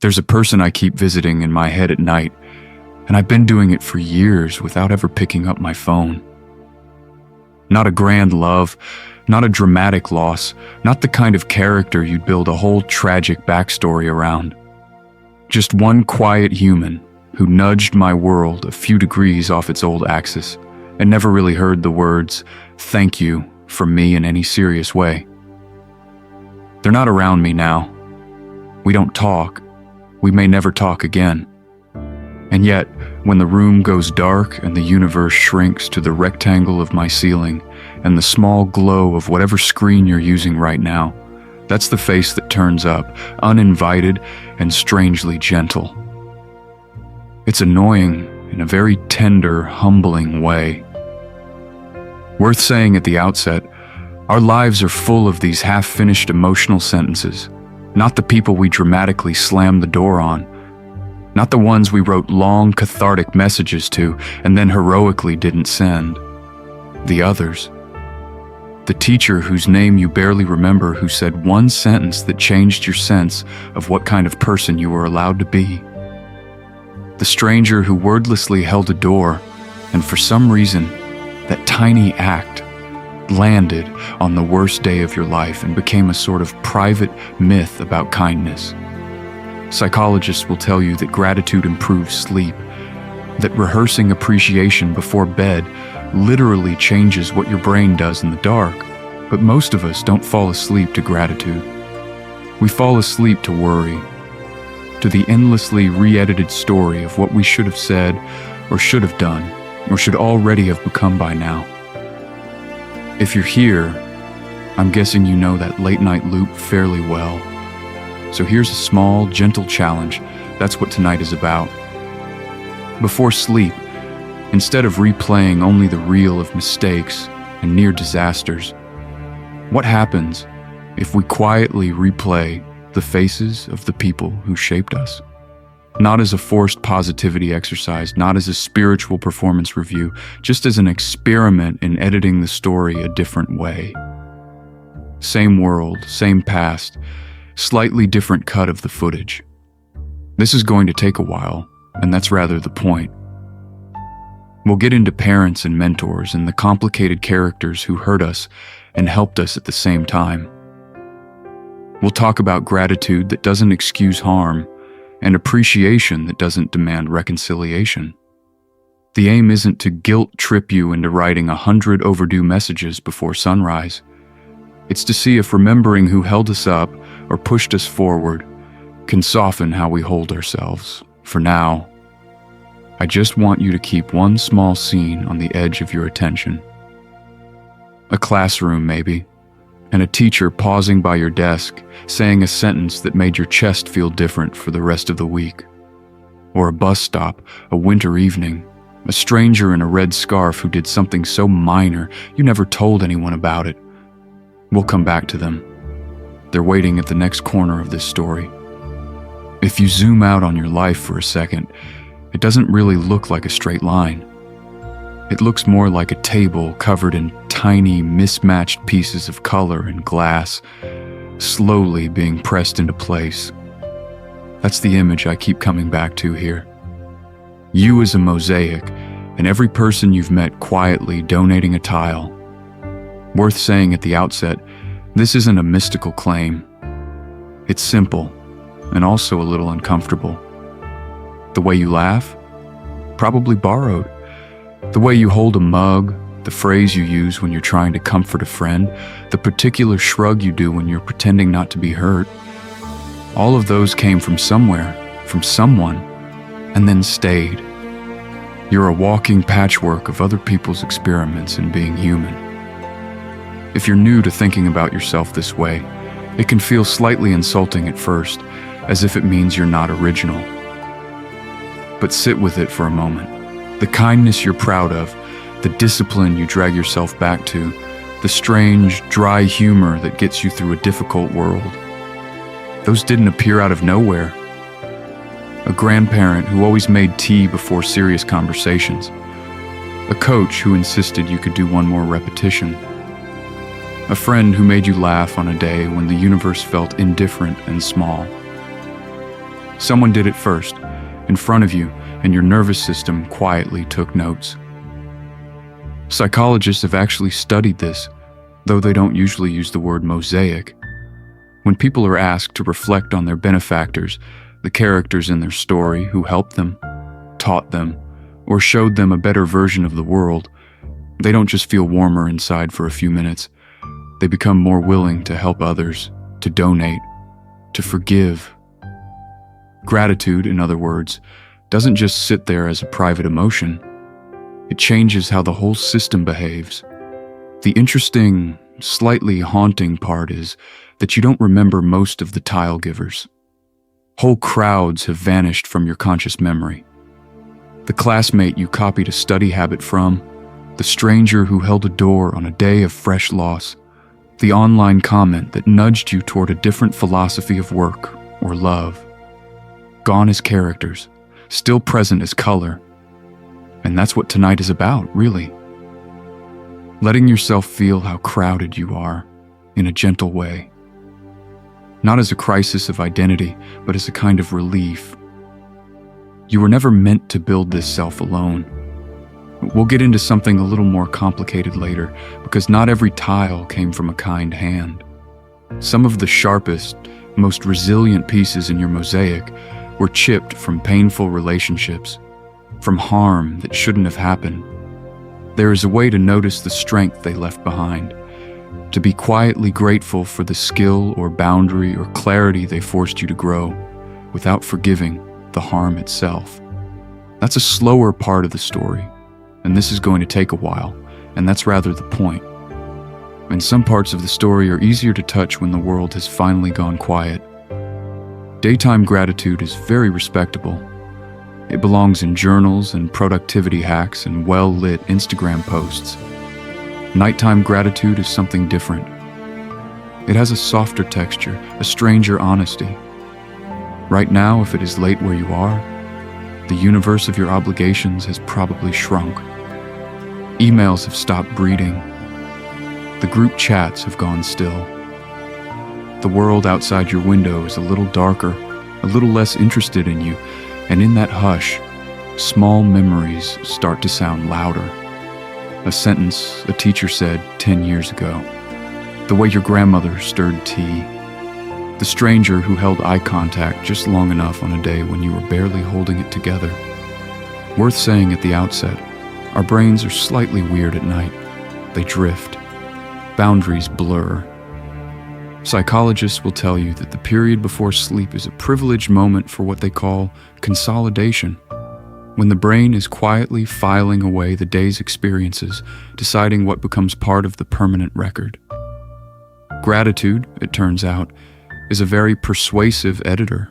There's a person I keep visiting in my head at night, and I've been doing it for years without ever picking up my phone. Not a grand love, not a dramatic loss, not the kind of character you'd build a whole tragic backstory around. Just one quiet human who nudged my world a few degrees off its old axis and never really heard the words, "thank you," from me in any serious way. They're not around me now. We don't talk. We may never talk again. And yet, when the room goes dark and the universe shrinks to the rectangle of my ceiling and the small glow of whatever screen you're using right now, that's the face that turns up, uninvited and strangely gentle. It's annoying in a very tender, humbling way. Worth saying at the outset, our lives are full of these half-finished emotional sentences, not the people we dramatically slam the door on, not the ones we wrote long, cathartic messages to and then heroically didn't send. The others. The teacher whose name you barely remember who said one sentence that changed your sense of what kind of person you were allowed to be. The stranger who wordlessly held a door, and for some reason, that tiny act landed on the worst day of your life and became a sort of private myth about kindness. Psychologists will tell you that gratitude improves sleep, that rehearsing appreciation before bed literally changes what your brain does in the dark, but most of us don't fall asleep to gratitude. We fall asleep to worry, to the endlessly re-edited story of what we should have said or should have done or should already have become by now. If you're here, I'm guessing you know that late-night loop fairly well. So here's a small, gentle challenge. That's what tonight is about. Before sleep, instead of replaying only the reel of mistakes and near disasters, what happens if we quietly replay the faces of the people who shaped us? Not as a forced positivity exercise, not as a spiritual performance review, just as an experiment in editing the story a different way. Same world, same past, slightly different cut of the footage. This is going to take a while, and that's rather the point. We'll get into parents and mentors and the complicated characters who hurt us and helped us at the same time. We'll talk about gratitude that doesn't excuse harm and appreciation that doesn't demand reconciliation. The aim isn't to guilt trip you into writing 100 overdue messages before sunrise. It's to see if remembering who held us up or pushed us forward can soften how we hold ourselves. For now, I just want you to keep one small scene on the edge of your attention. A classroom, maybe, and a teacher pausing by your desk, saying a sentence that made your chest feel different for the rest of the week. Or a bus stop, a winter evening, a stranger in a red scarf who did something so minor you never told anyone about it. We'll come back to them. They're waiting at the next corner of this story. If you zoom out on your life for a second, it doesn't really look like a straight line. It looks more like a table covered in tiny, mismatched pieces of color and glass, slowly being pressed into place. That's the image I keep coming back to here. You as a mosaic, and every person you've met quietly donating a tile. Worth saying at the outset, this isn't a mystical claim. It's simple, and also a little uncomfortable. The way you laugh? Probably borrowed. The way you hold a mug, the phrase you use when you're trying to comfort a friend, the particular shrug you do when you're pretending not to be hurt. All of those came from somewhere, from someone, and then stayed. You're a walking patchwork of other people's experiments in being human. If you're new to thinking about yourself this way, it can feel slightly insulting at first, as if it means you're not original. But sit with it for a moment. The kindness you're proud of, the discipline you drag yourself back to, the strange, dry humor that gets you through a difficult world. Those didn't appear out of nowhere. A grandparent who always made tea before serious conversations. A coach who insisted you could do one more repetition. A friend who made you laugh on a day when the universe felt indifferent and small. Someone did it first, in front of you, and your nervous system quietly took notes. Psychologists have actually studied this, though they don't usually use the word mosaic. When people are asked to reflect on their benefactors, the characters in their story who helped them, taught them, or showed them a better version of the world, they don't just feel warmer inside for a few minutes. They become more willing to help others, to donate, to forgive. Gratitude, in other words, doesn't just sit there as a private emotion. It changes how the whole system behaves. The interesting, slightly haunting part is that you don't remember most of the tile givers. Whole crowds have vanished from your conscious memory. The classmate you copied a study habit from, the stranger who held a door on a day of fresh loss, the online comment that nudged you toward a different philosophy of work or love. Gone as characters, still present as color. And that's what tonight is about, really. Letting yourself feel how crowded you are, in a gentle way. Not as a crisis of identity, but as a kind of relief. You were never meant to build this self alone. We'll get into something a little more complicated later, because not every tile came from a kind hand. Some of the sharpest, most resilient pieces in your mosaic were chipped from painful relationships, from harm that shouldn't have happened. There is a way to notice the strength they left behind, to be quietly grateful for the skill or boundary or clarity they forced you to grow, without forgiving the harm itself. That's a slower part of the story, and this is going to take a while, and that's rather the point. And some parts of the story are easier to touch when the world has finally gone quiet. Daytime gratitude is very respectable. It belongs in journals and productivity hacks and well-lit Instagram posts. Nighttime gratitude is something different. It has a softer texture, a stranger honesty. Right now, if it is late where you are, the universe of your obligations has probably shrunk. Emails have stopped breeding. The group chats have gone still. The world outside your window is a little darker, a little less interested in you, and in that hush, small memories start to sound louder. A sentence a teacher said 10 years ago. The way your grandmother stirred tea. The stranger who held eye contact just long enough on a day when you were barely holding it together. Worth saying at the outset, our brains are slightly weird at night. They drift. Boundaries blur. Psychologists will tell you that the period before sleep is a privileged moment for what they call consolidation, when the brain is quietly filing away the day's experiences, deciding what becomes part of the permanent record. Gratitude, it turns out, is a very persuasive editor.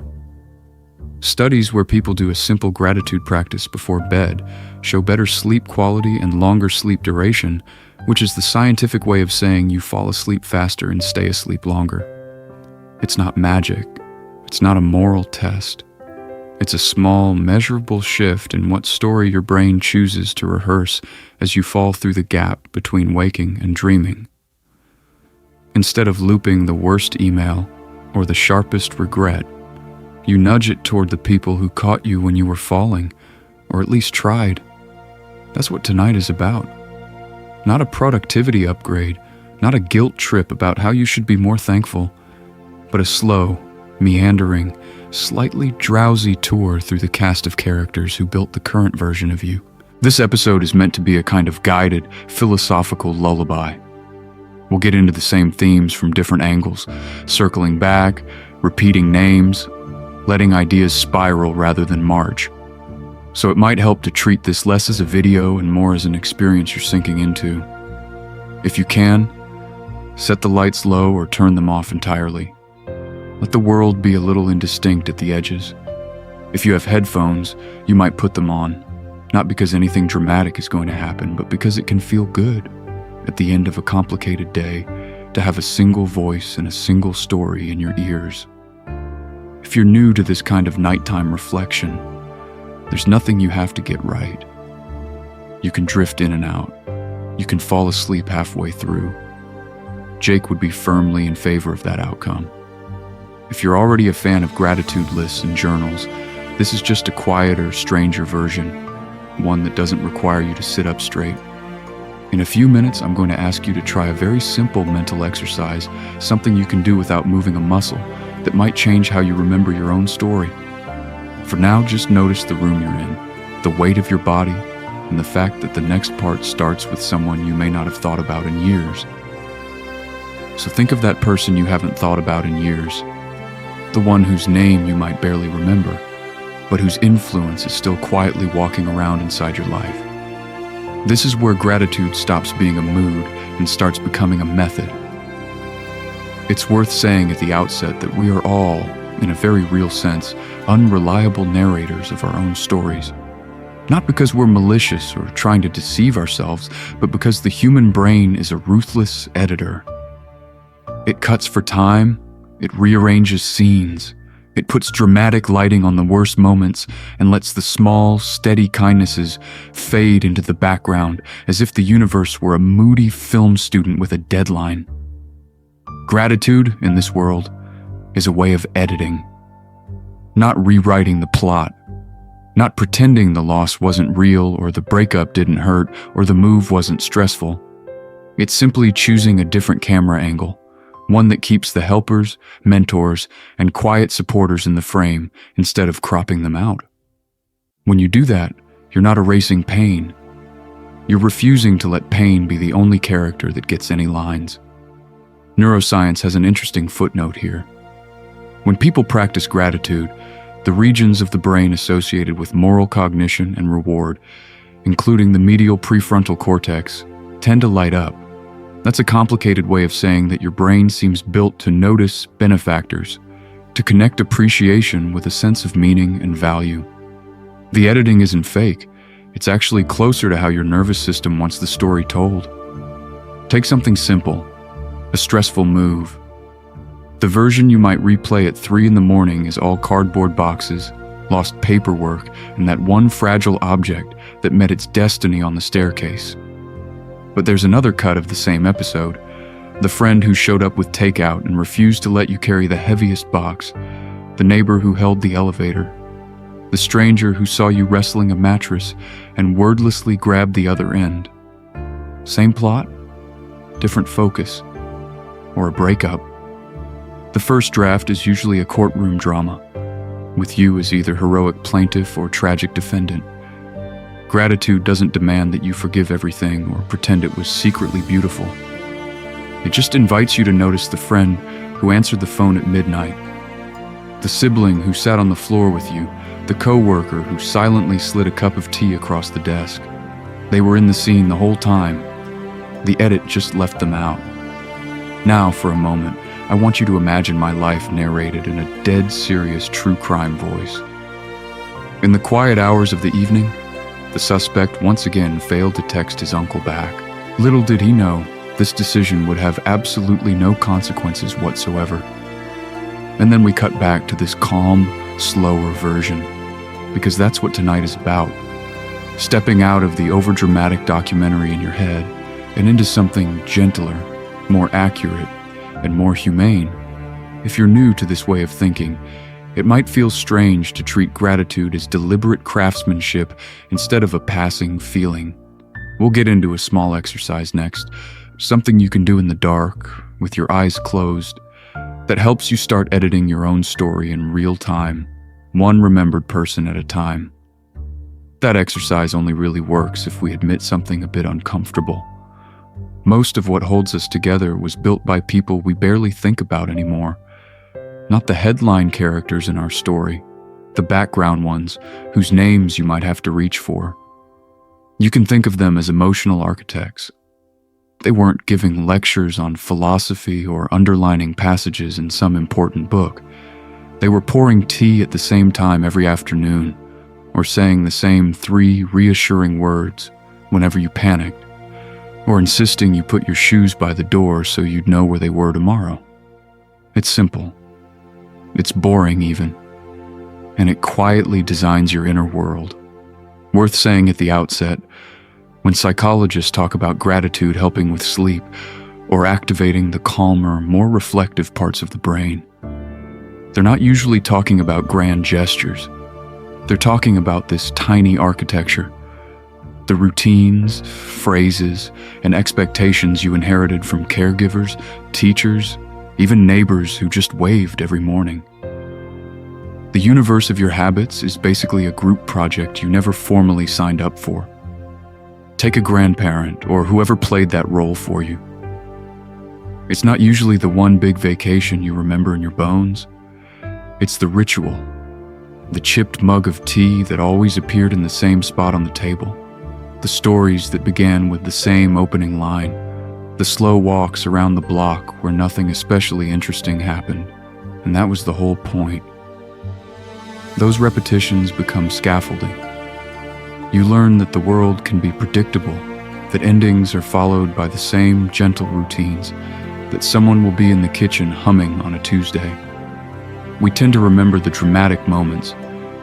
Studies where people do a simple gratitude practice before bed show better sleep quality and longer sleep duration, which is the scientific way of saying you fall asleep faster and stay asleep longer. It's not magic. It's not a moral test. It's a small, measurable shift in what story your brain chooses to rehearse as you fall through the gap between waking and dreaming. Instead of looping the worst email or the sharpest regret, you nudge it toward the people who caught you when you were falling, or at least tried. That's what tonight is about. Not a productivity upgrade, not a guilt trip about how you should be more thankful, but a slow, meandering, slightly drowsy tour through the cast of characters who built the current version of you. This episode is meant to be a kind of guided, philosophical lullaby. We'll get into the same themes from different angles, circling back, repeating names, letting ideas spiral rather than march. So it might help to treat this less as a video and more as an experience you're sinking into. If you can, set the lights low or turn them off entirely. Let the world be a little indistinct at the edges. If you have headphones, you might put them on, not because anything dramatic is going to happen, but because it can feel good at the end of a complicated day to have a single voice and a single story in your ears. If you're new to this kind of nighttime reflection, there's nothing you have to get right. You can drift in and out. You can fall asleep halfway through. Jake would be firmly in favor of that outcome. If you're already a fan of gratitude lists and journals, this is just a quieter, stranger version, one that doesn't require you to sit up straight. In a few minutes, I'm going to ask you to try a very simple mental exercise, something you can do without moving a muscle, that might change how you remember your own story. For now, just notice the room you're in, the weight of your body, and the fact that the next part starts with someone you may not have thought about in years. So think of that person you haven't thought about in years, the one whose name you might barely remember, but whose influence is still quietly walking around inside your life. This is where gratitude stops being a mood and starts becoming a method. It's worth saying at the outset that we are all, in a very real sense, unreliable narrators of our own stories. Not because we're malicious or trying to deceive ourselves, but because the human brain is a ruthless editor. It cuts for time, it rearranges scenes, it puts dramatic lighting on the worst moments and lets the small, steady kindnesses fade into the background as if the universe were a moody film student with a deadline. Gratitude, in this world, is a way of editing. Not rewriting the plot. Not pretending the loss wasn't real or the breakup didn't hurt or the move wasn't stressful. It's simply choosing a different camera angle. One that keeps the helpers, mentors, and quiet supporters in the frame instead of cropping them out. When you do that, you're not erasing pain. You're refusing to let pain be the only character that gets any lines. Neuroscience has an interesting footnote here. When people practice gratitude, the regions of the brain associated with moral cognition and reward, including the medial prefrontal cortex, tend to light up. That's a complicated way of saying that your brain seems built to notice benefactors, to connect appreciation with a sense of meaning and value. The editing isn't fake. It's actually closer to how your nervous system wants the story told. Take something simple, a stressful move. The version you might replay at 3 a.m. is all cardboard boxes, lost paperwork, and that one fragile object that met its destiny on the staircase. But there's another cut of the same episode. The friend who showed up with takeout and refused to let you carry the heaviest box. The neighbor who held the elevator. The stranger who saw you wrestling a mattress and wordlessly grabbed the other end. Same plot, different focus, or a breakup. The first draft is usually a courtroom drama, with you as either heroic plaintiff or tragic defendant. Gratitude doesn't demand that you forgive everything or pretend it was secretly beautiful. It just invites you to notice the friend who answered the phone at midnight, the sibling who sat on the floor with you, the coworker who silently slid a cup of tea across the desk. They were in the scene the whole time. The edit just left them out. Now, for a moment, I want you to imagine my life narrated in a dead serious true crime voice. In the quiet hours of the evening, the suspect once again failed to text his uncle back. Little did he know, this decision would have absolutely no consequences whatsoever. And then we cut back to this calm, slower version, because that's what tonight is about. Stepping out of the overdramatic documentary in your head and into something gentler, more accurate, and more humane. If you're new to this way of thinking, it might feel strange to treat gratitude as deliberate craftsmanship instead of a passing feeling. We'll get into a small exercise next, something you can do in the dark, with your eyes closed, that helps you start editing your own story in real time, one remembered person at a time. That exercise only really works if we admit something a bit uncomfortable. Most of what holds us together was built by people we barely think about anymore. Not the headline characters in our story, the background ones whose names you might have to reach for. You can think of them as emotional architects. They weren't giving lectures on philosophy or underlining passages in some important book. They were pouring tea at the same time every afternoon, or saying the same 3 reassuring words whenever you panicked, or insisting you put your shoes by the door so you'd know where they were tomorrow. It's simple. It's boring even, and it quietly designs your inner world. Worth saying at the outset, when psychologists talk about gratitude helping with sleep or activating the calmer, more reflective parts of the brain, they're not usually talking about grand gestures. They're talking about this tiny architecture, the routines, phrases, and expectations you inherited from caregivers, teachers, even neighbors who just waved every morning. The universe of your habits is basically a group project you never formally signed up for. Take a grandparent or whoever played that role for you. It's not usually the one big vacation you remember in your bones. It's the ritual, the chipped mug of tea that always appeared in the same spot on the table, the stories that began with the same opening line, the slow walks around the block where nothing especially interesting happened, and that was the whole point. Those repetitions become scaffolding. You learn that the world can be predictable, that endings are followed by the same gentle routines, that someone will be in the kitchen humming on a Tuesday. We tend to remember the dramatic moments,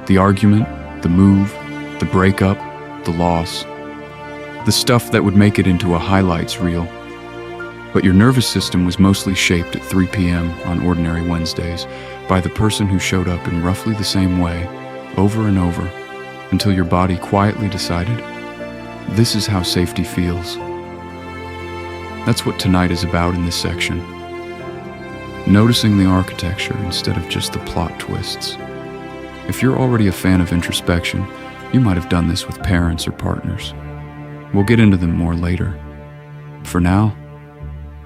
the argument, the move, the breakup, the loss, the stuff that would make it into a highlights reel. But your nervous system was mostly shaped at 3 p.m. on ordinary Wednesdays by the person who showed up in roughly the same way, over and over, until your body quietly decided, this is how safety feels. That's what tonight is about in this section. Noticing the architecture instead of just the plot twists. If you're already a fan of introspection, you might have done this with parents or partners. We'll get into them more later. For now,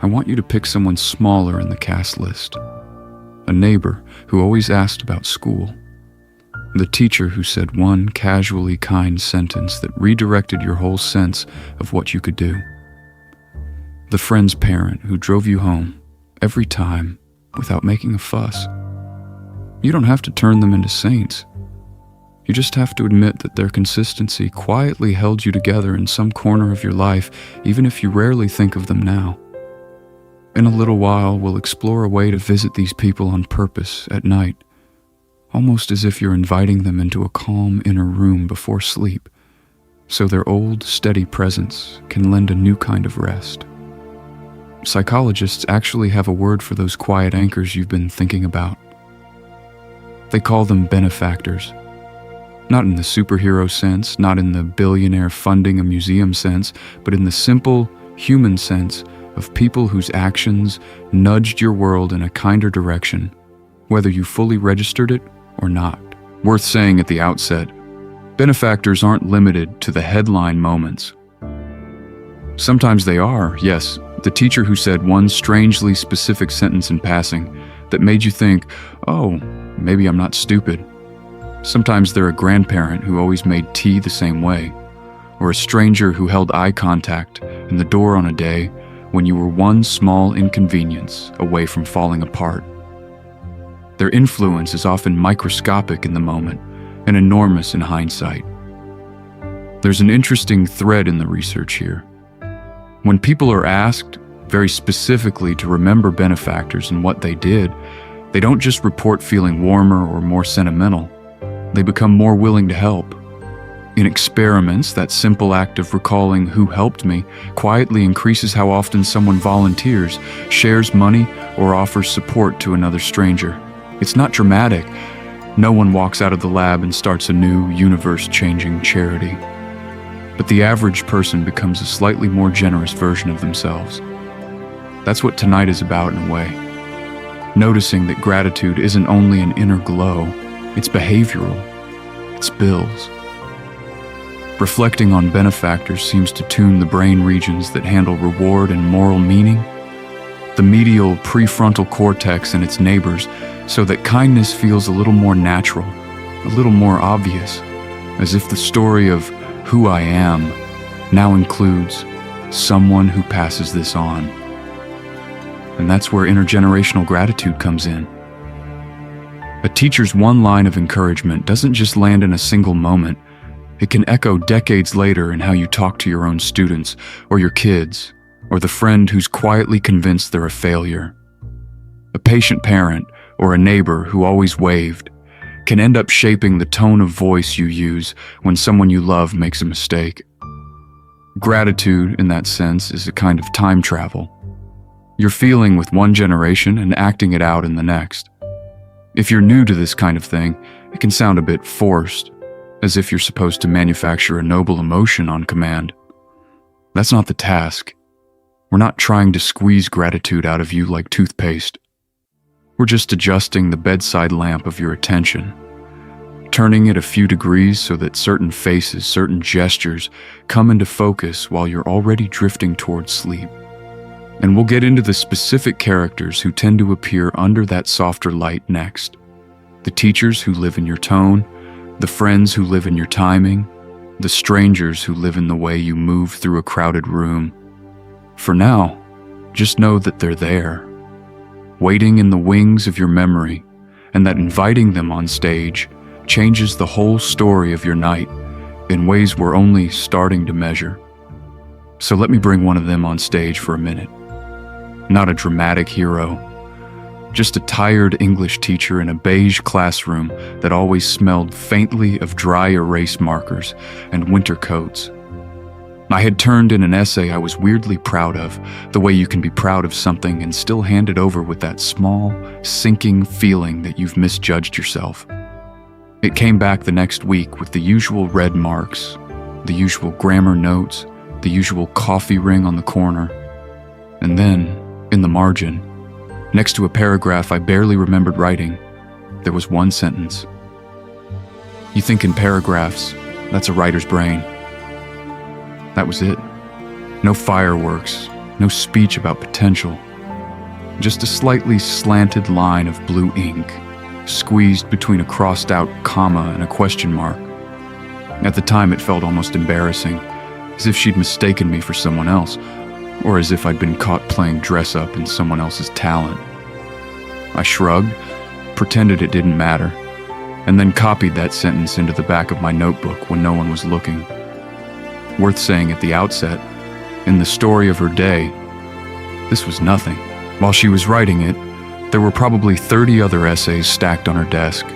I want you to pick someone smaller in the cast list. A neighbor who always asked about school. The teacher who said one casually kind sentence that redirected your whole sense of what you could do. The friend's parent who drove you home every time without making a fuss. You don't have to turn them into saints. You just have to admit that their consistency quietly held you together in some corner of your life, even if you rarely think of them now. In a little while, we'll explore a way to visit these people on purpose at night, almost as if you're inviting them into a calm inner room before sleep, so their old, steady presence can lend a new kind of rest. Psychologists actually have a word for those quiet anchors you've been thinking about. They call them benefactors. Not in the superhero sense, not in the billionaire funding a museum sense, but in the simple, human sense of people whose actions nudged your world in a kinder direction, whether you fully registered it or not. Worth saying at the outset, benefactors aren't limited to the headline moments. Sometimes they are, yes, the teacher who said one strangely specific sentence in passing that made you think, oh, maybe I'm not stupid. Sometimes they're a grandparent who always made tea the same way, or a stranger who held eye contact in the door on a day when you were one small inconvenience away from falling apart. Their influence is often microscopic in the moment and enormous in hindsight. There's an interesting thread in the research here. When people are asked very specifically to remember benefactors and what they did, they don't just report feeling warmer or more sentimental. They become more willing to help. In experiments, that simple act of recalling who helped me quietly increases how often someone volunteers, shares money, or offers support to another stranger. It's not dramatic. No one walks out of the lab and starts a new, universe-changing charity. But the average person becomes a slightly more generous version of themselves. That's what tonight is about in a way. Noticing that gratitude isn't only an inner glow, it's behavioral. It's bills. Reflecting on benefactors seems to tune the brain regions that handle reward and moral meaning, the medial prefrontal cortex and its neighbors, so that kindness feels a little more natural, a little more obvious, as if the story of who I am now includes someone who passes this on. And that's where intergenerational gratitude comes in. A teacher's one line of encouragement doesn't just land in a single moment. It can echo decades later in how you talk to your own students, or your kids, or the friend who's quietly convinced they're a failure. A patient parent, or a neighbor who always waved, can end up shaping the tone of voice you use when someone you love makes a mistake. Gratitude, in that sense, is a kind of time travel. You're feeling with one generation and acting it out in the next. If you're new to this kind of thing, it can sound a bit forced, as if you're supposed to manufacture a noble emotion on command. That's not the task. We're not trying to squeeze gratitude out of you like toothpaste. We're just adjusting the bedside lamp of your attention, turning it a few degrees so that certain faces, certain gestures come into focus while you're already drifting towards sleep. And we'll get into the specific characters who tend to appear under that softer light next. The teachers who live in your tone, the friends who live in your timing, the strangers who live in the way you move through a crowded room. For now, just know that they're there, waiting in the wings of your memory, and that inviting them on stage changes the whole story of your night in ways we're only starting to measure. So let me bring one of them on stage for a minute. Not a dramatic hero, just a tired English teacher in a beige classroom that always smelled faintly of dry erase markers and winter coats. I had turned in an essay I was weirdly proud of, the way you can be proud of something and still hand it over with that small, sinking feeling that you've misjudged yourself. It came back the next week with the usual red marks, the usual grammar notes, the usual coffee ring on the corner. And then, in the margin, next to a paragraph I barely remembered writing, there was one sentence. You think in paragraphs, that's a writer's brain. That was it. No fireworks, no speech about potential. Just a slightly slanted line of blue ink, squeezed between a crossed out comma and a question mark. At the time it felt almost embarrassing, as if she'd mistaken me for someone else, or as if I'd been caught playing dress up in someone else's talent. I shrugged, pretended it didn't matter, and then copied that sentence into the back of my notebook when no one was looking. Worth saying at the outset, in the story of her day, this was nothing. While she was writing it, there were probably 30 other essays stacked on her desk,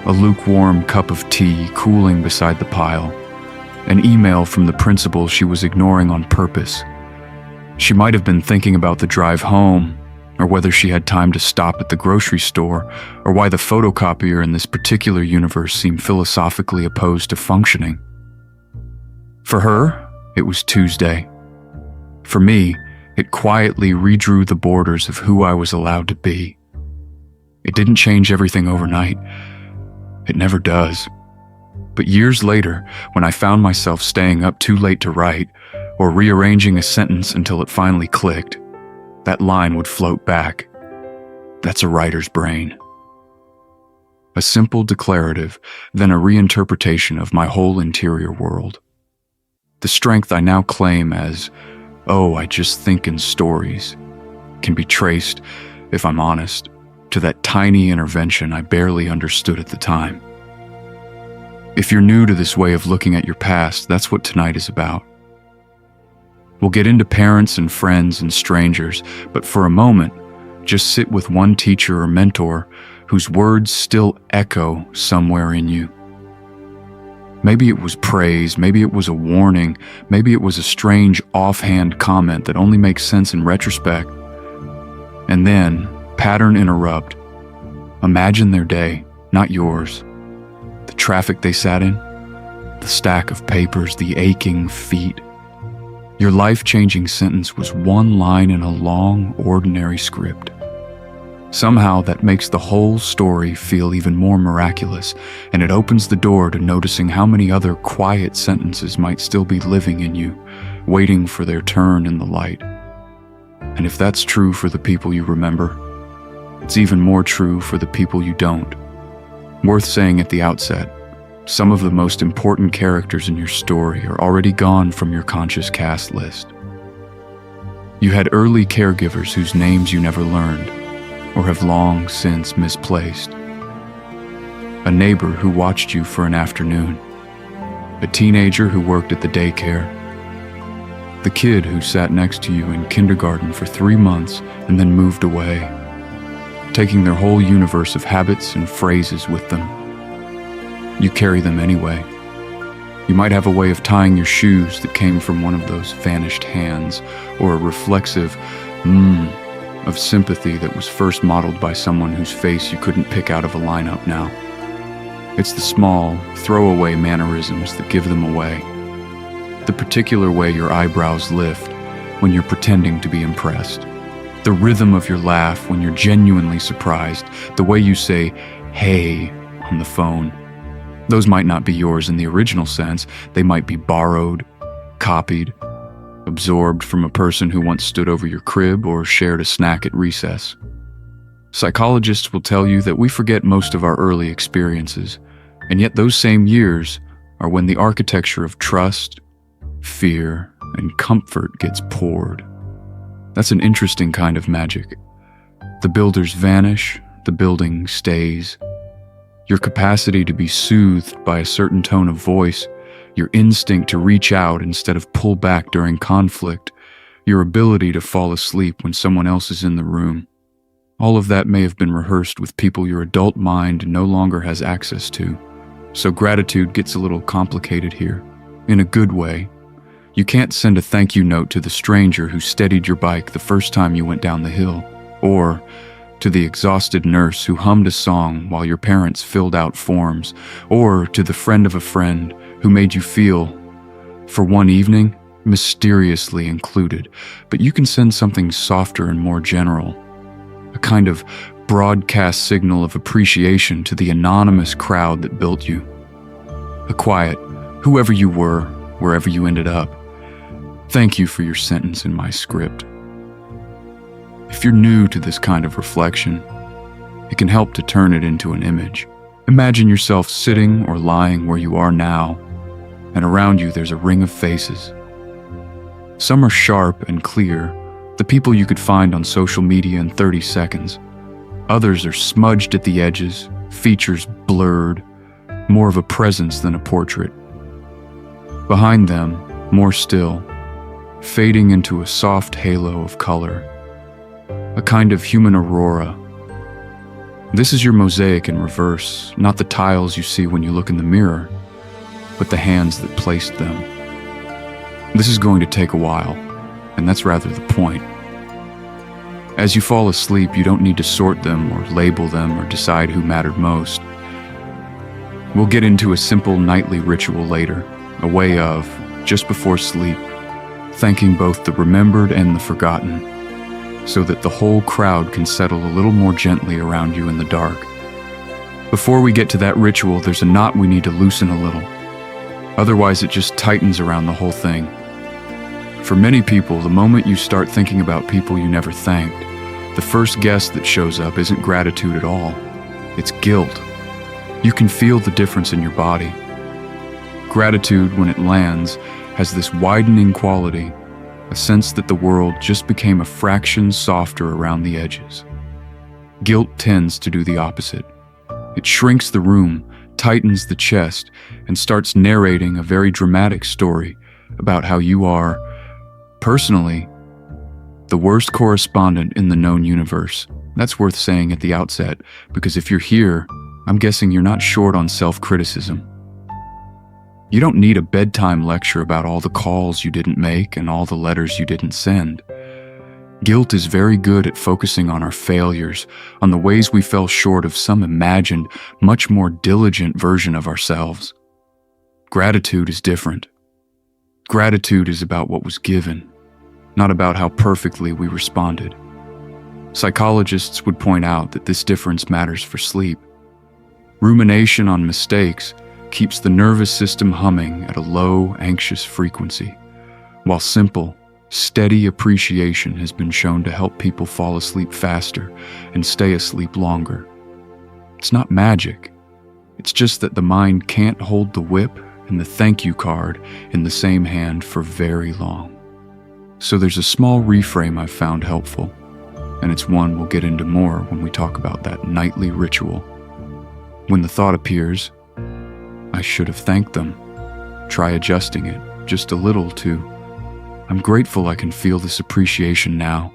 a lukewarm cup of tea cooling beside the pile, an email from the principal she was ignoring on purpose. She might have been thinking about the drive home, or whether she had time to stop at the grocery store, or why the photocopier in this particular universe seemed philosophically opposed to functioning. For her, it was Tuesday. For me, it quietly redrew the borders of who I was allowed to be. It didn't change everything overnight. It never does. But years later, when I found myself staying up too late to write, or rearranging a sentence until it finally clicked, that line would float back. That's a writer's brain. A simple declarative, then a reinterpretation of my whole interior world. The strength I now claim as, oh, I just think in stories, can be traced, if I'm honest, to that tiny intervention I barely understood at the time. If you're new to this way of looking at your past, that's what tonight is about. We'll get into parents and friends and strangers, but for a moment, just sit with one teacher or mentor whose words still echo somewhere in you. Maybe it was praise, maybe it was a warning, maybe it was a strange offhand comment that only makes sense in retrospect. And then, pattern interrupt. Imagine their day, not yours. The traffic they sat in, the stack of papers, the aching feet. Your life-changing sentence was one line in a long, ordinary script. Somehow that makes the whole story feel even more miraculous, and it opens the door to noticing how many other quiet sentences might still be living in you, waiting for their turn in the light. And if that's true for the people you remember, it's even more true for the people you don't. Worth saying at the outset, some of the most important characters in your story are already gone from your conscious cast list. You had early caregivers whose names you never learned, or have long since misplaced. A neighbor who watched you for an afternoon. A teenager who worked at the daycare. The kid who sat next to you in kindergarten for 3 months and then moved away, taking their whole universe of habits and phrases with them. You carry them anyway. You might have a way of tying your shoes that came from one of those vanished hands, or a reflexive of sympathy that was first modeled by someone whose face you couldn't pick out of a lineup now. It's the small, throwaway mannerisms that give them away. The particular way your eyebrows lift when you're pretending to be impressed. The rhythm of your laugh when you're genuinely surprised. The way you say, "Hey," on the phone. Those might not be yours in the original sense. They might be borrowed, copied, absorbed from a person who once stood over your crib or shared a snack at recess. Psychologists will tell you that we forget most of our early experiences, and yet those same years are when the architecture of trust, fear, and comfort gets poured. That's an interesting kind of magic. The builders vanish, the building stays. Your capacity to be soothed by a certain tone of voice, your instinct to reach out instead of pull back during conflict, your ability to fall asleep when someone else is in the room. All of that may have been rehearsed with people your adult mind no longer has access to. So gratitude gets a little complicated here, in a good way. You can't send a thank you note to the stranger who steadied your bike the first time you went down the hill, or to the exhausted nurse who hummed a song while your parents filled out forms, or to the friend of a friend who made you feel, for one evening, mysteriously included. But you can send something softer and more general, a kind of broadcast signal of appreciation to the anonymous crowd that built you. A quiet, whoever you were, wherever you ended up. Thank you for your sentence in my script. If you're new to this kind of reflection, it can help to turn it into an image. Imagine yourself sitting or lying where you are now, and around you there's a ring of faces. Some are sharp and clear, the people you could find on social media in 30 seconds. Others are smudged at the edges, features blurred, more of a presence than a portrait. Behind them, more still, fading into a soft halo of color, a kind of human aurora. This is your mosaic in reverse, not the tiles you see when you look in the mirror, but the hands that placed them. This is going to take a while, and that's rather the point. As you fall asleep, you don't need to sort them or label them or decide who mattered most. We'll get into a simple nightly ritual later, a way of, just before sleep, thanking both the remembered and the forgotten, so that the whole crowd can settle a little more gently around you in the dark. Before we get to that ritual, there's a knot we need to loosen a little. Otherwise, it just tightens around the whole thing. For many people, the moment you start thinking about people you never thanked, the first guess that shows up isn't gratitude at all. It's guilt. You can feel the difference in your body. Gratitude, when it lands, has this widening quality, a sense that the world just became a fraction softer around the edges. Guilt tends to do the opposite. It shrinks the room, tightens the chest, and starts narrating a very dramatic story about how you are, personally, the worst correspondent in the known universe. That's worth saying at the outset, because if you're here, I'm guessing you're not short on self-criticism. You don't need a bedtime lecture about all the calls you didn't make and all the letters you didn't send. Guilt is very good at focusing on our failures, on the ways we fell short of some imagined, much more diligent version of ourselves. Gratitude is different. Gratitude is about what was given, not about how perfectly we responded. Psychologists would point out that this difference matters for sleep. Rumination on mistakes keeps the nervous system humming at a low, anxious frequency, while simple, steady appreciation has been shown to help people fall asleep faster and stay asleep longer. It's not magic. It's just that the mind can't hold the whip and the thank you card in the same hand for very long. So there's a small reframe I've found helpful, and it's one we'll get into more when we talk about that nightly ritual. When the thought appears, I should have thanked them. Try adjusting it just a little to, I'm grateful I can feel this appreciation now,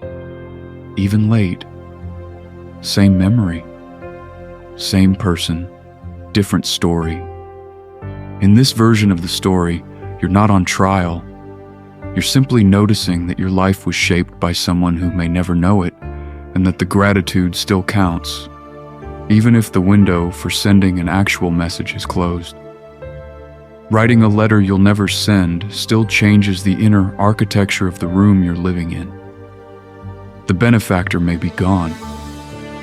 even late. Same memory, same person, different story. In this version of the story, you're not on trial. You're simply noticing that your life was shaped by someone who may never know it, and that the gratitude still counts, even if the window for sending an actual message is closed. Writing a letter you'll never send still changes the inner architecture of the room you're living in. The benefactor may be gone.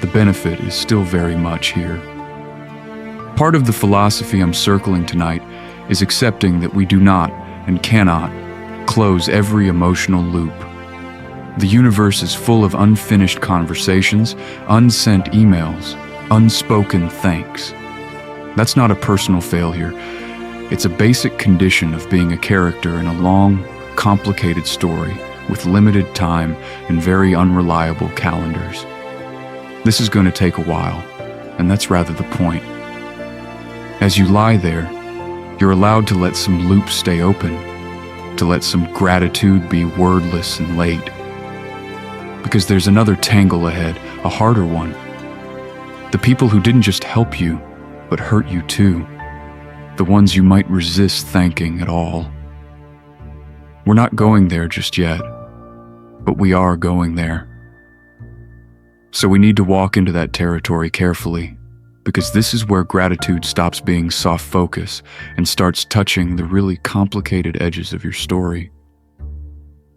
The benefit is still very much here. Part of the philosophy I'm circling tonight is accepting that we do not and cannot close every emotional loop. The universe is full of unfinished conversations, unsent emails, unspoken thanks. That's not a personal failure. It's a basic condition of being a character in a long, complicated story with limited time and very unreliable calendars. This is going to take a while, and that's rather the point. As you lie there, you're allowed to let some loops stay open, to let some gratitude be wordless and late. Because there's another tangle ahead, a harder one. The people who didn't just help you, but hurt you too. The ones you might resist thanking at all. We're not going there just yet, but we are going there. So we need to walk into that territory carefully, because this is where gratitude stops being soft focus and starts touching the really complicated edges of your story.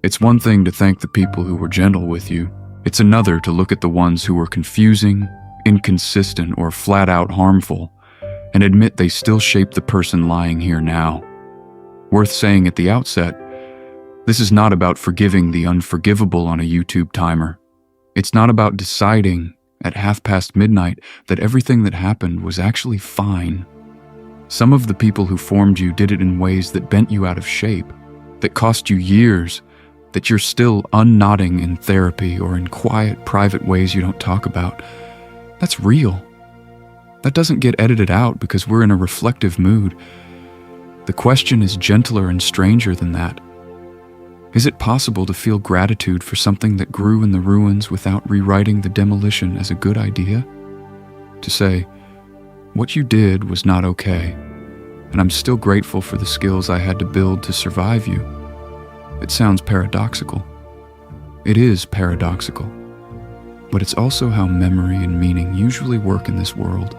It's one thing to thank the people who were gentle with you. It's another to look at the ones who were confusing, inconsistent, or flat out harmful, and admit they still shape the person lying here now. Worth saying at the outset, this is not about forgiving the unforgivable on a YouTube timer. It's not about deciding at midnight that everything that happened was actually fine. Some of the people who formed you did it in ways that bent you out of shape, that cost you years, that you're still unknotting in therapy or in quiet, private ways you don't talk about. That's real. That doesn't get edited out because we're in a reflective mood. The question is gentler and stranger than that. Is it possible to feel gratitude for something that grew in the ruins without rewriting the demolition as a good idea? To say, what you did was not okay, and I'm still grateful for the skills I had to build to survive you. It sounds paradoxical. It is paradoxical. But it's also how memory and meaning usually work in this world.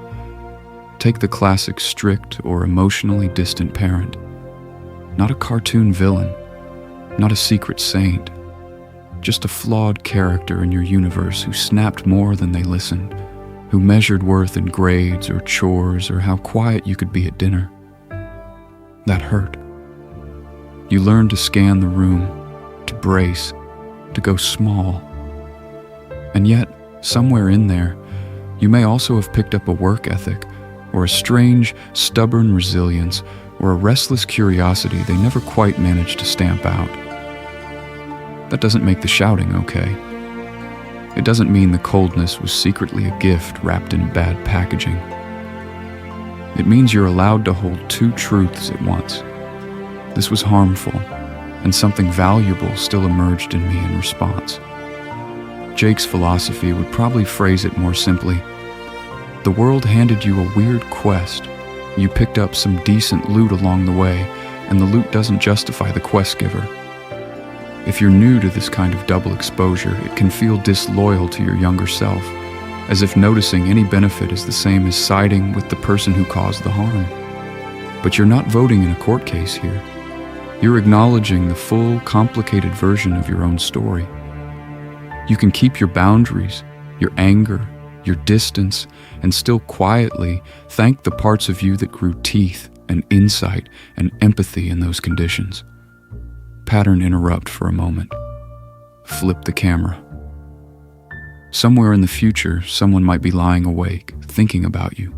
Take the classic strict or emotionally distant parent. Not a cartoon villain. Not a secret saint, just a flawed character in your universe who snapped more than they listened, who measured worth in grades or chores or how quiet you could be at dinner. That hurt. You learned to scan the room, to brace, to go small. And yet, somewhere in there, you may also have picked up a work ethic, or a strange, stubborn resilience, or a restless curiosity they never quite managed to stamp out. That doesn't make the shouting okay. It doesn't mean the coldness was secretly a gift wrapped in bad packaging. It means you're allowed to hold two truths at once. This was harmful, and something valuable still emerged in me in response. Jake's philosophy would probably phrase it more simply. The world handed you a weird quest. You picked up some decent loot along the way, and the loot doesn't justify the quest giver. If you're new to this kind of double exposure, it can feel disloyal to your younger self, as if noticing any benefit is the same as siding with the person who caused the harm. But you're not voting in a court case here. You're acknowledging the full, complicated version of your own story. You can keep your boundaries, your anger, your distance, and still quietly thank the parts of you that grew teeth and insight and empathy in those conditions. Pattern interrupt for a moment. Flip the camera. Somewhere in the future, someone might be lying awake, thinking about you.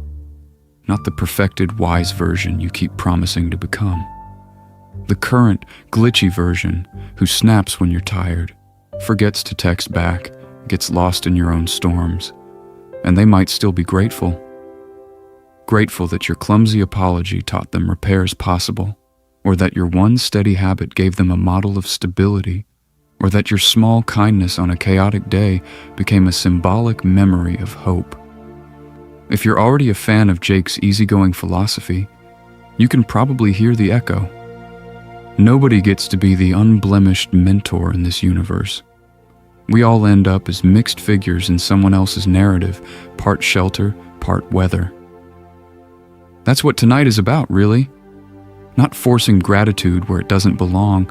Not the perfected, wise version you keep promising to become. The current, glitchy version who snaps when you're tired, forgets to text back, gets lost in your own storms. And they might still be grateful. Grateful that your clumsy apology taught them repairs possible, or that your one steady habit gave them a model of stability, or that your small kindness on a chaotic day became a symbolic memory of hope. If you're already a fan of Jake's easygoing philosophy, you can probably hear the echo. Nobody gets to be the unblemished mentor in this universe. We all end up as mixed figures in someone else's narrative, part shelter, part weather. That's what tonight is about, really. Not forcing gratitude where it doesn't belong,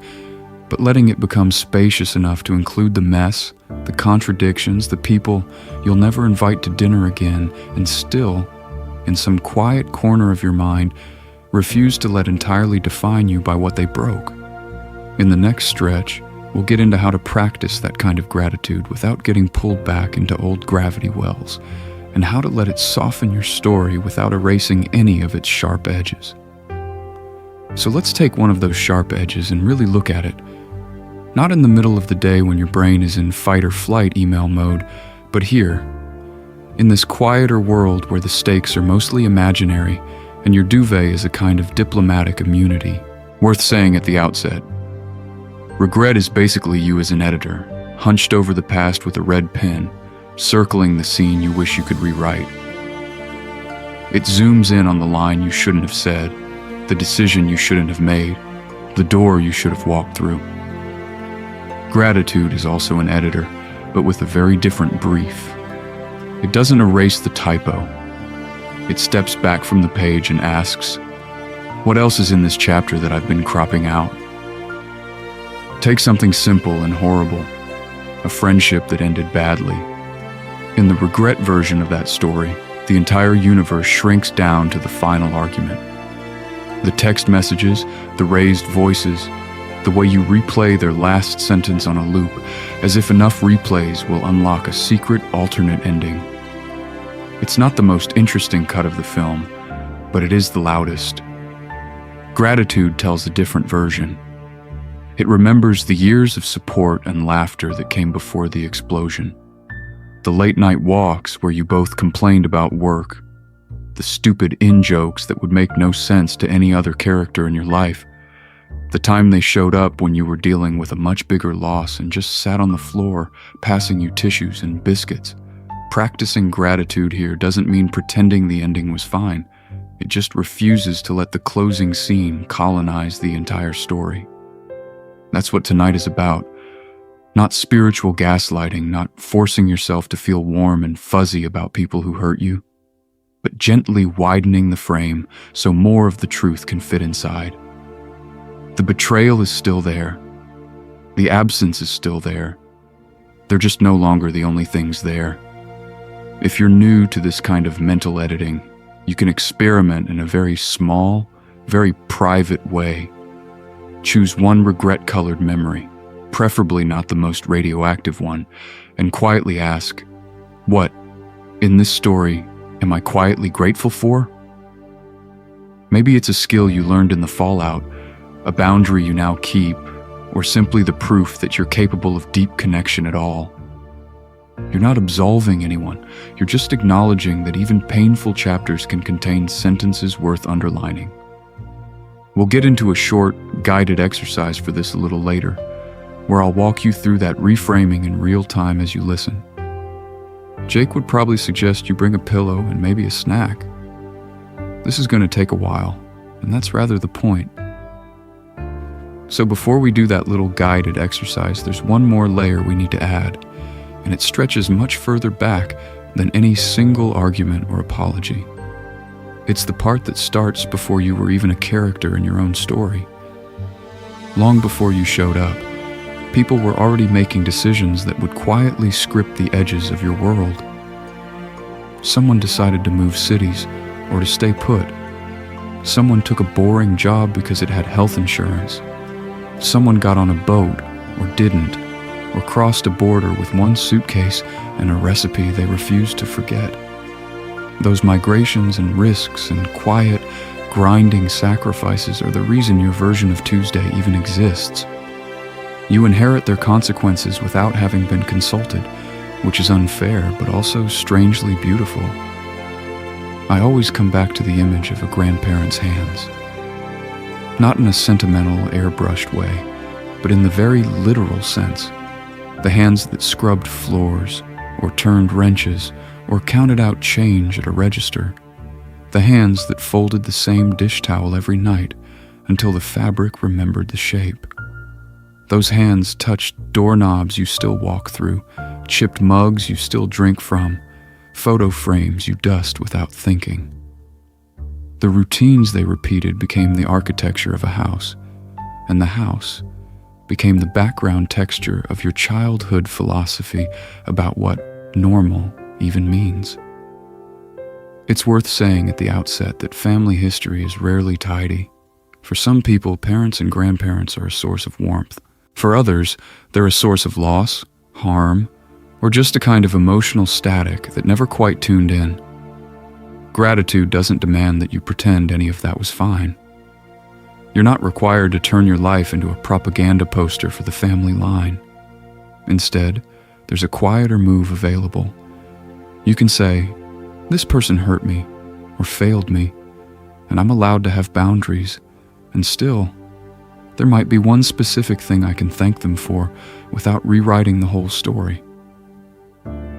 but letting it become spacious enough to include the mess, the contradictions, the people you'll never invite to dinner again, and still, in some quiet corner of your mind, refuse to let entirely define you by what they broke. In the next stretch, we'll get into how to practice that kind of gratitude without getting pulled back into old gravity wells, and how to let it soften your story without erasing any of its sharp edges. So let's take one of those sharp edges and really look at it. Not in the middle of the day when your brain is in fight or flight email mode, but here, in this quieter world where the stakes are mostly imaginary and your duvet is a kind of diplomatic immunity. Worth saying at the outset, regret is basically you as an editor, hunched over the past with a red pen, circling the scene you wish you could rewrite. It zooms in on the line you shouldn't have said, the decision you shouldn't have made, the door you should have walked through. Gratitude is also an editor, but with a very different brief. It doesn't erase the typo. It steps back from the page and asks, what else is in this chapter that I've been cropping out? Take something simple and horrible, a friendship that ended badly. In the regret version of that story, the entire universe shrinks down to the final argument. The text messages, the raised voices, the way you replay their last sentence on a loop, as if enough replays will unlock a secret alternate ending. It's not the most interesting cut of the film, but it is the loudest. Gratitude tells a different version. It remembers the years of support and laughter that came before the explosion. The late-night walks where you both complained about work, the stupid in-jokes that would make no sense to any other character in your life, the time they showed up when you were dealing with a much bigger loss and just sat on the floor, passing you tissues and biscuits. Practicing gratitude here doesn't mean pretending the ending was fine. It just refuses to let the closing scene colonize the entire story. That's what tonight is about. Not spiritual gaslighting, not forcing yourself to feel warm and fuzzy about people who hurt you, but gently widening the frame so more of the truth can fit inside. The betrayal is still there. The absence is still there. They're just no longer the only things there. If you're new to this kind of mental editing, you can experiment in a very small, very private way. Choose one regret-colored memory, preferably not the most radioactive one, and quietly ask, what, in this story, am I quietly grateful for? Maybe it's a skill you learned in the fallout, a boundary you now keep, or simply the proof that you're capable of deep connection at all. You're not absolving anyone, you're just acknowledging that even painful chapters can contain sentences worth underlining. We'll get into a short, guided exercise for this a little later, where I'll walk you through that reframing in real time as you listen. Jake would probably suggest you bring a pillow and maybe a snack. This is going to take a while, and that's rather the point. So before we do that little guided exercise, there's one more layer we need to add, and it stretches much further back than any single argument or apology. It's the part that starts before you were even a character in your own story. Long before you showed up, people were already making decisions that would quietly script the edges of your world. Someone decided to move cities or to stay put. Someone took a boring job because it had health insurance. Someone got on a boat or didn't, or crossed a border with one suitcase and a recipe they refused to forget. Those migrations and risks and quiet, grinding sacrifices are the reason your version of Tuesday even exists. You inherit their consequences without having been consulted, which is unfair but also strangely beautiful. I always come back to the image of a grandparent's hands. Not in a sentimental, airbrushed way, but in the very literal sense. The hands that scrubbed floors, or turned wrenches, or counted out change at a register. The hands that folded the same dish towel every night until the fabric remembered the shape. Those hands touched doorknobs you still walk through, chipped mugs you still drink from, photo frames you dust without thinking. The routines they repeated became the architecture of a house, and the house became the background texture of your childhood philosophy about what normal even means. It's worth saying at the outset that family history is rarely tidy. For some people, parents and grandparents are a source of warmth. For others, they're a source of loss, harm, or just a kind of emotional static that never quite tuned in. Gratitude doesn't demand that you pretend any of that was fine. You're not required to turn your life into a propaganda poster for the family line. Instead, there's a quieter move available. You can say, "This person hurt me or failed me, and I'm allowed to have boundaries, and still, there might be one specific thing I can thank them for without rewriting the whole story."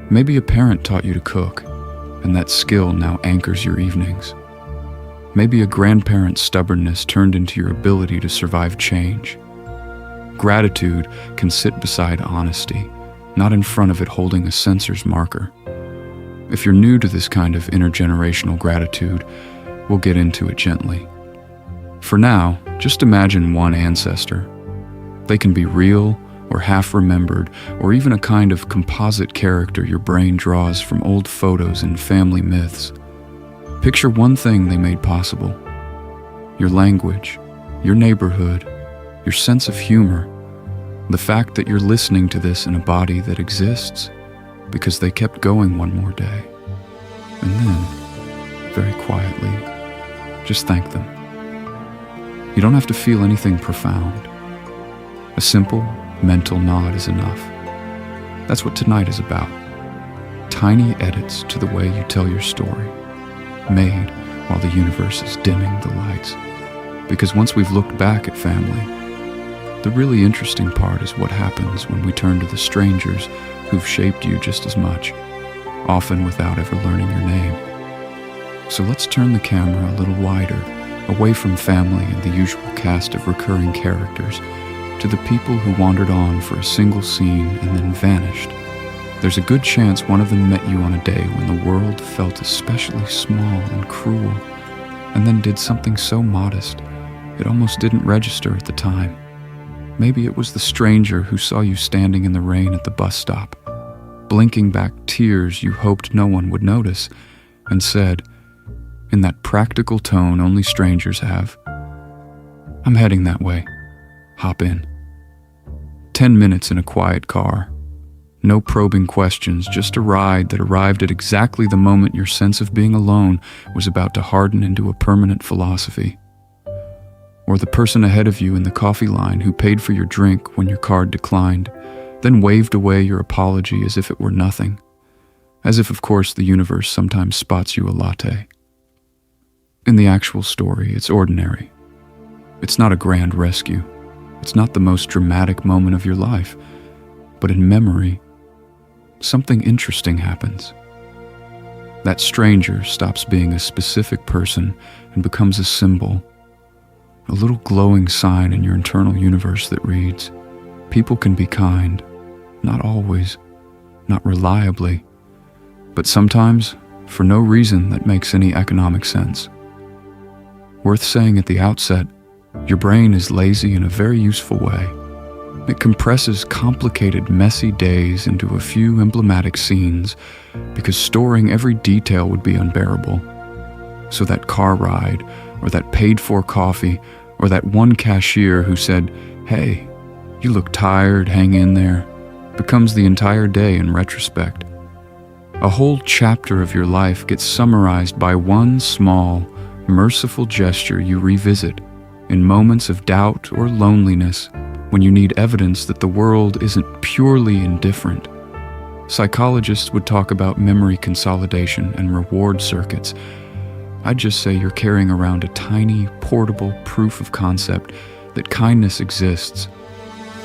Maybe a parent taught you to cook, and that skill now anchors your evenings. Maybe a grandparent's stubbornness turned into your ability to survive change. Gratitude can sit beside honesty, not in front of it holding a censor's marker. If you're new to this kind of intergenerational gratitude, we'll get into it gently. For now, just imagine one ancestor. They can be real or half-remembered, or even a kind of composite character your brain draws from old photos and family myths. Picture one thing they made possible: your language, your neighborhood, your sense of humor, the fact that you're listening to this in a body that exists because they kept going one more day. And then, very quietly, just thank them. You don't have to feel anything profound. A simple, mental nod is enough. That's what tonight is about. Tiny edits to the way you tell your story, made while the universe is dimming the lights. Because once we've looked back at family, the really interesting part is what happens when we turn to the strangers who've shaped you just as much, often without ever learning your name. So let's turn the camera a little wider, away from family and the usual cast of recurring characters, to the people who wandered on for a single scene and then vanished. There's a good chance one of them met you on a day when the world felt especially small and cruel, and then did something so modest it almost didn't register at the time. Maybe it was the stranger who saw you standing in the rain at the bus stop, blinking back tears you hoped no one would notice, and said, in that practical tone only strangers have, "I'm heading that way. Hop in." 10 minutes in a quiet car. No probing questions, just a ride that arrived at exactly the moment your sense of being alone was about to harden into a permanent philosophy. Or the person ahead of you in the coffee line who paid for your drink when your card declined, then waved away your apology as if it were nothing. As if, of course, the universe sometimes spots you a latte. In the actual story, it's ordinary. It's not a grand rescue. It's not the most dramatic moment of your life. But in memory, something interesting happens. That stranger stops being a specific person and becomes a symbol, a little glowing sign in your internal universe that reads, "People can be kind, not always, not reliably, but sometimes for no reason that makes any economic sense." Worth saying at the outset, your brain is lazy in a very useful way. It compresses complicated, messy days into a few emblematic scenes because storing every detail would be unbearable. So that car ride, or that paid-for coffee, or that one cashier who said, "Hey, you look tired, hang in there," becomes the entire day in retrospect. A whole chapter of your life gets summarized by one small, merciful gesture you revisit in moments of doubt or loneliness, when you need evidence that the world isn't purely indifferent. Psychologists would talk about memory consolidation and reward circuits. I'd just say you're carrying around a tiny, portable proof of concept that kindness exists.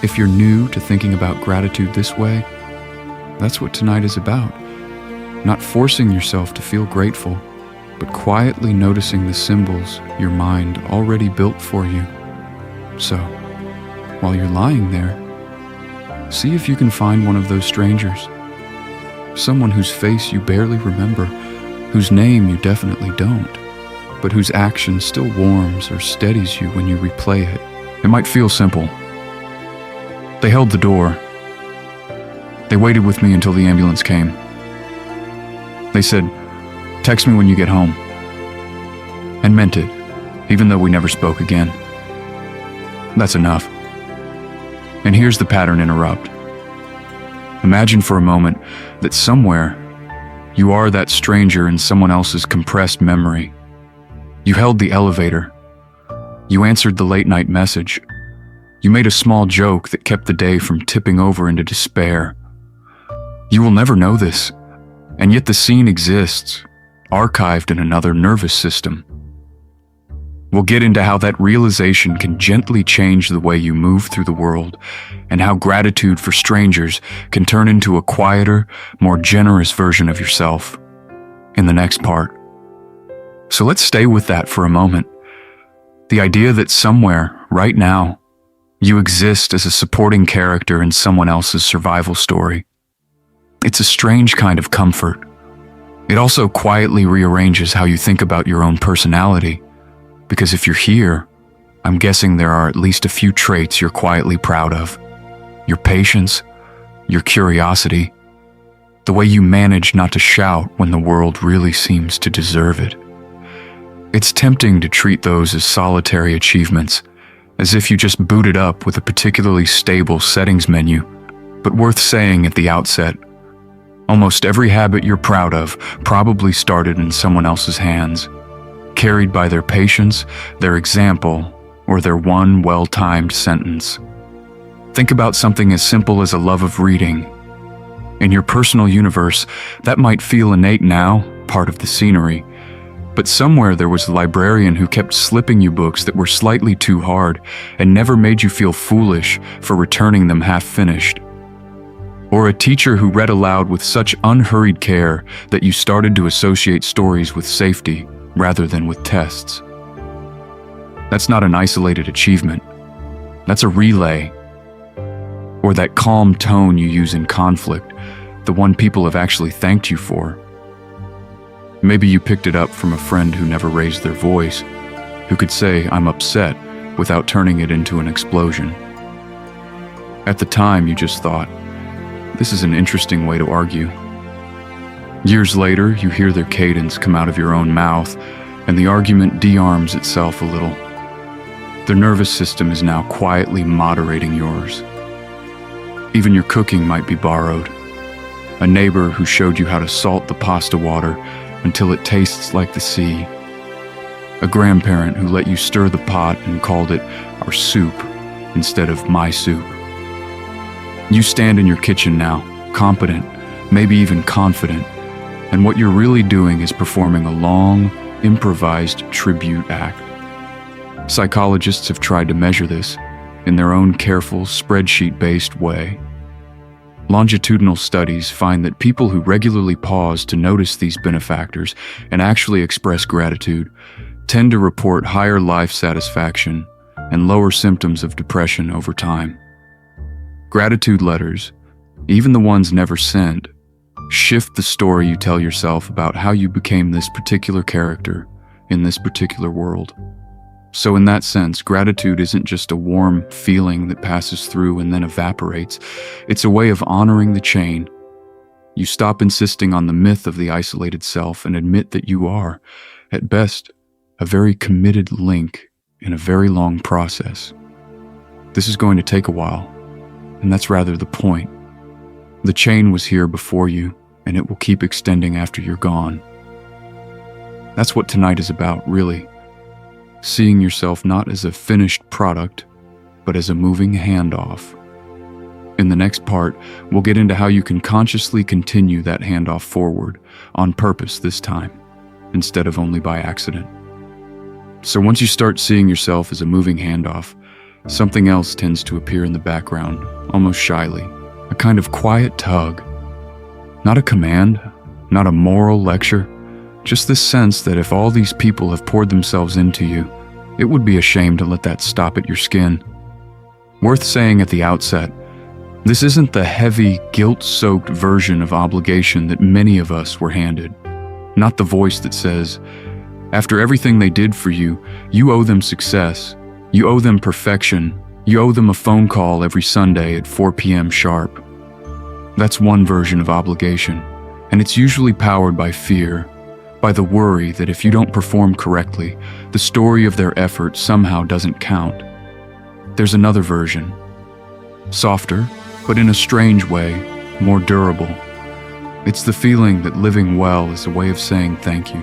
If you're new to thinking about gratitude this way, that's what tonight is about. Not forcing yourself to feel grateful, but quietly noticing the symbols your mind already built for you. So, while you're lying there, see if you can find one of those strangers. Someone whose face you barely remember, whose name you definitely don't, but whose action still warms or steadies you when you replay it. It might feel simple. They held the door. They waited with me until the ambulance came. They said, "Text me when you get home." And meant it, even though we never spoke again. That's enough. And here's the pattern interrupt. Imagine for a moment that somewhere you are that stranger in someone else's compressed memory. You held the elevator. You answered the late night message. You made a small joke that kept the day from tipping over into despair. You will never know this, and yet the scene exists, archived in another nervous system. We'll get into how that realization can gently change the way you move through the world, and how gratitude for strangers can turn into a quieter, more generous version of yourself in the next part. So let's stay with that for a moment. The idea that somewhere, right now, you exist as a supporting character in someone else's survival story. It's a strange kind of comfort. It also quietly rearranges how you think about your own personality. Because if you're here, I'm guessing there are at least a few traits you're quietly proud of. Your patience, your curiosity, the way you manage not to shout when the world really seems to deserve it. It's tempting to treat those as solitary achievements, as if you just booted up with a particularly stable settings menu, but worth saying at the outset, almost every habit you're proud of probably started in someone else's hands, carried by their patience, their example, or their one well-timed sentence. Think about something as simple as a love of reading. In your personal universe, that might feel innate now, part of the scenery, but somewhere there was a librarian who kept slipping you books that were slightly too hard and never made you feel foolish for returning them half-finished. Or a teacher who read aloud with such unhurried care that you started to associate stories with safety rather than with tests. That's not an isolated achievement. That's a relay. Or that calm tone you use in conflict, the one people have actually thanked you for. Maybe you picked it up from a friend who never raised their voice, who could say, "I'm upset," without turning it into an explosion. At the time, you just thought, this is an interesting way to argue. Years later, you hear their cadence come out of your own mouth, and the argument de-arms itself a little. Their nervous system is now quietly moderating yours. Even your cooking might be borrowed. A neighbor who showed you how to salt the pasta water until it tastes like the sea. A grandparent who let you stir the pot and called it our soup instead of my soup. You stand in your kitchen now, competent, maybe even confident, and what you're really doing is performing a long, improvised tribute act. Psychologists have tried to measure this in their own careful, spreadsheet-based way. Longitudinal studies find that people who regularly pause to notice these benefactors and actually express gratitude tend to report higher life satisfaction and lower symptoms of depression over time. Gratitude letters, even the ones never sent, shift the story you tell yourself about how you became this particular character in this particular world. So in that sense, gratitude isn't just a warm feeling that passes through and then evaporates. It's a way of honoring the chain. You stop insisting on the myth of the isolated self and admit that you are, at best, a very committed link in a very long process. This is going to take a while, and that's rather the point. The chain was here before you, and it will keep extending after you're gone. That's what tonight is about, really. Seeing yourself not as a finished product, but as a moving handoff. In the next part, we'll get into how you can consciously continue that handoff forward, on purpose this time, instead of only by accident. So once you start seeing yourself as a moving handoff, something else tends to appear in the background, almost shyly, a kind of quiet tug. Not a command, not a moral lecture, just this sense that if all these people have poured themselves into you, it would be a shame to let that stop at your skin. Worth saying at the outset, this isn't the heavy, guilt-soaked version of obligation that many of us were handed. Not the voice that says, after everything they did for you, you owe them success, you owe them perfection, you owe them a phone call every Sunday at 4 p.m. sharp. That's one version of obligation, and it's usually powered by fear, by the worry that if you don't perform correctly, the story of their effort somehow doesn't count. There's another version, softer, but in a strange way, more durable. It's the feeling that living well is a way of saying thank you.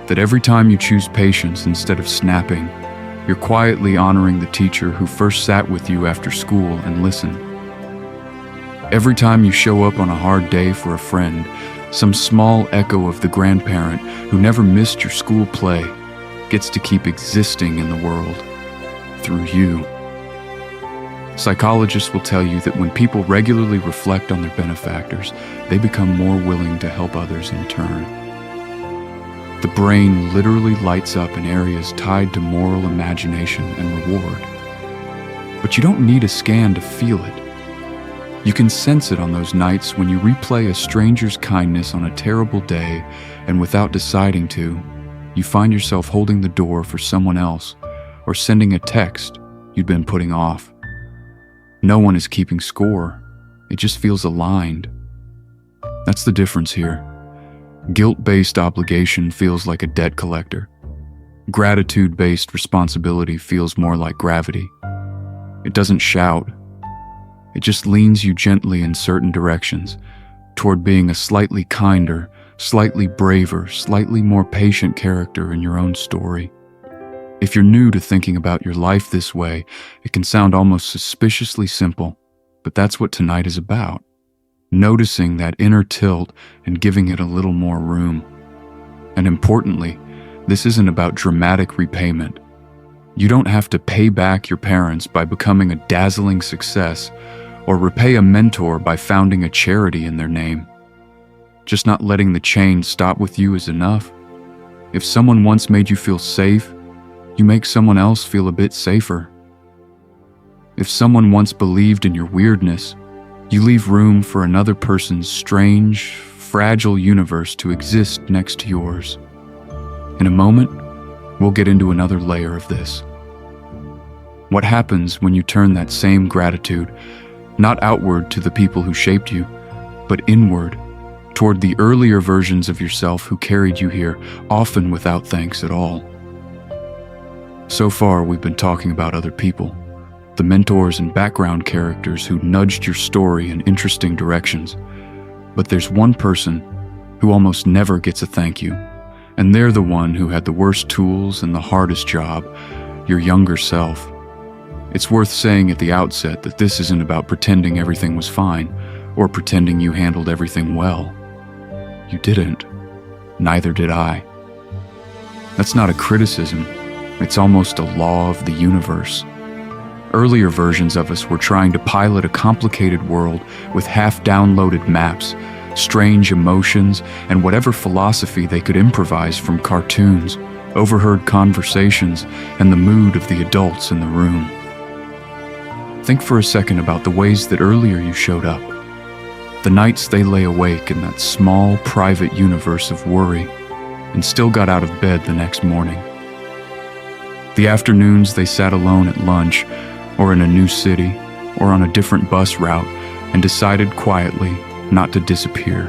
That every time you choose patience instead of snapping, you're quietly honoring the teacher who first sat with you after school and listened. Every time you show up on a hard day for a friend, some small echo of the grandparent who never missed your school play gets to keep existing in the world through you. Psychologists will tell you that when people regularly reflect on their benefactors, they become more willing to help others in turn. The brain literally lights up in areas tied to moral imagination and reward. But you don't need a scan to feel it. You can sense it on those nights when you replay a stranger's kindness on a terrible day, and without deciding to, you find yourself holding the door for someone else or sending a text you'd been putting off. No one is keeping score. It just feels aligned. That's the difference here. Guilt-based obligation feels like a debt collector. Gratitude-based responsibility feels more like gravity. It doesn't shout. It just leans you gently in certain directions, toward being a slightly kinder, slightly braver, slightly more patient character in your own story. If you're new to thinking about your life this way, it can sound almost suspiciously simple, but that's what tonight is about. Noticing that inner tilt and giving it a little more room. And importantly, this isn't about dramatic repayment. You don't have to pay back your parents by becoming a dazzling success or repay a mentor by founding a charity in their name. Just not letting the chain stop with you is enough. If someone once made you feel safe, you make someone else feel a bit safer. If someone once believed in your weirdness, you leave room for another person's strange, fragile universe to exist next to yours. In a moment, we'll get into another layer of this. What happens when you turn that same gratitude, not outward to the people who shaped you, but inward, toward the earlier versions of yourself who carried you here, often without thanks at all? So far, we've been talking about other people, the mentors and background characters who nudged your story in interesting directions. But there's one person who almost never gets a thank you, and they're the one who had the worst tools and the hardest job, your younger self. It's worth saying at the outset that this isn't about pretending everything was fine, or pretending you handled everything well. You didn't. Neither did I. That's not a criticism. It's almost a law of the universe. Earlier versions of us were trying to pilot a complicated world with half-downloaded maps, strange emotions, and whatever philosophy they could improvise from cartoons, overheard conversations, and the mood of the adults in the room. Think for a second about the ways that earlier you showed up. The nights they lay awake in that small, private universe of worry, and still got out of bed the next morning. The afternoons they sat alone at lunch, or in a new city, or on a different bus route, and decided quietly not to disappear.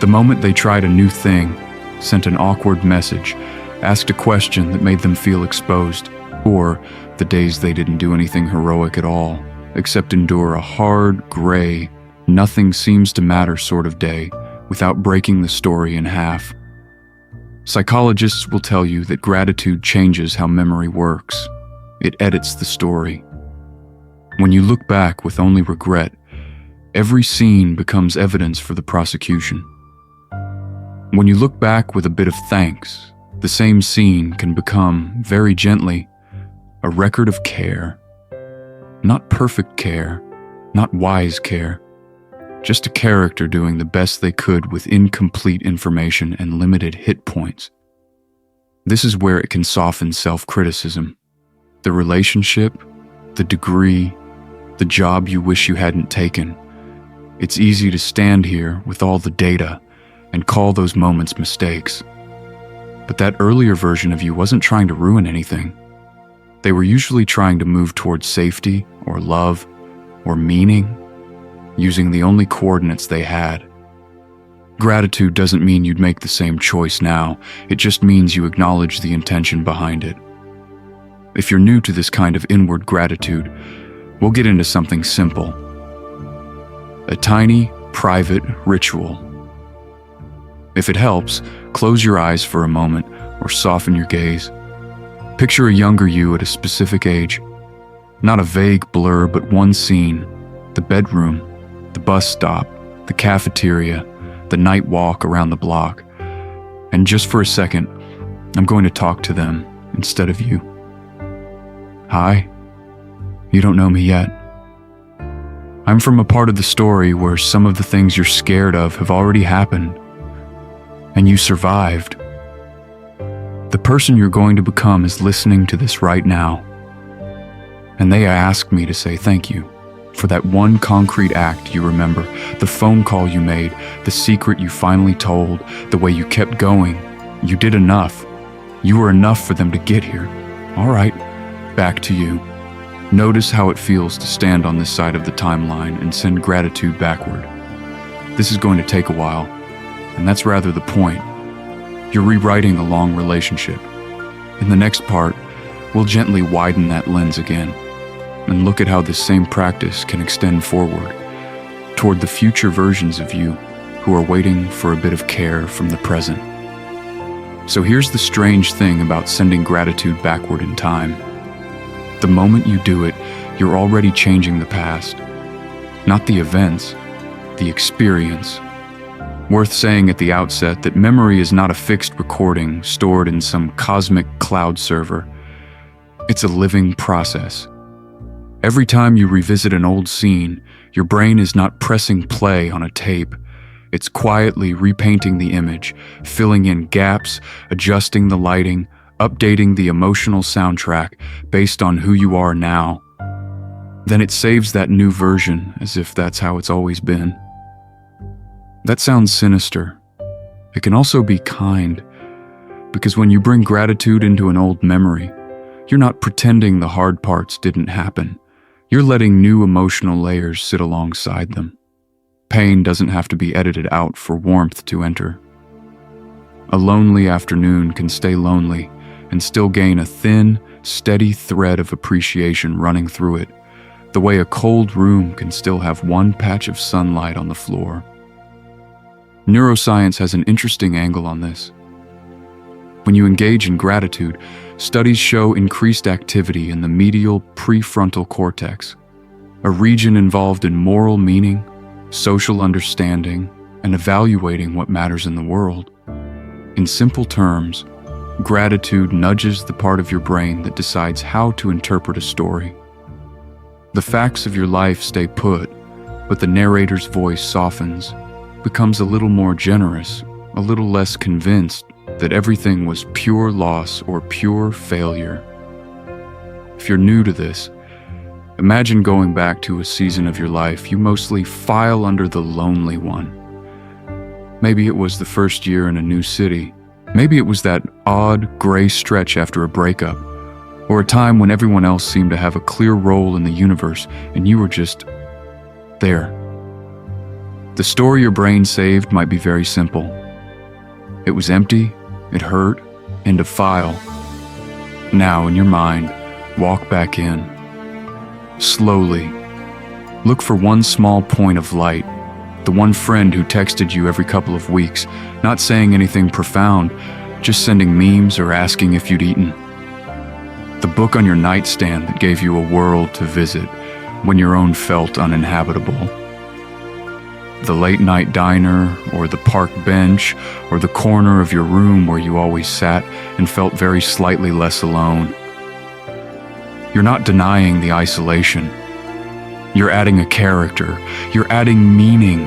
The moment they tried a new thing, sent an awkward message, asked a question that made them feel exposed, or the days they didn't do anything heroic at all, except endure a hard, gray, nothing seems to matter sort of day without breaking the story in half. Psychologists will tell you that gratitude changes how memory works. It edits the story. When you look back with only regret, every scene becomes evidence for the prosecution. When you look back with a bit of thanks, the same scene can become, very gently, a record of care. Not perfect care, not wise care, just a character doing the best they could with incomplete information and limited hit points. This is where it can soften self-criticism. The relationship, the degree, the job you wish you hadn't taken. It's easy to stand here with all the data and call those moments mistakes. But that earlier version of you wasn't trying to ruin anything. They were usually trying to move towards safety or love or meaning, using the only coordinates they had. Gratitude doesn't mean you'd make the same choice now. It just means you acknowledge the intention behind it. If you're new to this kind of inward gratitude, we'll get into something simple. A tiny, private ritual. If it helps, close your eyes for a moment or soften your gaze. Picture a younger you at a specific age. Not a vague blur, but one scene. The bedroom, the bus stop, the cafeteria, the night walk around the block. And just for a second, I'm going to talk to them instead of you. Hi, you don't know me yet. I'm from a part of the story where some of the things you're scared of have already happened, and you survived. The person you're going to become is listening to this right now, and they asked me to say thank you for that one concrete act you remember, the phone call you made, the secret you finally told, the way you kept going. You did enough. You were enough for them to get here. All right, back to you. Notice how it feels to stand on this side of the timeline and send gratitude backward. This is going to take a while, and that's rather the point. You're rewriting a long relationship. In the next part, we'll gently widen that lens again and look at how this same practice can extend forward toward the future versions of you who are waiting for a bit of care from the present. So here's the strange thing about sending gratitude backward in time. The moment you do it, you're already changing the past. Not the events, the experience. Worth saying at the outset that memory is not a fixed recording stored in some cosmic cloud server. It's a living process. Every time you revisit an old scene, your brain is not pressing play on a tape. It's quietly repainting the image, filling in gaps, adjusting the lighting, updating the emotional soundtrack based on who you are now. Then it saves that new version as if that's how it's always been. That sounds sinister. It can also be kind, because when you bring gratitude into an old memory, you're not pretending the hard parts didn't happen. You're letting new emotional layers sit alongside them. Pain doesn't have to be edited out for warmth to enter. A lonely afternoon can stay lonely and still gain a thin, steady thread of appreciation running through it, the way a cold room can still have one patch of sunlight on the floor. Neuroscience has an interesting angle on this. When you engage in gratitude, studies show increased activity in the medial prefrontal cortex, a region involved in moral meaning, social understanding, and evaluating what matters in the world. In simple terms, gratitude nudges the part of your brain that decides how to interpret a story. The facts of your life stay put, but the narrator's voice softens, becomes a little more generous, a little less convinced that everything was pure loss or pure failure. If you're new to this, imagine going back to a season of your life you mostly file under the lonely one. Maybe it was the first year in a new city. Maybe it was that odd, gray stretch after a breakup, or a time when everyone else seemed to have a clear role in the universe and you were just there. The story your brain saved might be very simple. It was empty, it hurt, end of file. Now, in your mind, walk back in. Slowly. Look for one small point of light, the one friend who texted you every couple of weeks, not saying anything profound, just sending memes or asking if you'd eaten. The book on your nightstand that gave you a world to visit when your own felt uninhabitable. The late-night diner, or the park bench, or the corner of your room where you always sat and felt very slightly less alone. You're not denying the isolation. You're adding a character. You're adding meaning.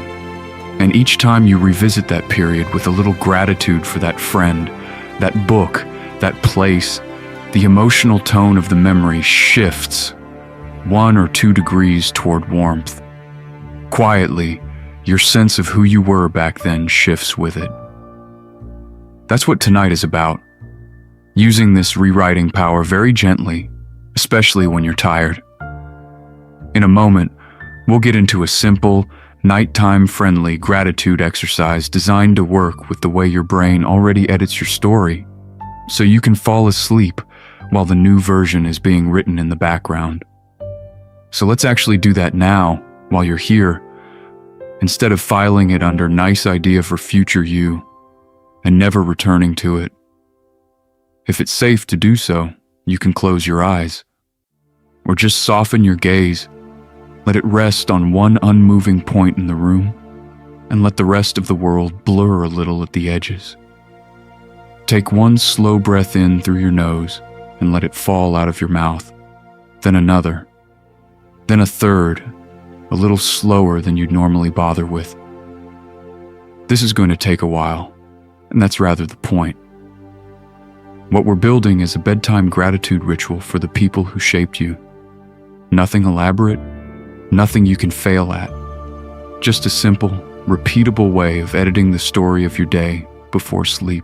And each time you revisit that period with a little gratitude for that friend, that book, that place, the emotional tone of the memory shifts. 1 or 2 degrees toward warmth. Quietly, your sense of who you were back then shifts with it. That's what tonight is about. Using this rewriting power very gently, especially when you're tired. In a moment, we'll get into a simple, nighttime-friendly gratitude exercise designed to work with the way your brain already edits your story, so you can fall asleep while the new version is being written in the background. So let's actually do that now, while you're here, instead of filing it under nice idea for future you, and never returning to it. If it's safe to do so, you can close your eyes, or just soften your gaze. Let it rest on one unmoving point in the room, and let the rest of the world blur a little at the edges. Take one slow breath in through your nose and let it fall out of your mouth, then another, then a third, a little slower than you'd normally bother with. This is going to take a while, and that's rather the point. What we're building is a bedtime gratitude ritual for the people who shaped you. Nothing elaborate, nothing you can fail at. Just a simple, repeatable way of editing the story of your day before sleep,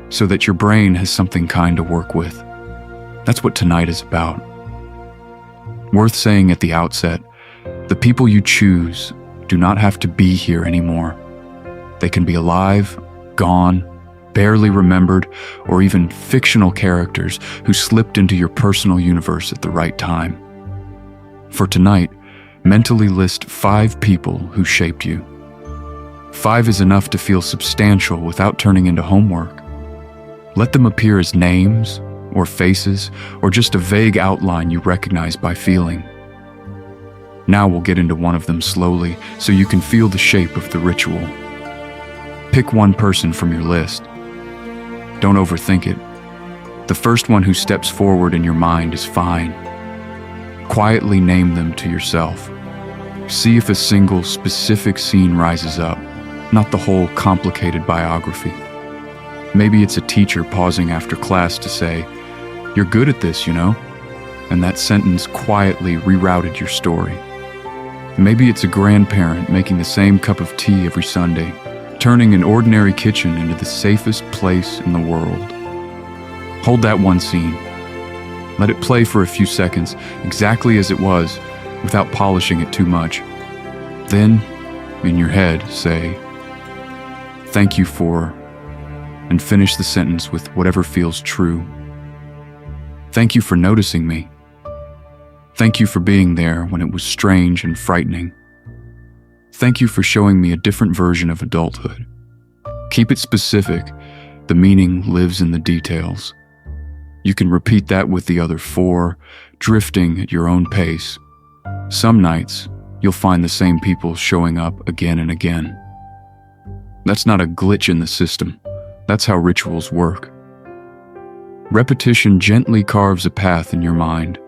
so that your brain has something kind to work with. That's what tonight is about. Worth saying at the outset, the people you choose do not have to be here anymore. They can be alive, gone, barely remembered, or even fictional characters who slipped into your personal universe at the right time. For tonight, mentally list 5 people who shaped you. 5 is enough to feel substantial without turning into homework. Let them appear as names, or faces, or just a vague outline you recognize by feeling. Now we'll get into one of them slowly so you can feel the shape of the ritual. Pick one person from your list. Don't overthink it. The first one who steps forward in your mind is fine. Quietly name them to yourself. See if a single specific scene rises up, not the whole complicated biography. Maybe it's a teacher pausing after class to say, "You're good at this, you know," and that sentence quietly rerouted your story. Maybe it's a grandparent making the same cup of tea every Sunday, turning an ordinary kitchen into the safest place in the world. Hold that one scene. Let it play for a few seconds, exactly as it was, without polishing it too much. Then, in your head, say, "Thank you for," and finish the sentence with whatever feels true. Thank you for noticing me. Thank you for being there when it was strange and frightening. Thank you for showing me a different version of adulthood. Keep it specific. The meaning lives in the details. You can repeat that with the other 4, drifting at your own pace. Some nights, you'll find the same people showing up again and again. That's not a glitch in the system. That's how rituals work. Repetition gently carves a path in your mind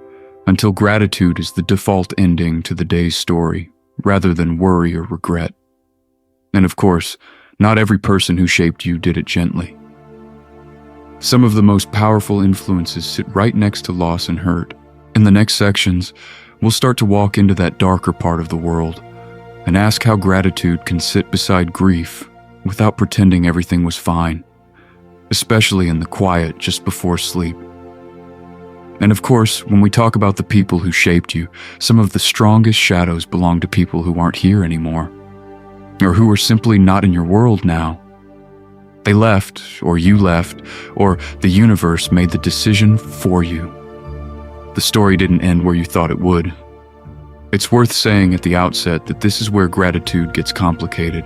until gratitude is the default ending to the day's story, rather than worry or regret. And of course, not every person who shaped you did it gently. Some of the most powerful influences sit right next to loss and hurt. In the next sections, we'll start to walk into that darker part of the world and ask how gratitude can sit beside grief without pretending everything was fine, especially in the quiet just before sleep. And of course, when we talk about the people who shaped you, some of the strongest shadows belong to people who aren't here anymore, or who are simply not in your world now. They left, or you left, or the universe made the decision for you. The story didn't end where you thought it would. It's worth saying at the outset that this is where gratitude gets complicated,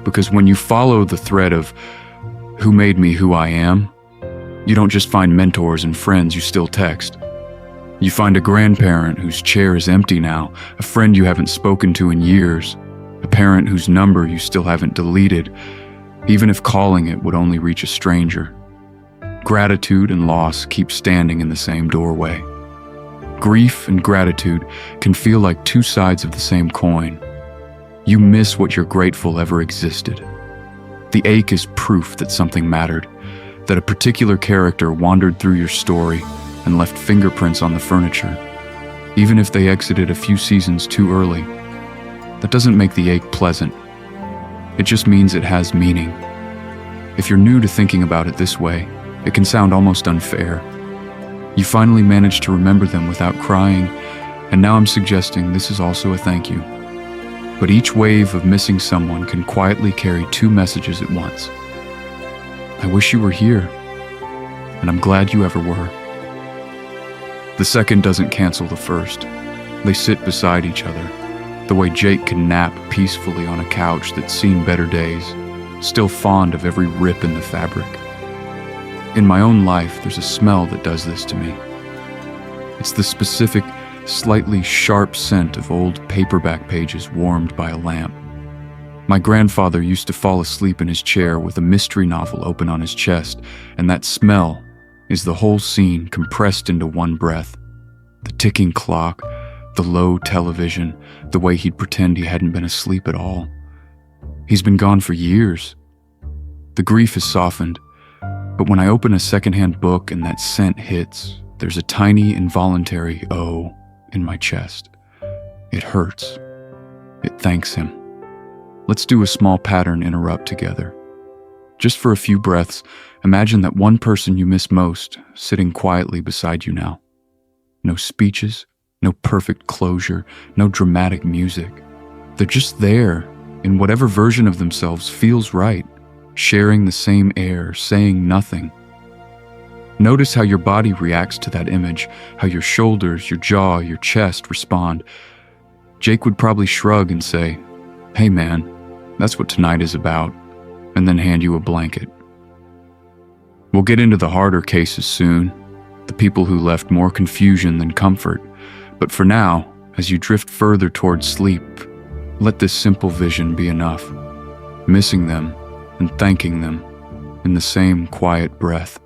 because when you follow the thread of who made me who I am, you don't just find mentors and friends you still text. You find a grandparent whose chair is empty now, a friend you haven't spoken to in years, a parent whose number you still haven't deleted, even if calling it would only reach a stranger. Gratitude and loss keep standing in the same doorway. Grief and gratitude can feel like 2 sides of the same coin. You miss what you're grateful ever existed. The ache is proof that something mattered, that a particular character wandered through your story and left fingerprints on the furniture. even if they exited a few seasons too early. That doesn't make the ache pleasant. It just means it has meaning. If you're new to thinking about it this way, it can sound almost unfair. You finally managed to remember them without crying, and now I'm suggesting this is also a thank you. But each wave of missing someone can quietly carry two messages at once. I wish you were here, and I'm glad you ever were. The second doesn't cancel the first. They sit beside each other, the way Jake can nap peacefully on a couch that's seen better days, still fond of every rip in the fabric. In my own life, there's a smell that does this to me. It's the specific, slightly sharp scent of old paperback pages warmed by a lamp. My grandfather used to fall asleep in his chair with a mystery novel open on his chest, and that smell is the whole scene compressed into one breath. The ticking clock, the low television, the way he'd pretend he hadn't been asleep at all. He's been gone for years. The grief has softened, but when I open a secondhand book and that scent hits, there's a tiny involuntary "oh" in my chest. It hurts. It thanks him. Let's do a small pattern interrupt together. Just for a few breaths, imagine that one person you miss most sitting quietly beside you now. No speeches, no perfect closure, no dramatic music. They're just there, in whatever version of themselves feels right, sharing the same air, saying nothing. Notice how your body reacts to that image, how your shoulders, your jaw, your chest respond. Jake would probably shrug and say, "Hey man, that's what tonight is about," and then hand you a blanket. We'll get into the harder cases soon, the people who left more confusion than comfort. But for now, as you drift further towards sleep, let this simple vision be enough. Missing them and thanking them in the same quiet breath.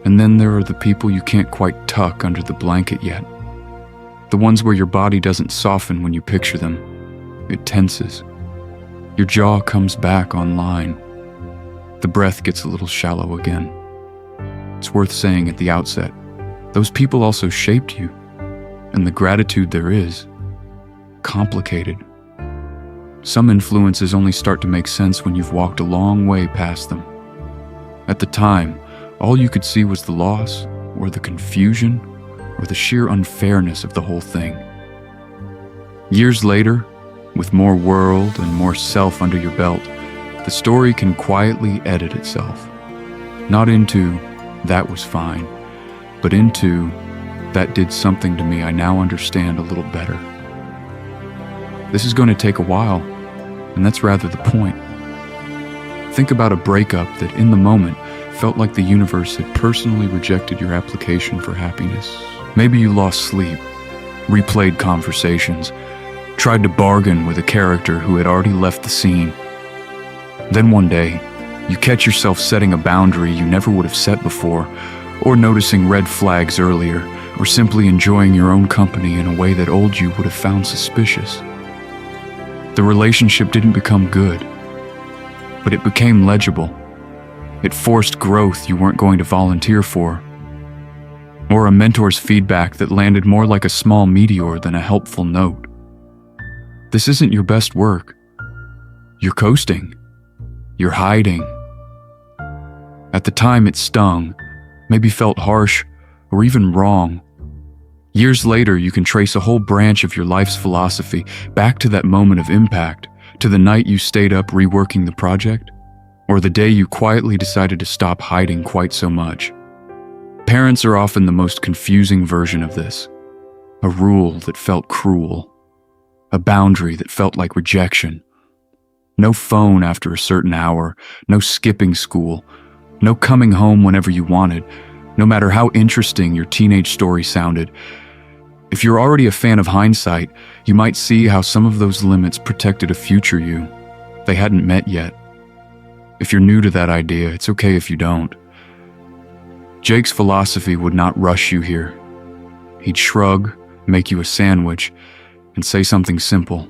And then there are the people you can't quite tuck under the blanket yet. The ones where your body doesn't soften when you picture them. It tenses. Your jaw comes back online. The breath gets a little shallow again. It's worth saying at the outset, those people also shaped you, and the gratitude there is, complicated. Some influences only start to make sense when you've walked a long way past them. At the time, all you could see was the loss, or the confusion, or the sheer unfairness of the whole thing. Years later, with more world and more self under your belt, the story can quietly edit itself. Not into, "that was fine," but into, "that did something to me I now understand a little better." This is going to take a while, and that's rather the point. Think about a breakup that in the moment felt like the universe had personally rejected your application for happiness. Maybe you lost sleep, replayed conversations, tried to bargain with a character who had already left the scene. Then one day, you catch yourself setting a boundary you never would have set before, or noticing red flags earlier, or simply enjoying your own company in a way that old you would have found suspicious. The relationship didn't become good, but it became legible. It forced growth you weren't going to volunteer for, or a mentor's feedback that landed more like a small meteor than a helpful note. This isn't your best work. You're coasting. You're hiding. At the time it stung, maybe felt harsh, or even wrong. Years later, you can trace a whole branch of your life's philosophy back to that moment of impact, to the night you stayed up reworking the project, or the day you quietly decided to stop hiding quite so much. Parents are often the most confusing version of this. A rule that felt cruel. A boundary that felt like rejection. No phone after a certain hour, no skipping school, no coming home whenever you wanted, no matter how interesting your teenage story sounded. If you're already a fan of hindsight, you might see how some of those limits protected a future you they hadn't met yet. If you're new to that idea, it's okay if you don't. Jake's philosophy would not rush you here. He'd shrug, make you a sandwich, and say something simple.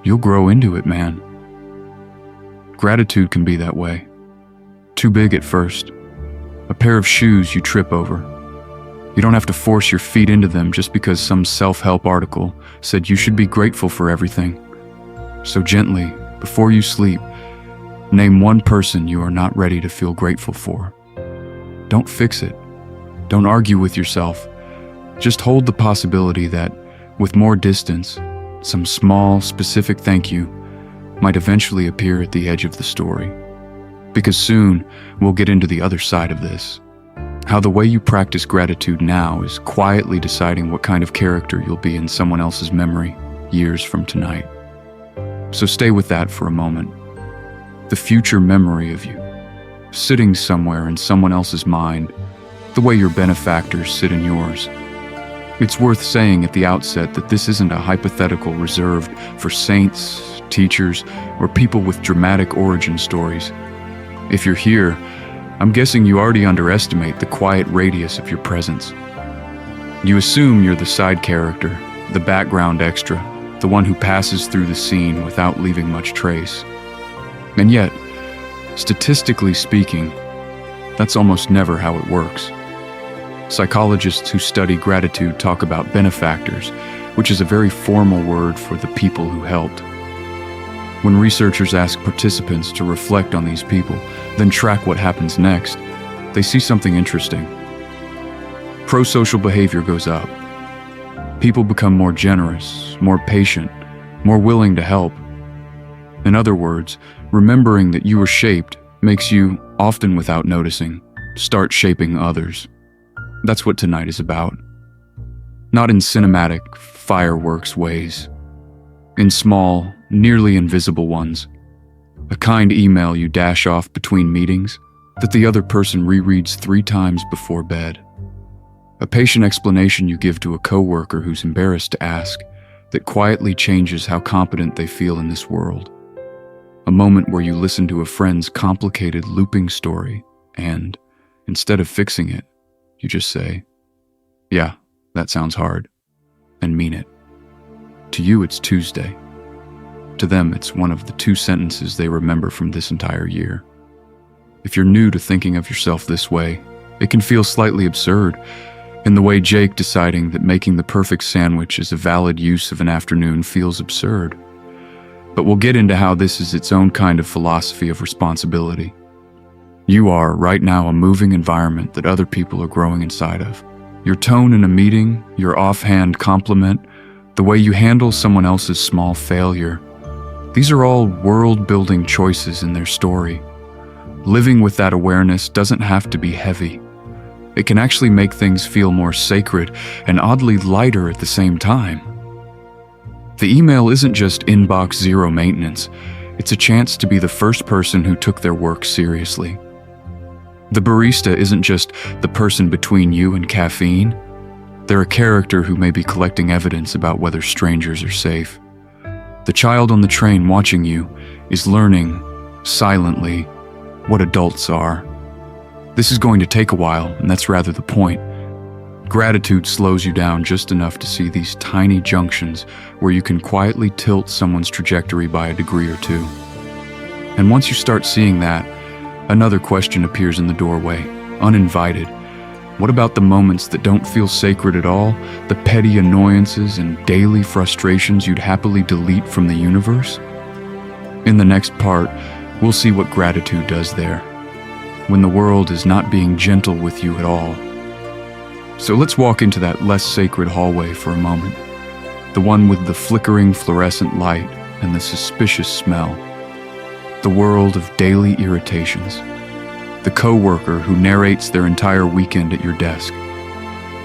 You'll grow into it, man. Gratitude can be that way. Too big at first. A pair of shoes you trip over. You don't have to force your feet into them just because some self-help article said you should be grateful for everything. So gently, before you sleep, name one person you are not ready to feel grateful for. Don't fix it. Don't argue with yourself. Just hold the possibility that, with more distance, some small, specific thank you might eventually appear at the edge of the story. Because soon, we'll get into the other side of this. How the way you practice gratitude now is quietly deciding what kind of character you'll be in someone else's memory years from tonight. So stay with that for a moment. The future memory of you, sitting somewhere in someone else's mind, the way your benefactors sit in yours. It's worth saying at the outset that this isn't a hypothetical reserved for saints, teachers, or people with dramatic origin stories. If you're here, I'm guessing you already underestimate the quiet radius of your presence. You assume you're the side character, the background extra, the one who passes through the scene without leaving much trace. And yet, statistically speaking, that's almost never how it works. Psychologists who study gratitude talk about benefactors, which is a very formal word for the people who helped. When researchers ask participants to reflect on these people, then track what happens next, they see something interesting. Pro-social behavior goes up. People become more generous, more patient, more willing to help. In other words, remembering that you were shaped makes you, often without noticing, start shaping others. That's what tonight is about. Not in cinematic, fireworks ways. In small, nearly invisible ones. A kind email you dash off between meetings that the other person rereads 3 times before bed. A patient explanation you give to a coworker who's embarrassed to ask that quietly changes how competent they feel in this world. A moment where you listen to a friend's complicated looping story and, instead of fixing it, you just say, "Yeah, that sounds hard," and mean it. To you, it's Tuesday. To them, it's one of the 2 sentences they remember from this entire year. If you're new to thinking of yourself this way, it can feel slightly absurd, in the way Jake deciding that making the perfect sandwich is a valid use of an afternoon feels absurd. But we'll get into how this is its own kind of philosophy of responsibility. You are, right now, a moving environment that other people are growing inside of. Your tone in a meeting, your offhand compliment, the way you handle someone else's small failure, these are all world-building choices in their story. Living with that awareness doesn't have to be heavy. It can actually make things feel more sacred and oddly lighter at the same time. The email isn't just inbox zero maintenance. It's a chance to be the first person who took their work seriously. The barista isn't just the person between you and caffeine. They're a character who may be collecting evidence about whether strangers are safe. The child on the train watching you is learning, silently, what adults are. This is going to take a while, and that's rather the point. Gratitude slows you down just enough to see these tiny junctions where you can quietly tilt someone's trajectory by a degree or 2. And once you start seeing that, another question appears in the doorway, uninvited. What about the moments that don't feel sacred at all? The petty annoyances and daily frustrations you'd happily delete from the universe? In the next part, we'll see what gratitude does there, when the world is not being gentle with you at all. So let's walk into that less sacred hallway for a moment. The one with the flickering fluorescent light and the suspicious smell. The world of daily irritations. The coworker who narrates their entire weekend at your desk.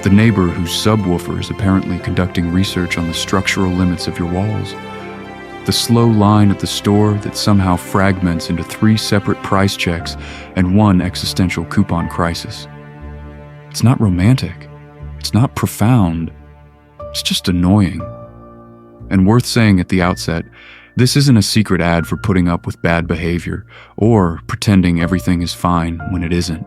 The neighbor whose subwoofer is apparently conducting research on the structural limits of your walls. The slow line at the store that somehow fragments into 3 separate price checks and 1 existential coupon crisis. It's not romantic. It's not profound. It's just annoying. And worth saying at the outset, this isn't a secret ad for putting up with bad behavior or pretending everything is fine when it isn't.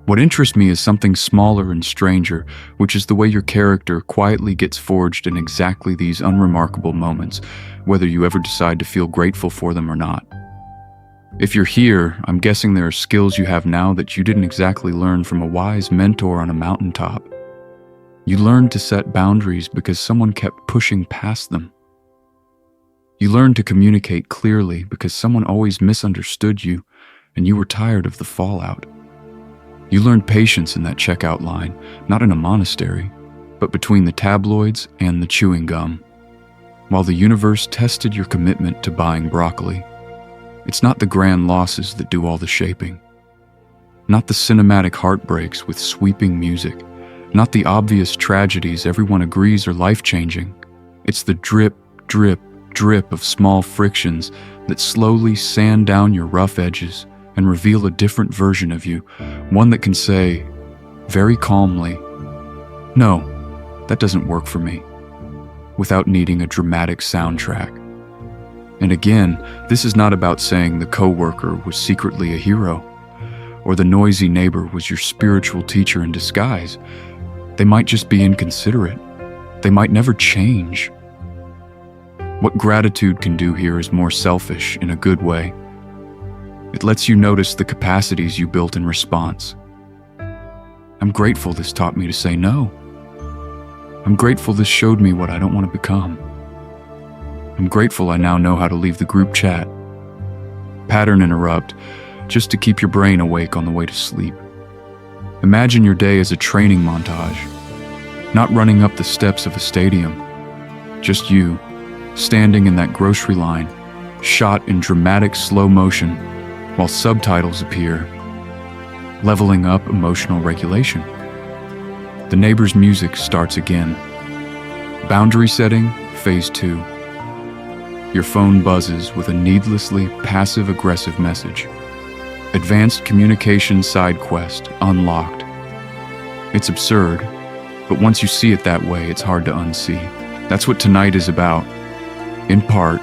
What interests me is something smaller and stranger, which is the way your character quietly gets forged in exactly these unremarkable moments, whether you ever decide to feel grateful for them or not. If you're here, I'm guessing there are skills you have now that you didn't exactly learn from a wise mentor on a mountaintop. You learned to set boundaries because someone kept pushing past them. You learned to communicate clearly because someone always misunderstood you and you were tired of the fallout. You learned patience in that checkout line, not in a monastery, but between the tabloids and the chewing gum. While the universe tested your commitment to buying broccoli, it's not the grand losses that do all the shaping. Not the cinematic heartbreaks with sweeping music, not the obvious tragedies everyone agrees are life-changing. It's the drip, drip, drip of small frictions that slowly sand down your rough edges and reveal a different version of you, one that can say, very calmly, "No, that doesn't work for me," without needing a dramatic soundtrack. And again, this is not about saying the coworker was secretly a hero, or the noisy neighbor was your spiritual teacher in disguise. They might just be inconsiderate. They might never change. What gratitude can do here is more selfish in a good way. It lets you notice the capacities you built in response. I'm grateful this taught me to say no. I'm grateful this showed me what I don't want to become. I'm grateful I now know how to leave the group chat. Pattern interrupt, just to keep your brain awake on the way to sleep. Imagine your day as a training montage, not running up the steps of a stadium. Just you, standing in that grocery line, shot in dramatic slow motion while subtitles appear, leveling up emotional regulation. The neighbor's music starts again. Boundary setting, phase 2. Your phone buzzes with a needlessly passive-aggressive message. Advanced communication side quest unlocked. It's absurd, but once you see it that way, it's hard to unsee. That's what tonight is about. In part,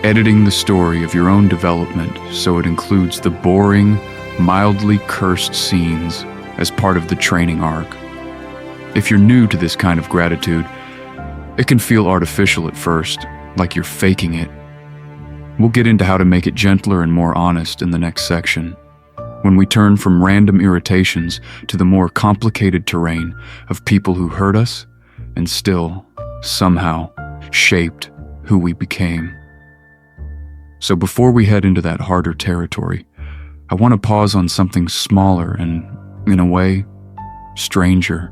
editing the story of your own development so it includes the boring, mildly cursed scenes as part of the training arc. If you're new to this kind of gratitude, it can feel artificial at first, like you're faking it. We'll get into how to make it gentler and more honest in the next section, when we turn from random irritations to the more complicated terrain of people who hurt us and still, somehow, shaped who we became. So before we head into that harder territory, I want to pause on something smaller and, in a way, stranger.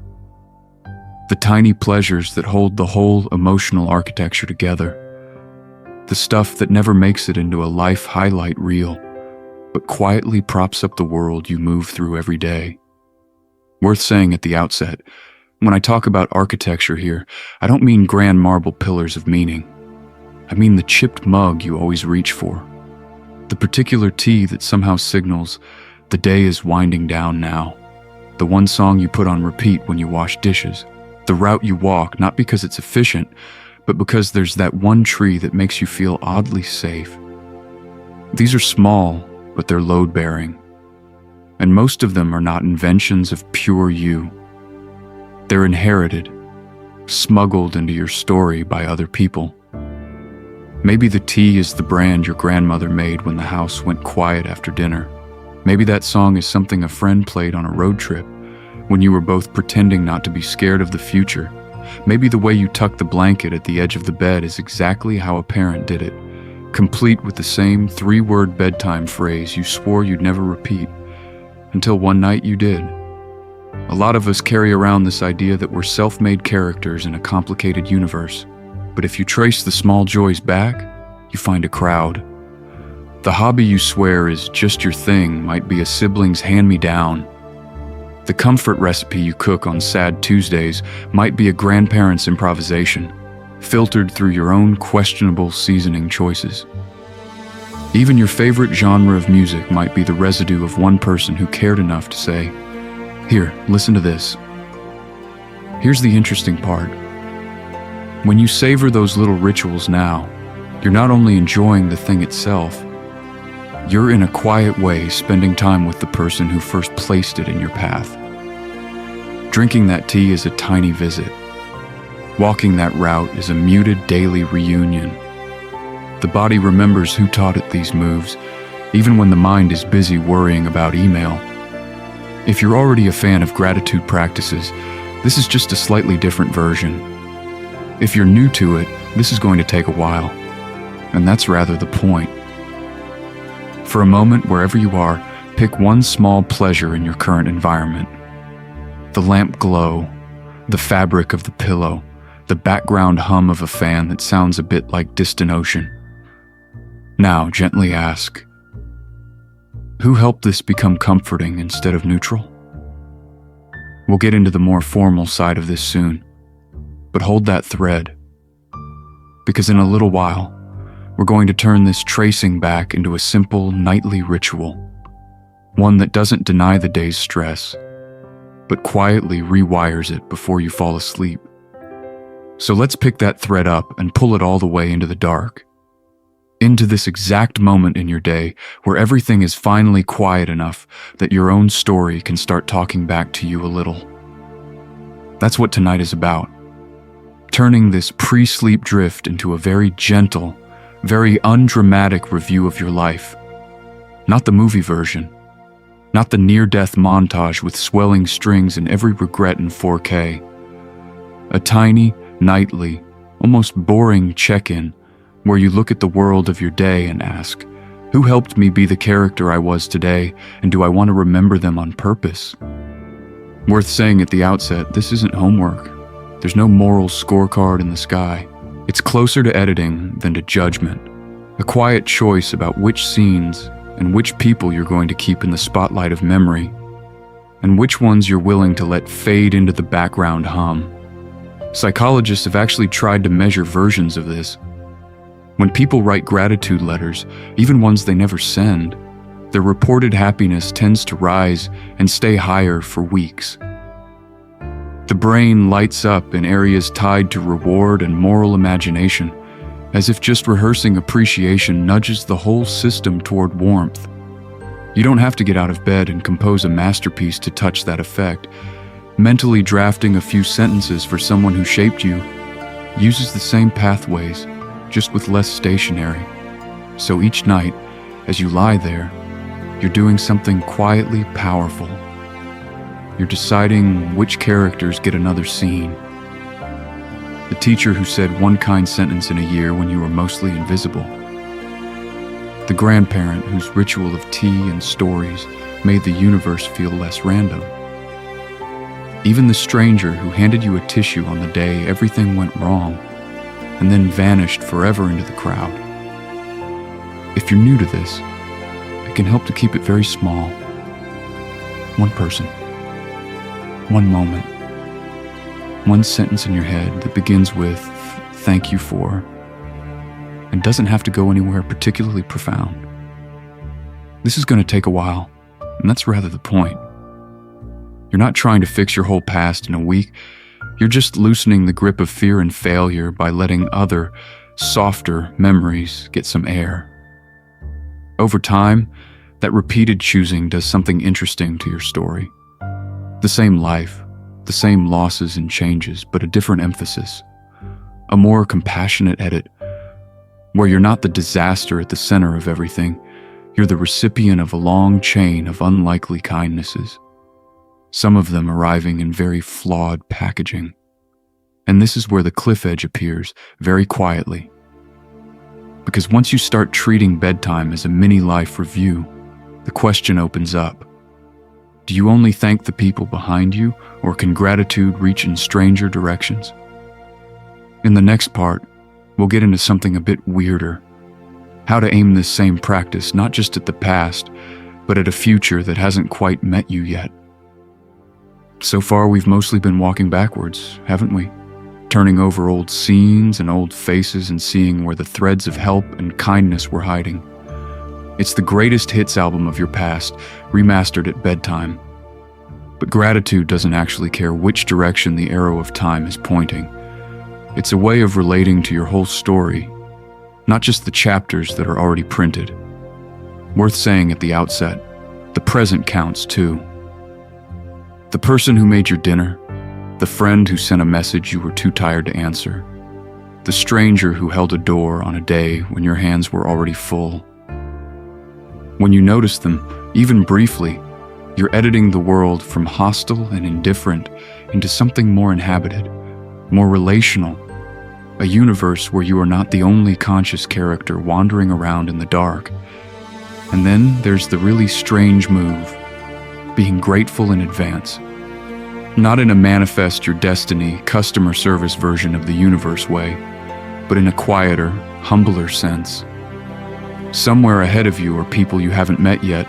The tiny pleasures that hold the whole emotional architecture together. The stuff that never makes it into a life highlight reel, but quietly props up the world you move through every day. Worth saying at the outset, when I talk about architecture here, I don't mean grand marble pillars of meaning. I mean the chipped mug you always reach for. The particular tea that somehow signals the day is winding down now. The one song you put on repeat when you wash dishes. The route you walk, not because it's efficient, but because there's that one tree that makes you feel oddly safe. These are small, but they're load-bearing. And most of them are not inventions of pure you. They're inherited, smuggled into your story by other people. Maybe the tea is the brand your grandmother made when the house went quiet after dinner. Maybe that song is something a friend played on a road trip when you were both pretending not to be scared of the future. Maybe the way you tuck the blanket at the edge of the bed is exactly how a parent did it, complete with the same 3-word bedtime phrase you swore you'd never repeat, until one night you did. A lot of us carry around this idea that we're self-made characters in a complicated universe, but if you trace the small joys back, you find a crowd. The hobby you swear is just your thing might be a sibling's hand-me-down. The comfort recipe you cook on sad Tuesdays might be a grandparent's improvisation, filtered through your own questionable seasoning choices. Even your favorite genre of music might be the residue of one person who cared enough to say, "Here, listen to this." Here's the interesting part. When you savor those little rituals now, you're not only enjoying the thing itself, you're in a quiet way spending time with the person who first placed it in your path. Drinking that tea is a tiny visit. Walking that route is a muted daily reunion. The body remembers who taught it these moves, even when the mind is busy worrying about email. If you're already a fan of gratitude practices, this is just a slightly different version. If you're new to it, this is going to take a while, and that's rather the point. For a moment, wherever you are, pick one small pleasure in your current environment. The lamp glow, the fabric of the pillow, the background hum of a fan that sounds a bit like distant ocean. Now, gently ask, who helped this become comforting instead of neutral? We'll get into the more formal side of this soon, but hold that thread, because in a little while, we're going to turn this tracing back into a simple nightly ritual, one that doesn't deny the day's stress, but quietly rewires it before you fall asleep. So let's pick that thread up and pull it all the way into the dark, into this exact moment in your day where everything is finally quiet enough that your own story can start talking back to you a little. That's what tonight is about, turning this pre-sleep drift into a very gentle, very undramatic review of your life. Not the movie version, not the near-death montage with swelling strings and every regret in 4K. A tiny, nightly, almost boring check-in where you look at the world of your day and ask, who helped me be the character I was today, and do I want to remember them on purpose? Worth saying at the outset, this isn't homework. There's no moral scorecard in the sky. It's closer to editing than to judgment, a quiet choice about which scenes and which people you're going to keep in the spotlight of memory, and which ones you're willing to let fade into the background hum. Psychologists have actually tried to measure versions of this. When people write gratitude letters, even ones they never send, their reported happiness tends to rise and stay higher for weeks. The brain lights up in areas tied to reward and moral imagination, as if just rehearsing appreciation nudges the whole system toward warmth. You don't have to get out of bed and compose a masterpiece to touch that effect. Mentally drafting a few sentences for someone who shaped you uses the same pathways, just with less stationery. So each night, as you lie there, you're doing something quietly powerful. You're deciding which characters get another scene. The teacher who said one kind sentence in a year when you were mostly invisible. The grandparent whose ritual of tea and stories made the universe feel less random. Even the stranger who handed you a tissue on the day everything went wrong, and then vanished forever into the crowd. If you're new to this, it can help to keep it very small. One person, one moment, one sentence in your head that begins with "thank you for," and doesn't have to go anywhere particularly profound. This is going to take a while, and that's rather the point. You're not trying to fix your whole past in a week. You're just loosening the grip of fear and failure by letting other, softer memories get some air. Over time, that repeated choosing does something interesting to your story. The same life, the same losses and changes, but a different emphasis. A more compassionate edit, where you're not the disaster at the center of everything. You're the recipient of a long chain of unlikely kindnesses, some of them arriving in very flawed packaging. And this is where the cliff edge appears, very quietly. Because once you start treating bedtime as a mini-life review, the question opens up. Do you only thank the people behind you, or can gratitude reach in stranger directions? In the next part, we'll get into something a bit weirder. How to aim this same practice not just at the past, but at a future that hasn't quite met you yet. So far, we've mostly been walking backwards, haven't we? Turning over old scenes and old faces and seeing where the threads of help and kindness were hiding. It's the greatest hits album of your past, remastered at bedtime. But gratitude doesn't actually care which direction the arrow of time is pointing. It's a way of relating to your whole story, not just the chapters that are already printed. Worth saying at the outset, the present counts too. The person who made your dinner, the friend who sent a message you were too tired to answer, the stranger who held a door on a day when your hands were already full. When you notice them, even briefly, you're editing the world from hostile and indifferent into something more inhabited, more relational, a universe where you are not the only conscious character wandering around in the dark. And then there's the really strange move, being grateful in advance. Not in a manifest your destiny, customer service version of the universe way, but in a quieter, humbler sense. Somewhere ahead of you are people you haven't met yet,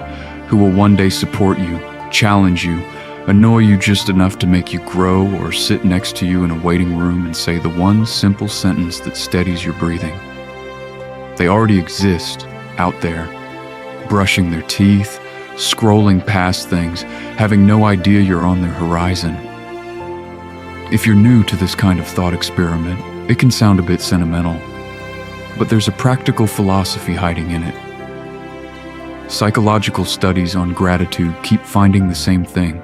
who will one day support you, challenge you, annoy you just enough to make you grow, or sit next to you in a waiting room and say the one simple sentence that steadies your breathing. They already exist, out there, brushing their teeth, scrolling past things, having no idea you're on their horizon. If you're new to this kind of thought experiment, it can sound a bit sentimental, but there's a practical philosophy hiding in it. Psychological studies on gratitude keep finding the same thing.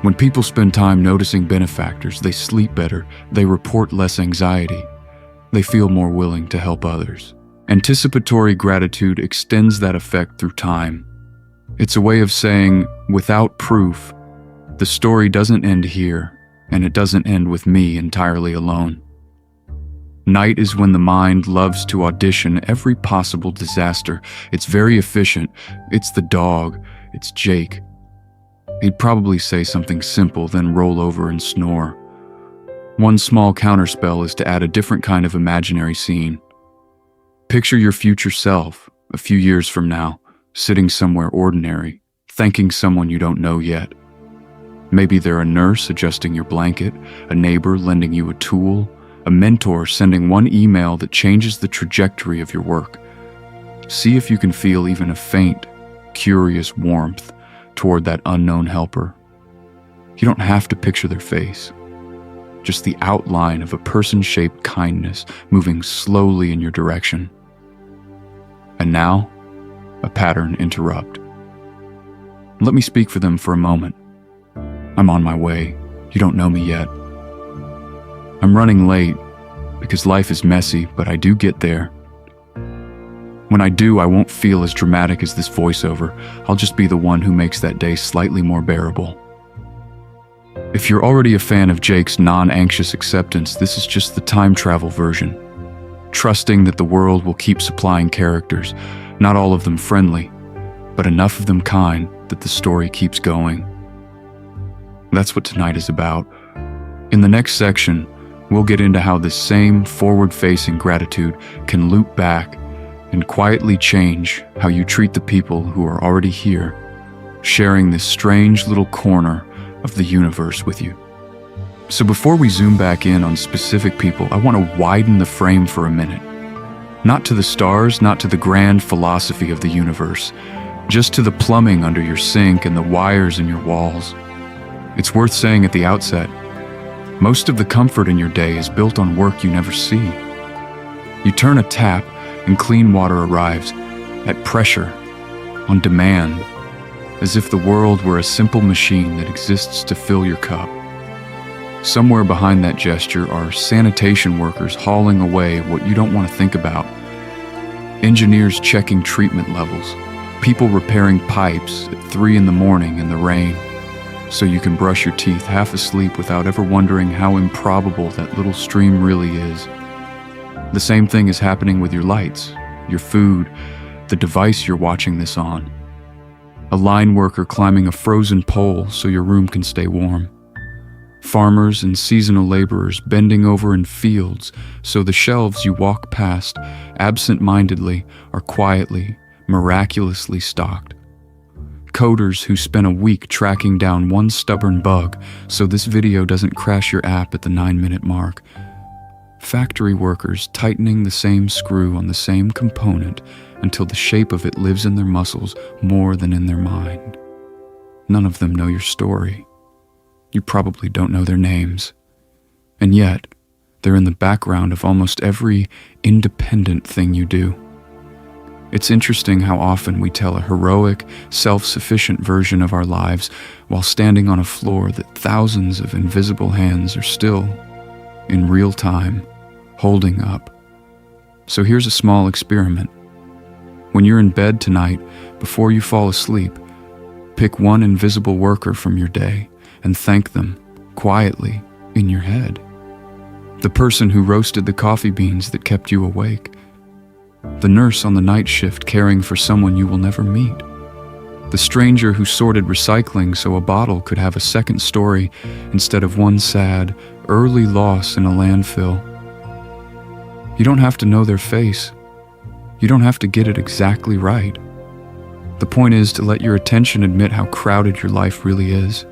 When people spend time noticing benefactors, they sleep better, they report less anxiety, they feel more willing to help others. Anticipatory gratitude extends that effect through time. It's a way of saying, without proof, the story doesn't end here, and it doesn't end with me entirely alone. Night is when the mind loves to audition every possible disaster. It's very efficient. It's the dog. It's Jake. He'd probably say something simple, then roll over and snore. One small counterspell is to add a different kind of imaginary scene. Picture your future self, a few years from now, sitting somewhere ordinary, thanking someone you don't know yet. Maybe they're a nurse adjusting your blanket, a neighbor lending you a tool, a mentor sending one email that changes the trajectory of your work. See if you can feel even a faint, curious warmth toward that unknown helper. You don't have to picture their face, just the outline of a person-shaped kindness moving slowly in your direction. And now, a pattern interrupt. Let me speak for them for a moment. I'm on my way. You don't know me yet. I'm running late because life is messy, but I do get there. When I do, I won't feel as dramatic as this voiceover. I'll just be the one who makes that day slightly more bearable. If you're already a fan of Jake's non-anxious acceptance, this is just the time travel version. Trusting that the world will keep supplying characters, not all of them friendly, but enough of them kind that the story keeps going. That's what tonight is about. In the next section, we'll get into how this same forward-facing gratitude can loop back and quietly change how you treat the people who are already here, sharing this strange little corner of the universe with you. So before we zoom back in on specific people, I want to widen the frame for a minute. Not to the stars, not to the grand philosophy of the universe, just to the plumbing under your sink and the wires in your walls. It's worth saying at the outset, most of the comfort in your day is built on work you never see. You turn a tap and clean water arrives, at pressure, on demand, as if the world were a simple machine that exists to fill your cup. Somewhere behind that gesture are sanitation workers hauling away what you don't want to think about, engineers checking treatment levels, people repairing pipes at 3 in the morning in the rain, so you can brush your teeth half asleep without ever wondering how improbable that little stream really is. The same thing is happening with your lights, your food, the device you're watching this on. A line worker climbing a frozen pole so your room can stay warm. Farmers and seasonal laborers bending over in fields so the shelves you walk past absent-mindedly are quietly, miraculously stocked. Coders who spent a week tracking down one stubborn bug so this video doesn't crash your app at the 9-minute mark. Factory workers tightening the same screw on the same component until the shape of it lives in their muscles more than in their mind. None of them know your story. You probably don't know their names. And yet, they're in the background of almost every independent thing you do. It's interesting how often we tell a heroic, self-sufficient version of our lives while standing on a floor that thousands of invisible hands are still, in real time, holding up. So here's a small experiment. When you're in bed tonight, before you fall asleep, pick one invisible worker from your day and thank them quietly in your head. The person who roasted the coffee beans that kept you awake. The nurse on the night shift caring for someone you will never meet. The stranger who sorted recycling so a bottle could have a second story instead of one sad, early loss in a landfill. You don't have to know their face. You don't have to get it exactly right. The point is to let your attention admit how crowded your life really is.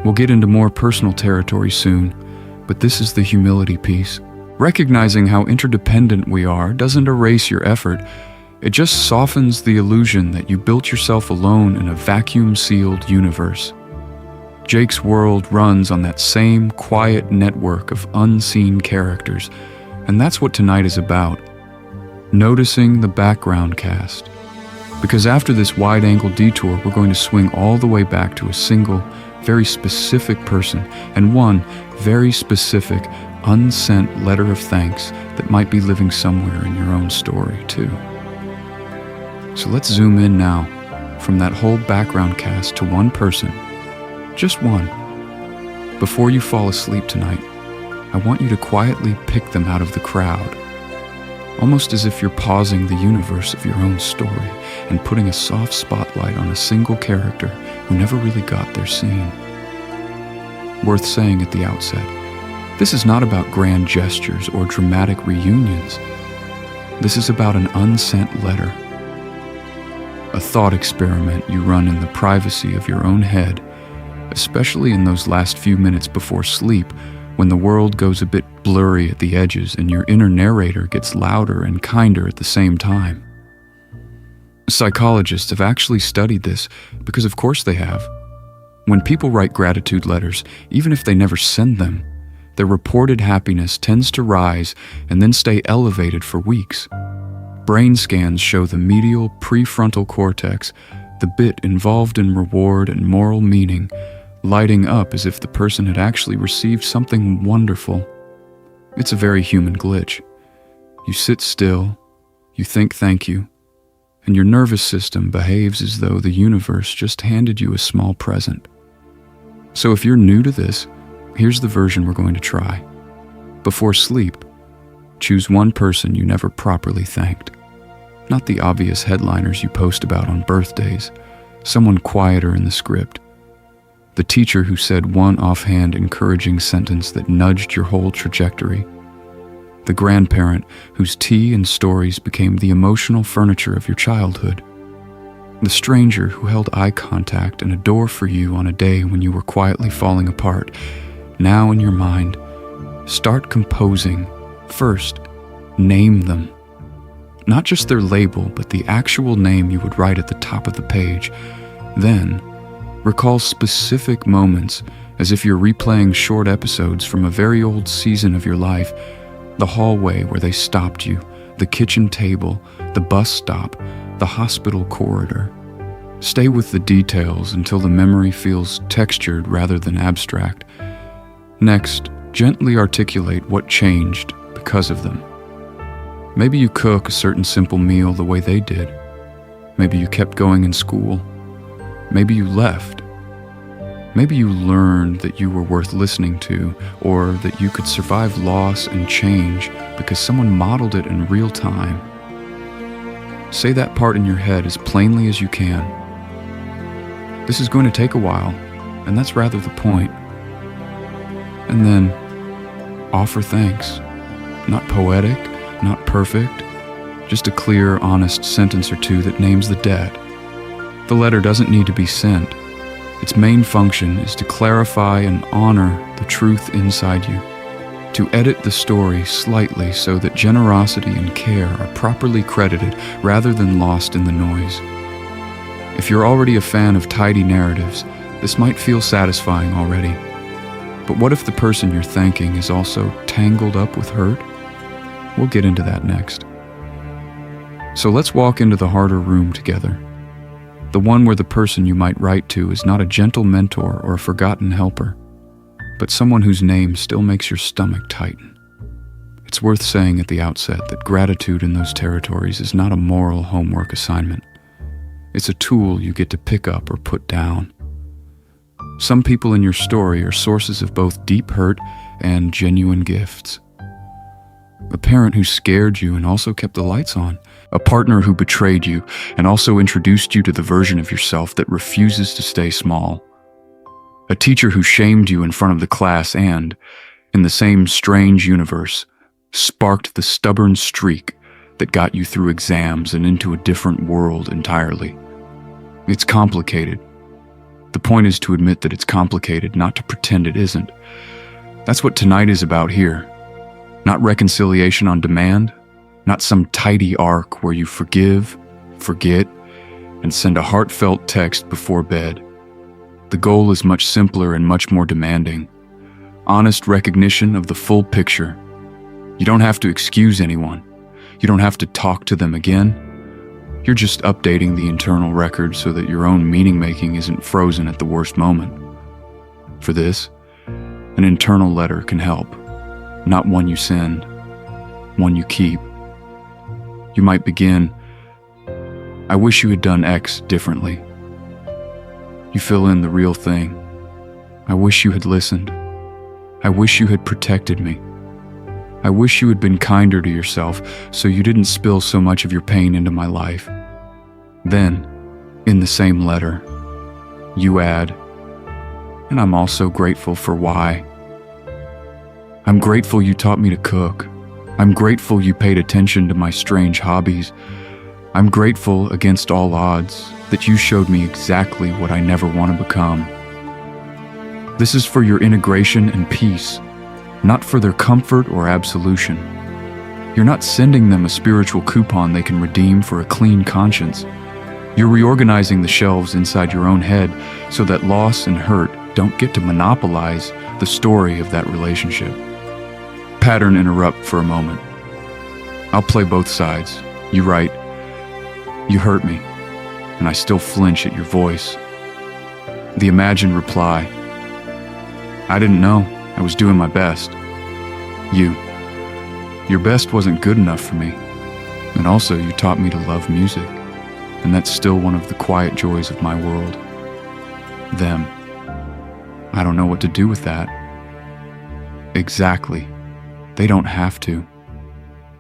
We'll get into more personal territory soon, but this is the humility piece. Recognizing how interdependent we are doesn't erase your effort. It just softens the illusion that you built yourself alone in a vacuum-sealed universe. Jake's world runs on that same quiet network of unseen characters, and that's what tonight is about. Noticing the background cast. Because after this wide-angle detour, we're going to swing all the way back to a single, very specific person, and one very specific, unsent letter of thanks that might be living somewhere in your own story, too. So let's zoom in now from that whole background cast to one person, just one. Before you fall asleep tonight, I want you to quietly pick them out of the crowd, almost as if you're pausing the universe of your own story and putting a soft spotlight on a single character who never really got their scene. Worth saying at the outset, this is not about grand gestures or dramatic reunions. This is about an unsent letter. A thought experiment you run in the privacy of your own head, especially in those last few minutes before sleep when the world goes a bit blurry at the edges and your inner narrator gets louder and kinder at the same time. Psychologists have actually studied this because of course they have. When people write gratitude letters, even if they never send them, their reported happiness tends to rise and then stay elevated for weeks. Brain scans show the medial prefrontal cortex, the bit involved in reward and moral meaning, lighting up as if the person had actually received something wonderful. It's a very human glitch. You sit still, you think thank you, and your nervous system behaves as though the universe just handed you a small present. So if you're new to this, here's the version we're going to try. Before sleep, choose one person you never properly thanked. Not the obvious headliners you post about on birthdays, someone quieter in the script. The teacher who said one offhand encouraging sentence that nudged your whole trajectory. The grandparent whose tea and stories became the emotional furniture of your childhood. The stranger who held eye contact and a door for you on a day when you were quietly falling apart. Now in your mind, start composing. First, name them. Not just their label, but the actual name you would write at the top of the page. Then, recall specific moments as if you're replaying short episodes from a very old season of your life. The hallway where they stopped you, the kitchen table, the bus stop, the hospital corridor. Stay with the details until the memory feels textured rather than abstract. Next, gently articulate what changed because of them. Maybe you cook a certain simple meal the way they did. Maybe you kept going in school. Maybe you left. Maybe you learned that you were worth listening to, or that you could survive loss and change because someone modeled it in real time. Say that part in your head as plainly as you can. This is going to take a while, and that's rather the point. And then, offer thanks. Not poetic, not perfect, just a clear, honest sentence or two that names the debt. The letter doesn't need to be sent. Its main function is to clarify and honor the truth inside you, to edit the story slightly so that generosity and care are properly credited rather than lost in the noise. If you're already a fan of tidy narratives, this might feel satisfying already. But what if the person you're thanking is also tangled up with hurt? We'll get into that next. So let's walk into the harder room together. The one where the person you might write to is not a gentle mentor or a forgotten helper, but someone whose name still makes your stomach tighten. It's worth saying at the outset that gratitude in those territories is not a moral homework assignment. It's a tool you get to pick up or put down. Some people in your story are sources of both deep hurt and genuine gifts. A parent who scared you and also kept the lights on. A partner who betrayed you and also introduced you to the version of yourself that refuses to stay small. A teacher who shamed you in front of the class and, in the same strange universe, sparked the stubborn streak that got you through exams and into a different world entirely. It's complicated. The point is to admit that it's complicated, not to pretend it isn't. That's what tonight is about here. Not reconciliation on demand, not some tidy arc where you forgive, forget, and send a heartfelt text before bed. The goal is much simpler and much more demanding. Honest recognition of the full picture. You don't have to excuse anyone. You don't have to talk to them again. You're just updating the internal record so that your own meaning-making isn't frozen at the worst moment. For this, an internal letter can help. Not one you send, one you keep. You might begin, I wish you had done X differently. You fill in the real thing. I wish you had listened. I wish you had protected me. I wish you had been kinder to yourself so you didn't spill so much of your pain into my life. Then, in the same letter, you add, and I'm also grateful for why. I'm grateful you taught me to cook. I'm grateful you paid attention to my strange hobbies. I'm grateful, against all odds, that you showed me exactly what I never want to become. This is for your integration and peace, not for their comfort or absolution. You're not sending them a spiritual coupon they can redeem for a clean conscience. You're reorganizing the shelves inside your own head so that loss and hurt don't get to monopolize the story of that relationship. Pattern interrupt for a moment. I'll play both sides. You write, you hurt me, and I still flinch at your voice. The imagined reply, I didn't know. I was doing my best. Your best wasn't good enough for me. And also you taught me to love music, and that's still one of the quiet joys of my world. Them. I don't know what to do with that. Exactly. They don't have to.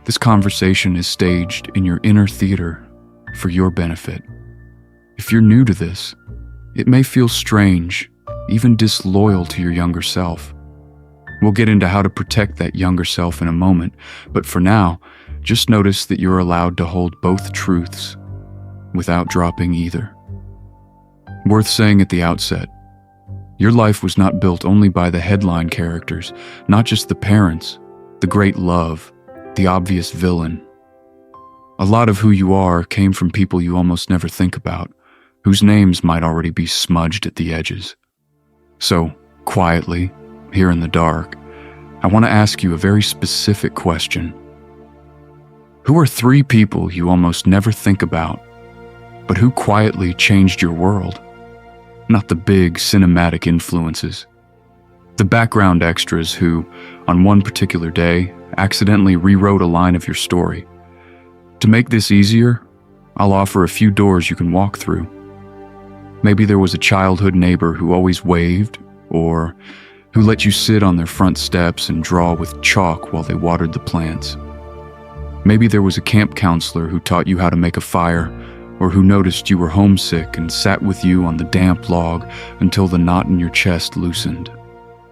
This conversation is staged in your inner theater for your benefit. If you're new to this, it may feel strange, even disloyal to your younger self. We'll get into how to protect that younger self in a moment, but for now, just notice that you're allowed to hold both truths without dropping either. Worth saying at the outset, your life was not built only by the headline characters, not just the parents, the great love, the obvious villain. A lot of who you are came from people you almost never think about, whose names might already be smudged at the edges. So, quietly, here in the dark, I want to ask you a very specific question. Who are 3 people you almost never think about, but who quietly changed your world? Not the big cinematic influences. The background extras who, on one particular day, accidentally rewrote a line of your story. To make this easier, I'll offer a few doors you can walk through. Maybe there was a childhood neighbor who always waved, or who let you sit on their front steps and draw with chalk while they watered the plants. Maybe there was a camp counselor who taught you how to make a fire, or who noticed you were homesick and sat with you on the damp log until the knot in your chest loosened.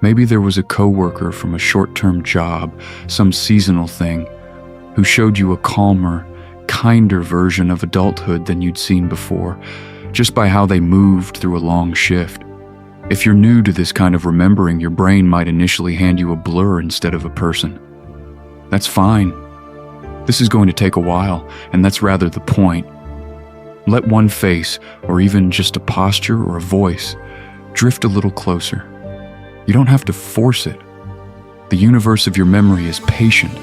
Maybe there was a coworker from a short-term job, some seasonal thing, who showed you a calmer, kinder version of adulthood than you'd seen before, just by how they moved through a long shift. If you're new to this kind of remembering, your brain might initially hand you a blur instead of a person. That's fine. This is going to take a while, and that's rather the point. Let one face, or even just a posture or a voice, drift a little closer. You don't have to force it. The universe of your memory is patient.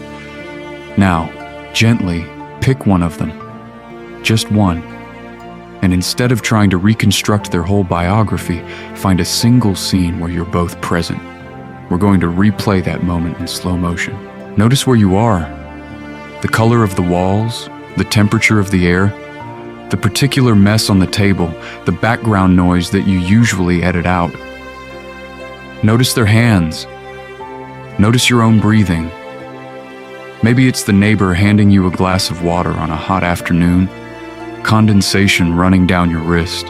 Now, gently pick one of them. Just one. And instead of trying to reconstruct their whole biography, find a single scene where you're both present. We're going to replay that moment in slow motion. Notice where you are, the color of the walls, the temperature of the air, the particular mess on the table, the background noise that you usually edit out. Notice their hands. Notice your own breathing. Maybe it's the neighbor handing you a glass of water on a hot afternoon, condensation running down your wrist.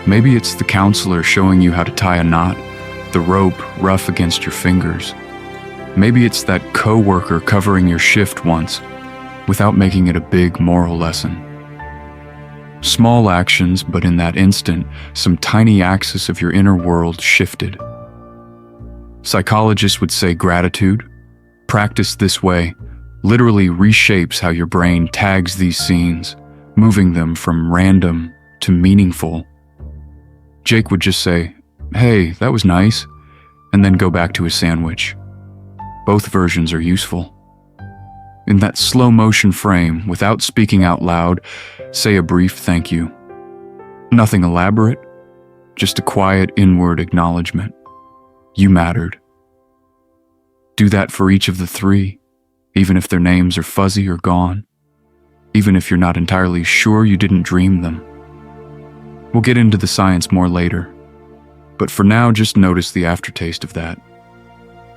Maybe it's the counselor showing you how to tie a knot, the rope rough against your fingers. Maybe it's that coworker covering your shift once, without making it a big moral lesson. Small actions, but in that instant, some tiny axis of your inner world shifted. Psychologists would say gratitude, practiced this way, literally reshapes how your brain tags these scenes, moving them from random to meaningful. Jake would just say, "Hey, that was nice," and then go back to his sandwich. Both versions are useful. In that slow motion frame, without speaking out loud, say a brief thank you. Nothing elaborate, just a quiet inward acknowledgement. You mattered. Do that for each of the three, even if their names are fuzzy or gone, even if you're not entirely sure you didn't dream them. We'll get into the science more later, but for now just notice the aftertaste of that.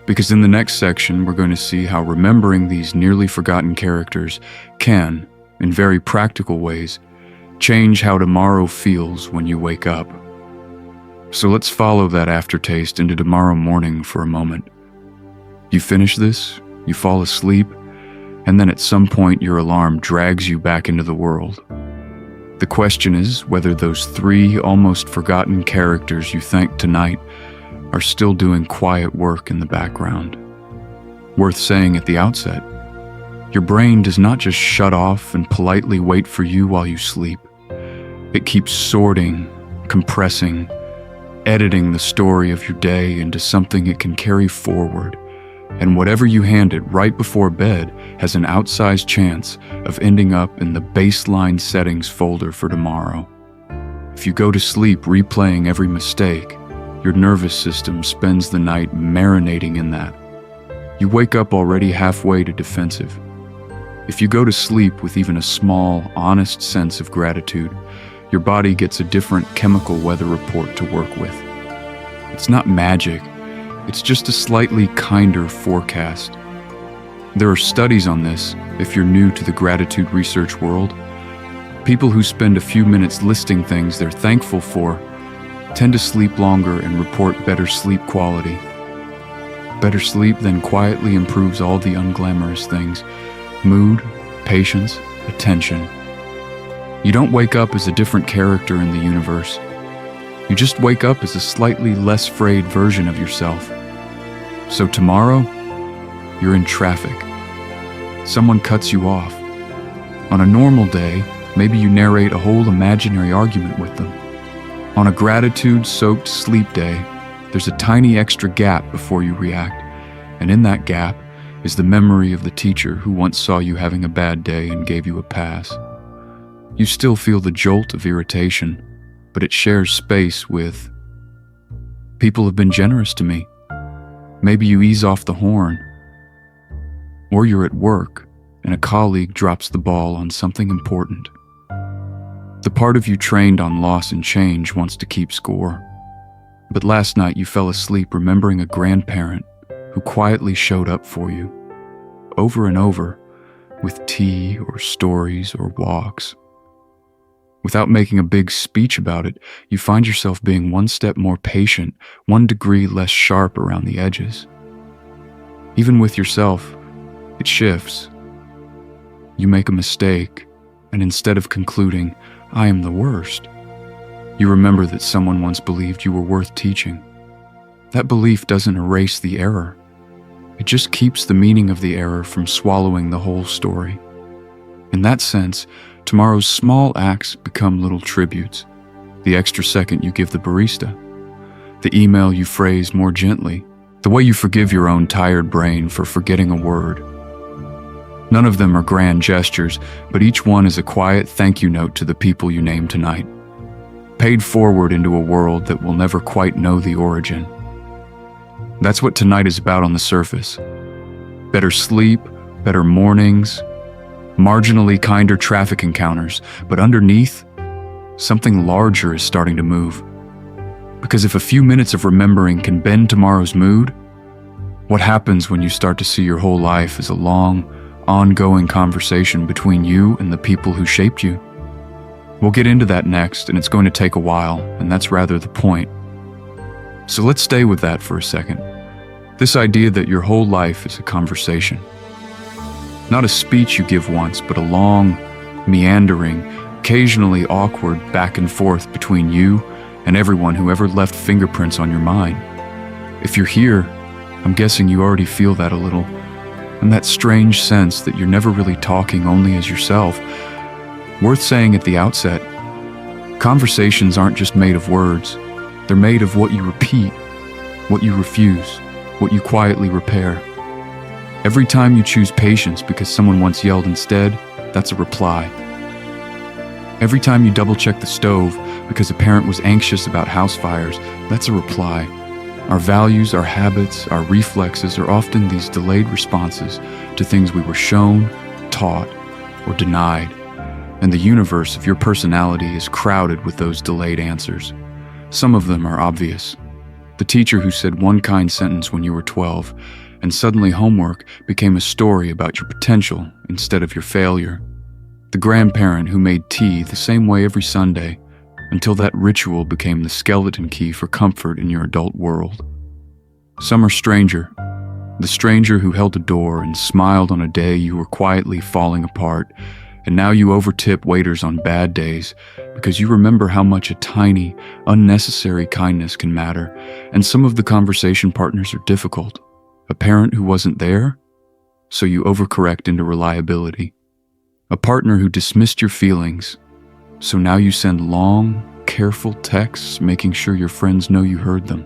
Because in the next section, we're going to see how remembering these nearly forgotten characters can, in very practical ways, change how tomorrow feels when you wake up. So let's follow that aftertaste into tomorrow morning for a moment. You finish this, you fall asleep, and then at some point your alarm drags you back into the world. The question is whether those three almost forgotten characters you thanked tonight are still doing quiet work in the background. Worth saying at the outset, your brain does not just shut off and politely wait for you while you sleep. It keeps sorting, compressing, editing the story of your day into something it can carry forward, and whatever you hand it right before bed has an outsized chance of ending up in the baseline settings folder for tomorrow. If you go to sleep replaying every mistake, your nervous system spends the night marinating in that. You wake up already halfway to defensive. If you go to sleep with even a small, honest sense of gratitude, your body gets a different chemical weather report to work with. It's not magic, it's just a slightly kinder forecast. There are studies on this if you're new to the gratitude research world. People who spend a few minutes listing things they're thankful for tend to sleep longer and report better sleep quality. Better sleep then quietly improves all the unglamorous things: mood, patience, attention. You don't wake up as a different character in the universe. You just wake up as a slightly less frayed version of yourself. So tomorrow, you're in traffic. Someone cuts you off. On a normal day, maybe you narrate a whole imaginary argument with them. On a gratitude-soaked sleep day, there's a tiny extra gap before you react, and in that gap is the memory of the teacher who once saw you having a bad day and gave you a pass. You still feel the jolt of irritation, but it shares space with, "People have been generous to me." Maybe you ease off the horn. Or you're at work, and a colleague drops the ball on something important. The part of you trained on loss and change wants to keep score. But last night you fell asleep remembering a grandparent who quietly showed up for you, over and over, with tea or stories or walks. Without making a big speech about it, you find yourself being one step more patient, 1 degree less sharp around the edges. Even with yourself, it shifts. You make a mistake, and instead of concluding, "I am the worst," you remember that someone once believed you were worth teaching. That belief doesn't erase the error. It just keeps the meaning of the error from swallowing the whole story. In that sense, tomorrow's small acts become little tributes. The extra second you give the barista, the email you phrase more gently, the way you forgive your own tired brain for forgetting a word. None of them are grand gestures, but each one is a quiet thank you note to the people you name tonight, paid forward into a world that will never quite know the origin. That's what tonight is about on the surface. Better sleep, better mornings, marginally kinder traffic encounters, but underneath, something larger is starting to move. Because if a few minutes of remembering can bend tomorrow's mood, what happens when you start to see your whole life as a long, ongoing conversation between you and the people who shaped you? We'll get into that next, and it's going to take a while, and that's rather the point. So let's stay with that for a second. This idea that your whole life is a conversation. Not a speech you give once, but a long, meandering, occasionally awkward back and forth between you and everyone who ever left fingerprints on your mind. If you're here, I'm guessing you already feel that a little, and that strange sense that you're never really talking only as yourself. Worth saying at the outset, conversations aren't just made of words. They're made of what you repeat, what you refuse, what you quietly repair. Every time you choose patience because someone once yelled instead, that's a reply. Every time you double-check the stove because a parent was anxious about house fires, that's a reply. Our values, our habits, our reflexes are often these delayed responses to things we were shown, taught, or denied. And the universe of your personality is crowded with those delayed answers. Some of them are obvious. The teacher who said one kind sentence when you were 12, and suddenly homework became a story about your potential instead of your failure. The grandparent who made tea the same way every Sunday, until that ritual became the skeleton key for comfort in your adult world. Some are stranger. The stranger who held a door and smiled on a day you were quietly falling apart, and now you overtip waiters on bad days because you remember how much a tiny, unnecessary kindness can matter, and some of the conversation partners are difficult. A parent who wasn't there, so you overcorrect into reliability. A partner who dismissed your feelings, so now you send long, careful texts making sure your friends know you heard them.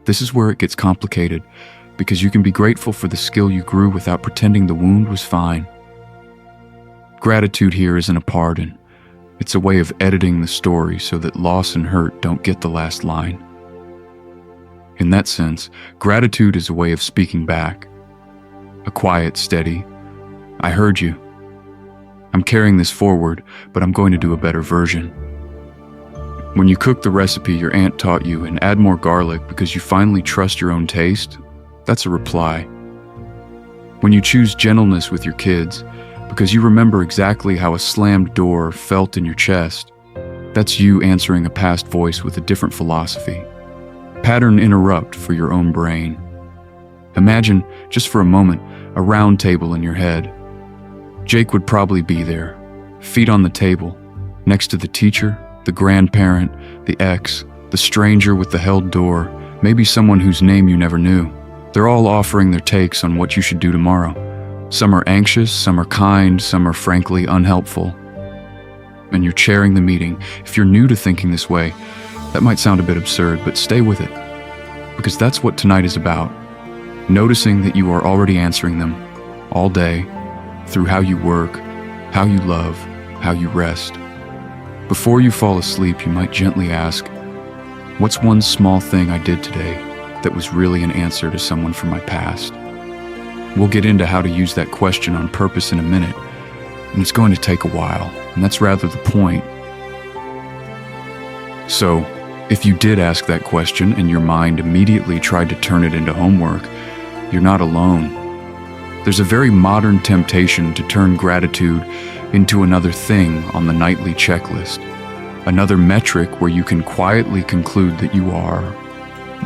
This is where it gets complicated, because you can be grateful for the skill you grew without pretending the wound was fine. Gratitude here isn't a pardon. It's a way of editing the story so that loss and hurt don't get the last line. In that sense, gratitude is a way of speaking back. A quiet, steady, "I heard you. I'm carrying this forward, but I'm going to do a better version." When you cook the recipe your aunt taught you and add more garlic because you finally trust your own taste, that's a reply. When you choose gentleness with your kids because you remember exactly how a slammed door felt in your chest, that's you answering a past voice with a different philosophy. Pattern interrupt for your own brain. Imagine, just for a moment, a round table in your head. Jake would probably be there, feet on the table, next to the teacher, the grandparent, the ex, the stranger with the held door, maybe someone whose name you never knew. They're all offering their takes on what you should do tomorrow. Some are anxious, some are kind, some are frankly unhelpful. And you're chairing the meeting. If you're new to thinking this way, that might sound a bit absurd, but stay with it. Because that's what tonight is about. Noticing that you are already answering them, all day, through how you work, how you love, how you rest. Before you fall asleep, you might gently ask, what's one small thing I did today that was really an answer to someone from my past? We'll get into how to use that question on purpose in a minute, and it's going to take a while, and that's rather the point. So, if you did ask that question and your mind immediately tried to turn it into homework, you're not alone. There's a very modern temptation to turn gratitude into another thing on the nightly checklist, another metric where you can quietly conclude that you are,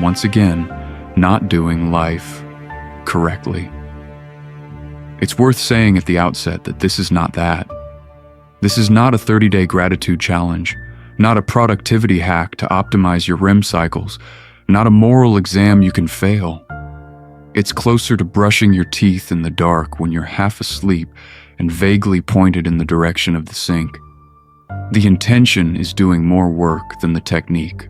once again, not doing life correctly. It's worth saying at the outset that this is not that. This is not a 30-day gratitude challenge, not a productivity hack to optimize your REM cycles, not a moral exam you can fail. It's closer to brushing your teeth in the dark when you're half asleep and vaguely pointed in the direction of the sink. The intention is doing more work than the technique.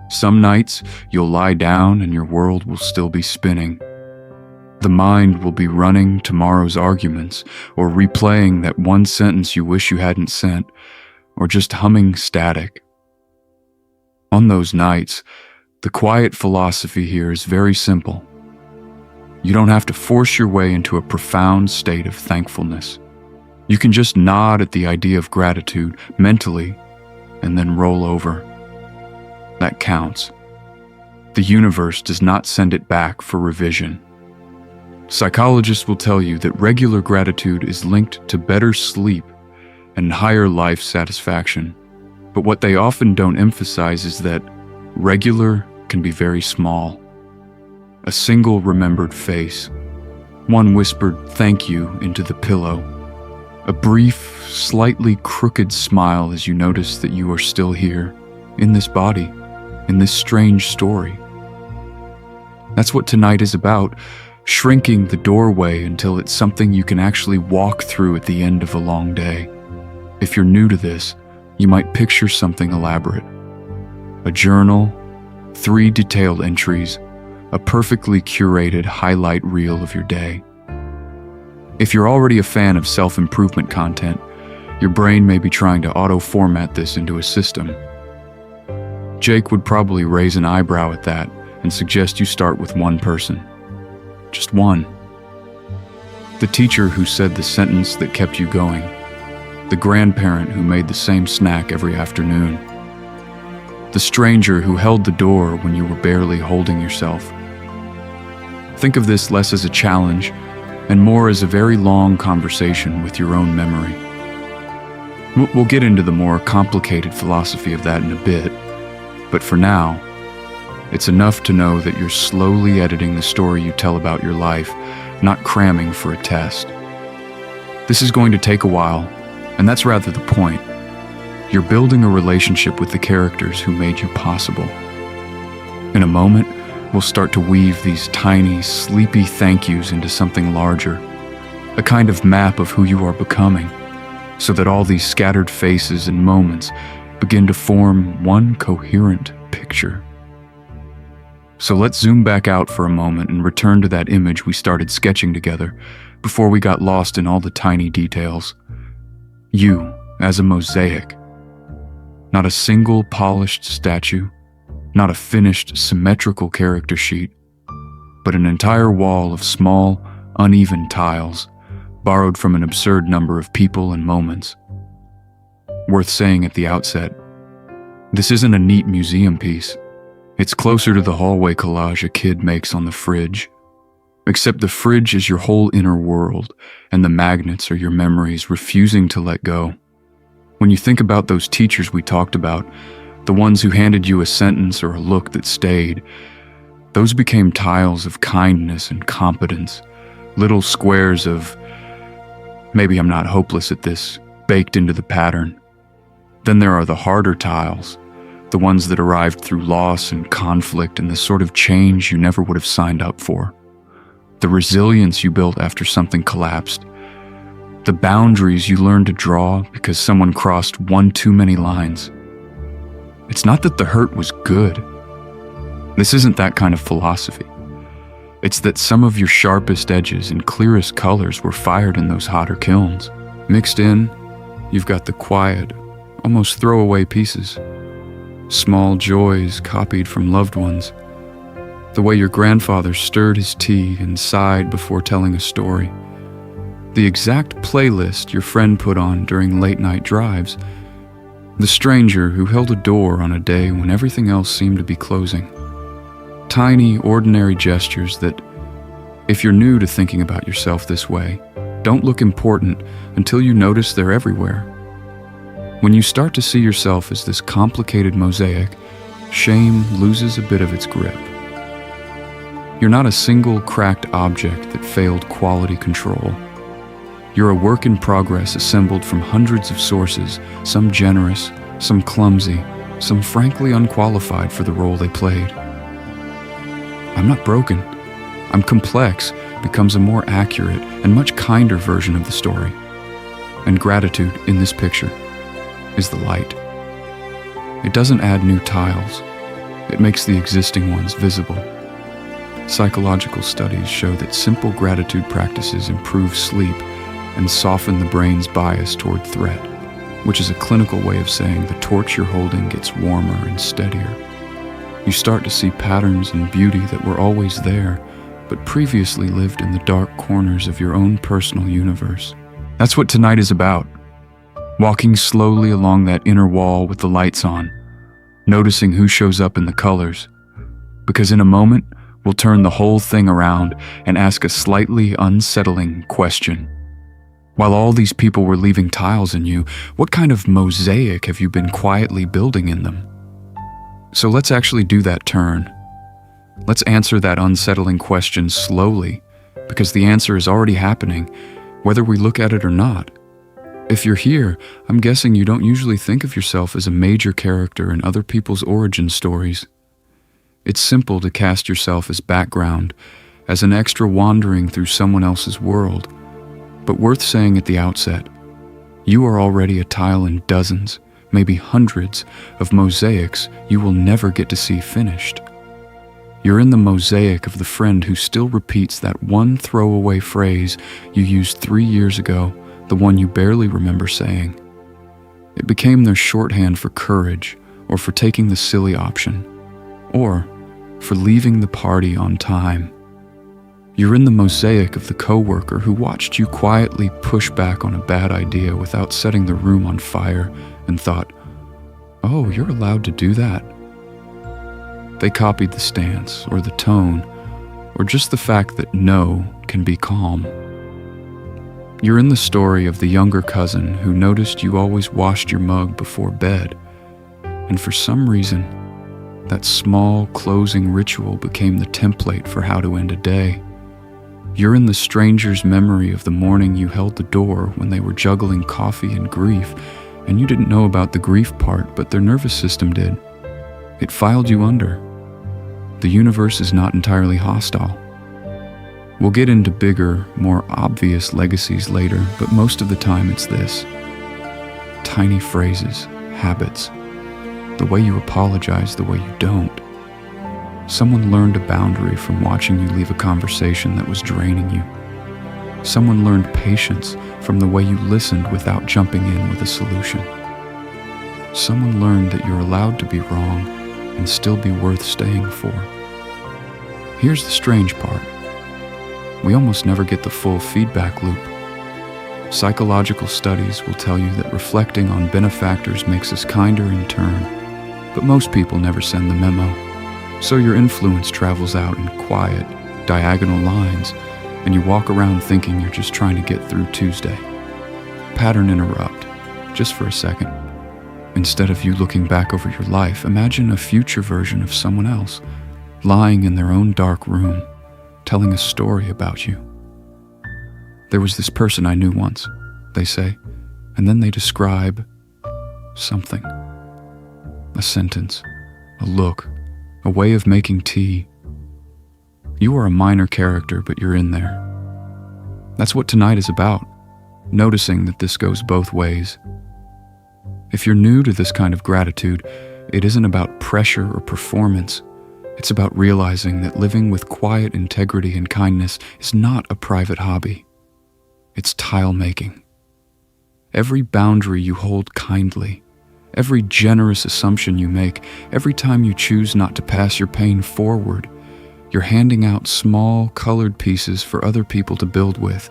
Some nights, you'll lie down and your world will still be spinning. The mind will be running tomorrow's arguments, or replaying that one sentence you wish you hadn't sent, or just humming static. On those nights, the quiet philosophy here is very simple. You don't have to force your way into a profound state of thankfulness. You can just nod at the idea of gratitude mentally and then roll over. That counts. The universe does not send it back for revision. Psychologists will tell you that regular gratitude is linked to better sleep and higher life satisfaction. But what they often don't emphasize is that regular can be very small. A single remembered face, one whispered thank you into the pillow, a brief, slightly crooked smile as you notice that you are still here, in this body, in this strange story. That's what tonight is about, shrinking the doorway until it's something you can actually walk through at the end of a long day. If you're new to this, you might picture something elaborate. A journal, 3 detailed entries, a perfectly curated highlight reel of your day. If you're already a fan of self-improvement content, your brain may be trying to auto-format this into a system. Jake would probably raise an eyebrow at that and suggest you start with one person. Just one. The teacher who said the sentence that kept you going. The grandparent who made the same snack every afternoon. The stranger who held the door when you were barely holding yourself. Think of this less as a challenge and more as a very long conversation with your own memory. We'll get into the more complicated philosophy of that in a bit, but for now, it's enough to know that you're slowly editing the story you tell about your life, not cramming for a test. This is going to take a while, and that's rather the point. You're building a relationship with the characters who made you possible. In a moment, we'll start to weave these tiny, sleepy thank yous into something larger, a kind of map of who you are becoming, so that all these scattered faces and moments begin to form one coherent picture. So let's zoom back out for a moment and return to that image we started sketching together before we got lost in all the tiny details. You as a mosaic. Not a single polished statue, not a finished symmetrical character sheet, but an entire wall of small, uneven tiles, borrowed from an absurd number of people and moments. Worth saying at the outset, this isn't a neat museum piece. It's closer to the hallway collage a kid makes on the fridge. Except the fridge is your whole inner world, and the magnets are your memories refusing to let go. When you think about those teachers we talked about, the ones who handed you a sentence or a look that stayed, those became tiles of kindness and competence, little squares of, maybe I'm not hopeless at this, baked into the pattern. Then there are the harder tiles, the ones that arrived through loss and conflict and the sort of change you never would have signed up for. The resilience you built after something collapsed. The boundaries you learned to draw because someone crossed one too many lines. It's not that the hurt was good. This isn't that kind of philosophy. It's that some of your sharpest edges and clearest colors were fired in those hotter kilns. Mixed in, you've got the quiet, almost throwaway pieces. Small joys copied from loved ones. The way your grandfather stirred his tea and sighed before telling a story. The exact playlist your friend put on during late-night drives. The stranger who held a door on a day when everything else seemed to be closing. Tiny, ordinary gestures that, if you're new to thinking about yourself this way, don't look important until you notice they're everywhere. When you start to see yourself as this complicated mosaic, shame loses a bit of its grip. You're not a single cracked object that failed quality control. You're a work in progress assembled from hundreds of sources, some generous, some clumsy, some frankly unqualified for the role they played. I'm not broken. I'm complex becomes a more accurate and much kinder version of the story. And gratitude in this picture is the light. It doesn't add new tiles. It makes the existing ones visible. Psychological studies show that simple gratitude practices improve sleep and soften the brain's bias toward threat, which is a clinical way of saying the torch you're holding gets warmer and steadier. You start to see patterns and beauty that were always there, but previously lived in the dark corners of your own personal universe. That's what tonight is about. Walking slowly along that inner wall with the lights on, noticing who shows up in the colors. Because in a moment, we'll turn the whole thing around and ask a slightly unsettling question. While all these people were leaving tiles in you, what kind of mosaic have you been quietly building in them? So let's actually do that turn. Let's answer that unsettling question slowly, because the answer is already happening, whether we look at it or not. If you're here, I'm guessing you don't usually think of yourself as a major character in other people's origin stories. It's simple to cast yourself as background, as an extra wandering through someone else's world. But worth saying at the outset, you are already a tile in dozens, maybe hundreds, of mosaics you will never get to see finished. You're in the mosaic of the friend who still repeats that one throwaway phrase you used 3 years ago, the one you barely remember saying. It became their shorthand for courage, or for taking the silly option, or for leaving the party on time. You're in the mosaic of the coworker who watched you quietly push back on a bad idea without setting the room on fire and thought, "Oh, you're allowed to do that." They copied the stance, or the tone, or just the fact that no can be calm. You're in the story of the younger cousin who noticed you always washed your mug before bed, and for some reason, that small closing ritual became the template for how to end a day. You're in the stranger's memory of the morning you held the door when they were juggling coffee and grief, and you didn't know about the grief part, but their nervous system did. It filed you under. The universe is not entirely hostile. We'll get into bigger, more obvious legacies later, but most of the time it's this. Tiny phrases, habits, the way you apologize, the way you don't. Someone learned a boundary from watching you leave a conversation that was draining you. Someone learned patience from the way you listened without jumping in with a solution. Someone learned that you're allowed to be wrong and still be worth staying for. Here's the strange part. We almost never get the full feedback loop. Psychological studies will tell you that reflecting on benefactors makes us kinder in turn, but most people never send the memo. So your influence travels out in quiet, diagonal lines, and you walk around thinking you're just trying to get through Tuesday. Pattern interrupt, just for a second. Instead of you looking back over your life, imagine a future version of someone else, lying in their own dark room, telling a story about you. There was this person I knew once, they say, and then they describe something. A sentence, a look, a way of making tea. You are a minor character, but you're in there. That's what tonight is about, noticing that this goes both ways. If you're new to this kind of gratitude, it isn't about pressure or performance. It's about realizing that living with quiet integrity and kindness is not a private hobby. It's tile making. Every boundary you hold kindly, every generous assumption you make, every time you choose not to pass your pain forward, you're handing out small, colored pieces for other people to build with.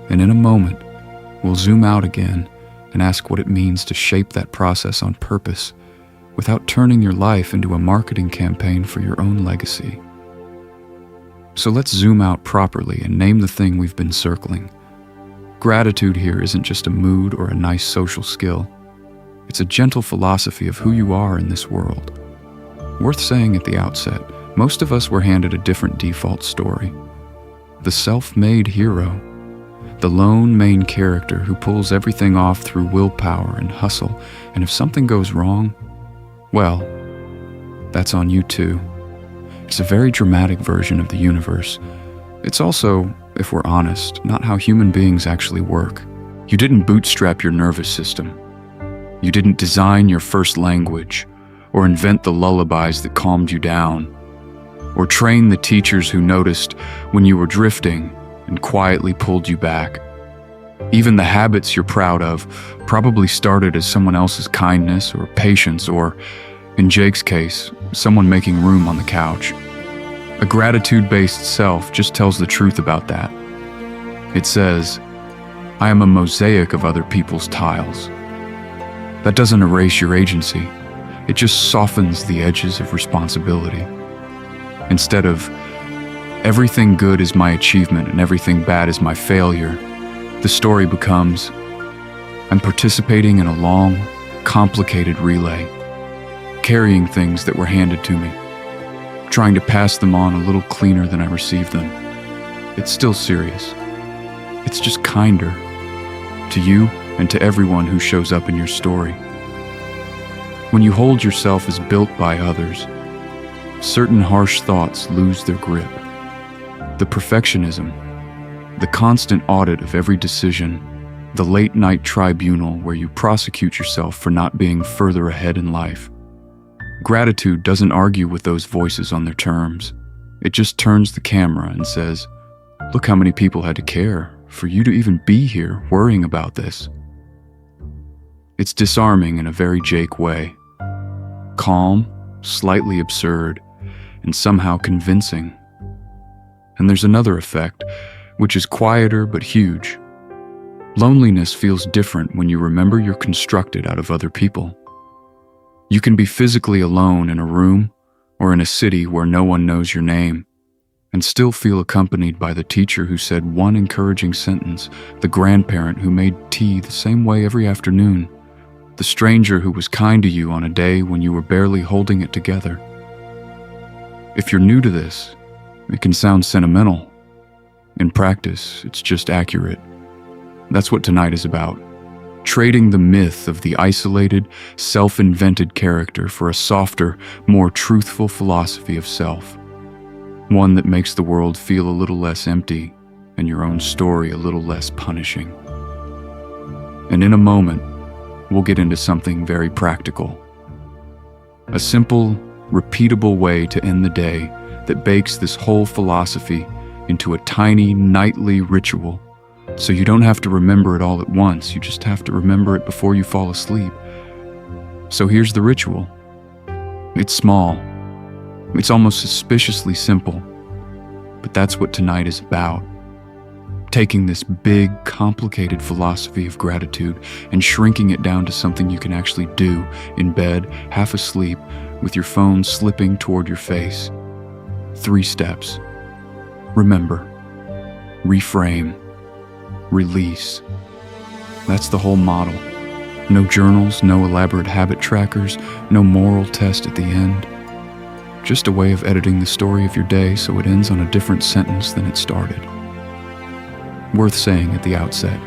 And in a moment, we'll zoom out again and ask what it means to shape that process on purpose, without turning your life into a marketing campaign for your own legacy. So let's zoom out properly and name the thing we've been circling. Gratitude here isn't just a mood or a nice social skill. It's a gentle philosophy of who you are in this world. Worth saying at the outset, most of us were handed a different default story. The self-made hero, the lone main character who pulls everything off through willpower and hustle, and if something goes wrong, well, that's on you too. It's a very dramatic version of the universe. It's also, if we're honest, not how human beings actually work. You didn't bootstrap your nervous system. You didn't design your first language, or invent the lullabies that calmed you down, or train the teachers who noticed when you were drifting and quietly pulled you back. Even the habits you're proud of probably started as someone else's kindness or patience or, in Jake's case, someone making room on the couch. A gratitude-based self just tells the truth about that. It says, I am a mosaic of other people's tiles. That doesn't erase your agency. It just softens the edges of responsibility. Instead of, everything good is my achievement and everything bad is my failure, the story becomes, I'm participating in a long, complicated relay, carrying things that were handed to me, trying to pass them on a little cleaner than I received them. It's still serious. It's just kinder to you and to everyone who shows up in your story. When you hold yourself as built by others, certain harsh thoughts lose their grip. The perfectionism, the constant audit of every decision, the late-night tribunal where you prosecute yourself for not being further ahead in life. Gratitude doesn't argue with those voices on their terms. It just turns the camera and says, look how many people had to care for you to even be here worrying about this. It's disarming in a very Jake way. Calm, slightly absurd, and somehow convincing. And there's another effect, which is quieter but huge. Loneliness feels different when you remember you're constructed out of other people. You can be physically alone in a room or in a city where no one knows your name, and still feel accompanied by the teacher who said one encouraging sentence, the grandparent who made tea the same way every afternoon, the stranger who was kind to you on a day when you were barely holding it together. If you're new to this, it can sound sentimental. In practice, it's just accurate. That's what tonight is about. Trading the myth of the isolated, self-invented character for a softer, more truthful philosophy of self. One that makes the world feel a little less empty and your own story a little less punishing. And in a moment, we'll get into something very practical. A simple, repeatable way to end the day that bakes this whole philosophy into a tiny, nightly ritual. So you don't have to remember it all at once, you just have to remember it before you fall asleep. So here's the ritual. It's small. It's almost suspiciously simple. But that's what tonight is about. Taking this big, complicated philosophy of gratitude and shrinking it down to something you can actually do in bed, half asleep, with your phone slipping toward your face. 3 steps. Remember. Reframe. Release. That's the whole model. No journals, no elaborate habit trackers, no moral test at the end. Just a way of editing the story of your day so it ends on a different sentence than it started. Worth saying at the outset,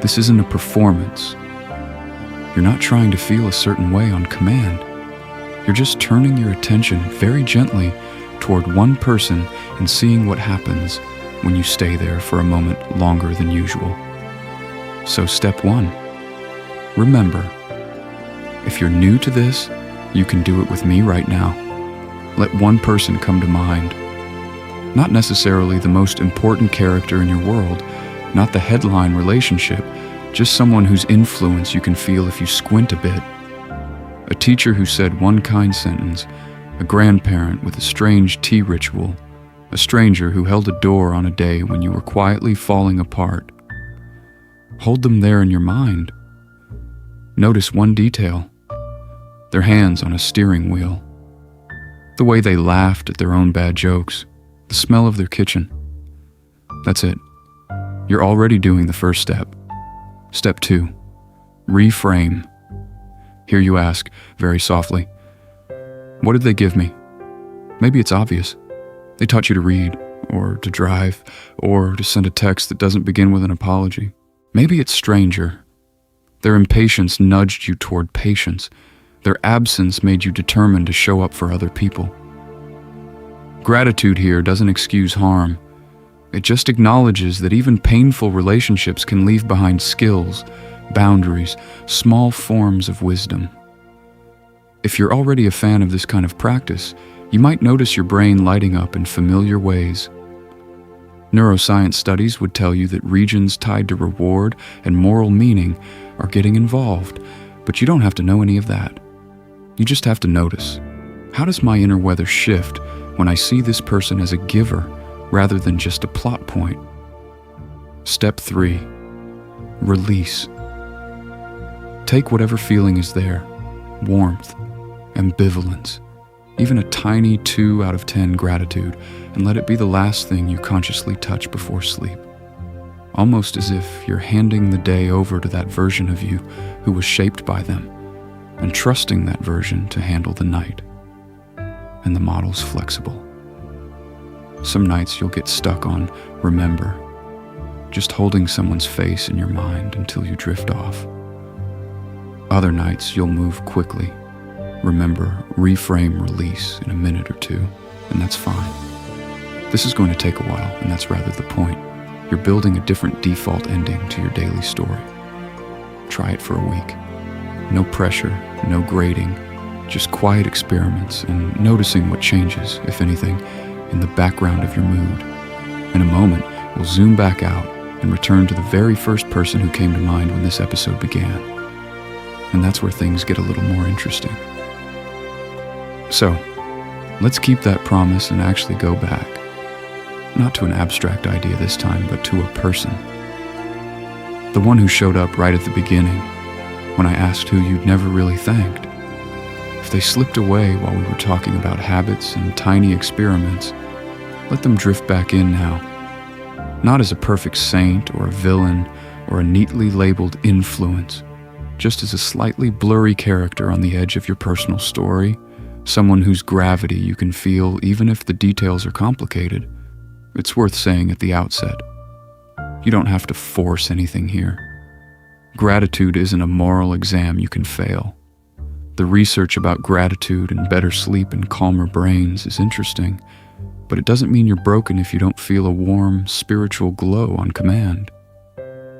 this isn't a performance. You're not trying to feel a certain way on command. You're just turning your attention very gently toward one person and seeing what happens when you stay there for a moment longer than usual. So step 1, remember. If you're new to this, you can do it with me right now. Let one person come to mind. Not necessarily the most important character in your world, not the headline relationship, just someone whose influence you can feel if you squint a bit. A teacher who said one kind sentence, a grandparent with a strange tea ritual, a stranger who held a door on a day when you were quietly falling apart. Hold them there in your mind. Notice one detail, their hands on a steering wheel, the way they laughed at their own bad jokes, the smell of their kitchen. That's it. You're already doing the first step. Step 2, reframe. Here you ask, very softly, what did they give me? Maybe it's obvious. They taught you to read, or to drive, or to send a text that doesn't begin with an apology. Maybe it's stranger. Their impatience nudged you toward patience. Their absence made you determined to show up for other people. Gratitude here doesn't excuse harm. It just acknowledges that even painful relationships can leave behind skills, boundaries, small forms of wisdom. If you're already a fan of this kind of practice, you might notice your brain lighting up in familiar ways. Neuroscience studies would tell you that regions tied to reward and moral meaning are getting involved, but you don't have to know any of that. You just have to notice. How does my inner weather shift when I see this person as a giver rather than just a plot point. Step 3. Release. Take whatever feeling is there, warmth, ambivalence, even a tiny 2 out of 10 gratitude, and let it be the last thing you consciously touch before sleep. Almost as if you're handing the day over to that version of you who was shaped by them, and trusting that version to handle the night. And the model's flexible. Some nights you'll get stuck on remember, just holding someone's face in your mind until you drift off. Other nights you'll move quickly, remember, reframe, release in a minute or 2, and that's fine. This is going to take a while, and that's rather the point. You're building a different default ending to your daily story. Try it for a week. No pressure, no grading, just quiet experiments and noticing what changes, if anything, in the background of your mood. In a moment, we'll zoom back out and return to the very first person who came to mind when this episode began. And that's where things get a little more interesting. So, let's keep that promise and actually go back. Not to an abstract idea this time, but to a person. The one who showed up right at the beginning, when I asked who you'd never really thanked. If they slipped away while we were talking about habits and tiny experiments, let them drift back in now. Not as a perfect saint or a villain or a neatly labeled influence, just as a slightly blurry character on the edge of your personal story, someone whose gravity you can feel even if the details are complicated. It's worth saying at the outset, you don't have to force anything here. Gratitude isn't a moral exam you can fail. The research about gratitude and better sleep and calmer brains is interesting, but it doesn't mean you're broken if you don't feel a warm, spiritual glow on command.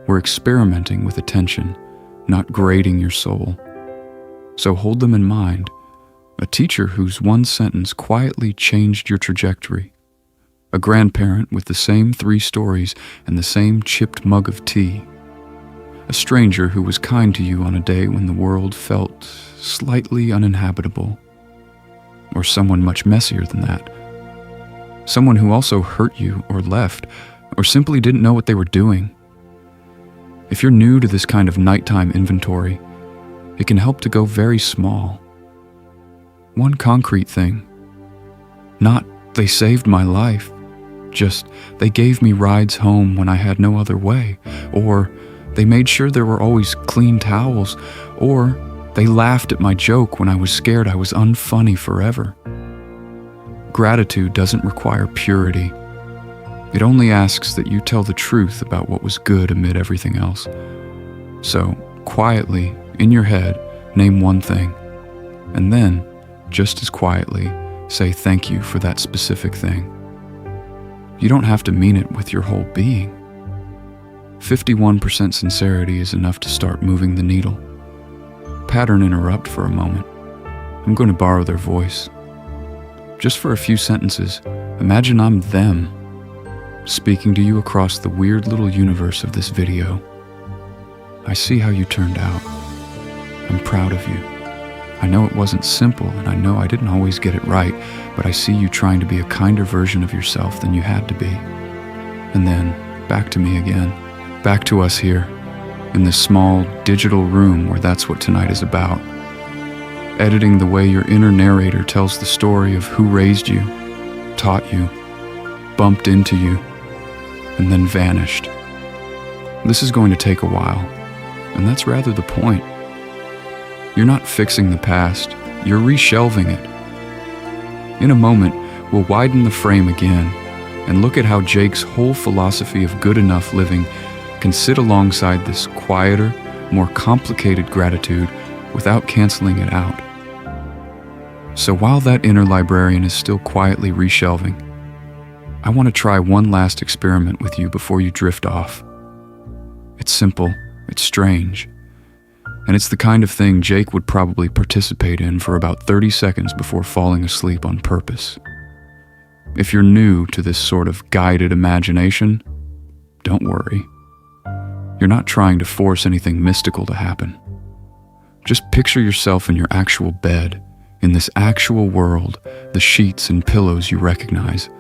We're experimenting with attention, not grading your soul. So hold them in mind, a teacher whose one sentence quietly changed your trajectory, a grandparent with the same 3 stories and the same chipped mug of tea, a stranger who was kind to you on a day when the world felt slightly uninhabitable, or someone much messier than that, someone who also hurt you or left, or simply didn't know what they were doing. If you're new to this kind of nighttime inventory, it can help to go very small. One concrete thing. Not, they saved my life. Just, they gave me rides home when I had no other way. Or, they made sure there were always clean towels. Or, they laughed at my joke when I was scared I was unfunny forever. Gratitude doesn't require purity. It only asks that you tell the truth about what was good amid everything else. So, quietly, in your head, name one thing. And then, just as quietly, say thank you for that specific thing. You don't have to mean it with your whole being. 51% sincerity is enough to start moving the needle. Pattern interrupt for a moment. I'm going to borrow their voice. Just for a few sentences, imagine I'm them, speaking to you across the weird little universe of this video. I see how you turned out. I'm proud of you. I know it wasn't simple, and I know I didn't always get it right, but I see you trying to be a kinder version of yourself than you had to be. And then, back to me again. Back to us here, in this small, digital room where that's what tonight is about. Editing the way your inner narrator tells the story of who raised you, taught you, bumped into you, and then vanished. This is going to take a while, and that's rather the point. You're not fixing the past, you're reshelving it. In a moment, we'll widen the frame again and look at how Jake's whole philosophy of good enough living can sit alongside this quieter, more complicated gratitude without canceling it out. So while that inner librarian is still quietly reshelving, I want to try one last experiment with you before you drift off. It's simple, it's strange, and it's the kind of thing Jake would probably participate in for about 30 seconds before falling asleep on purpose. If you're new to this sort of guided imagination, don't worry. You're not trying to force anything mystical to happen. Just picture yourself in your actual bed, In this actual world, the sheets and pillows you recognize,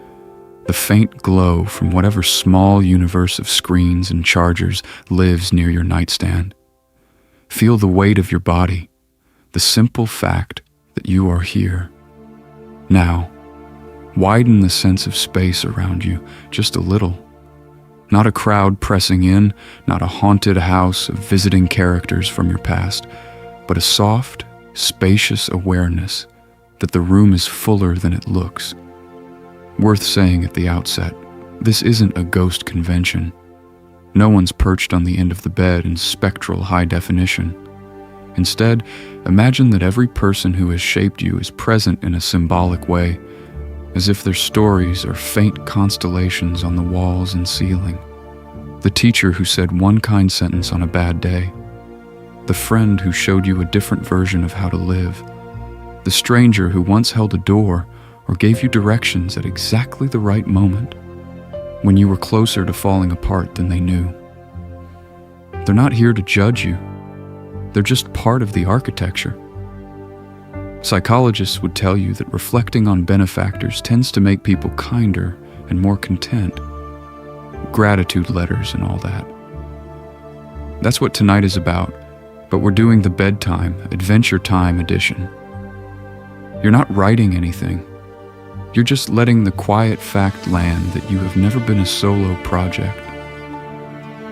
the faint glow from whatever small universe of screens and chargers lives near your nightstand. Feel the weight of your body, the simple fact that you are here. Now, widen the sense of space around you just a little. Not a crowd pressing in, not a haunted house of visiting characters from your past, but a soft, spacious awareness that the room is fuller than it looks. Worth saying at the outset, this isn't a ghost convention. No one's perched on the end of the bed in spectral high definition. Instead, imagine that every person who has shaped you is present in a symbolic way, as if their stories are faint constellations on the walls and ceiling. The teacher who said one kind sentence on a bad day. The friend who showed you a different version of how to live. The stranger who once held a door or gave you directions at exactly the right moment, when you were closer to falling apart than they knew. They're not here to judge you. They're just part of the architecture. Psychologists would tell you that reflecting on benefactors tends to make people kinder and more content. Gratitude letters and all that. That's what tonight is about, but we're doing the bedtime, adventure time edition. You're not writing anything. You're just letting the quiet fact land that you have never been a solo project.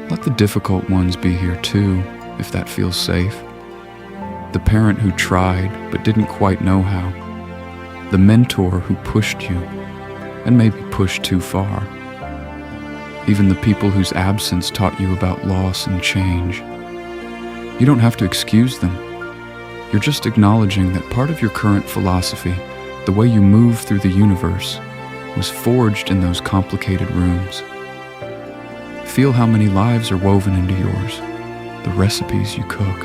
Let the difficult ones be here too, if that feels safe. The parent who tried but didn't quite know how. The mentor who pushed you, and maybe pushed too far. Even the people whose absence taught you about loss and change. You don't have to excuse them. You're just acknowledging that part of your current philosophy, the way you move through the universe, was forged in those complicated rooms. Feel how many lives are woven into yours, the recipes you cook,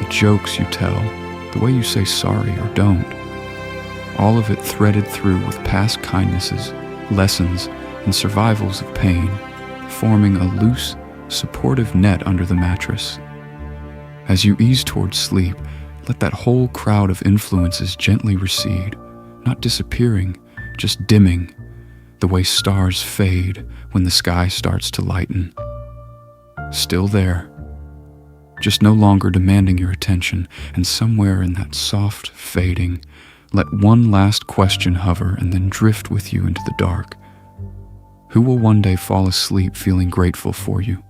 the jokes you tell, the way you say sorry or don't. All of it threaded through with past kindnesses, lessons, and survivals of pain, forming a loose, supportive net under the mattress. As you ease towards sleep, let that whole crowd of influences gently recede, not disappearing, just dimming, the way stars fade when the sky starts to lighten. Still there, just no longer demanding your attention, and somewhere in that soft fading, let one last question hover and then drift with you into the dark. Who will one day fall asleep feeling grateful for you?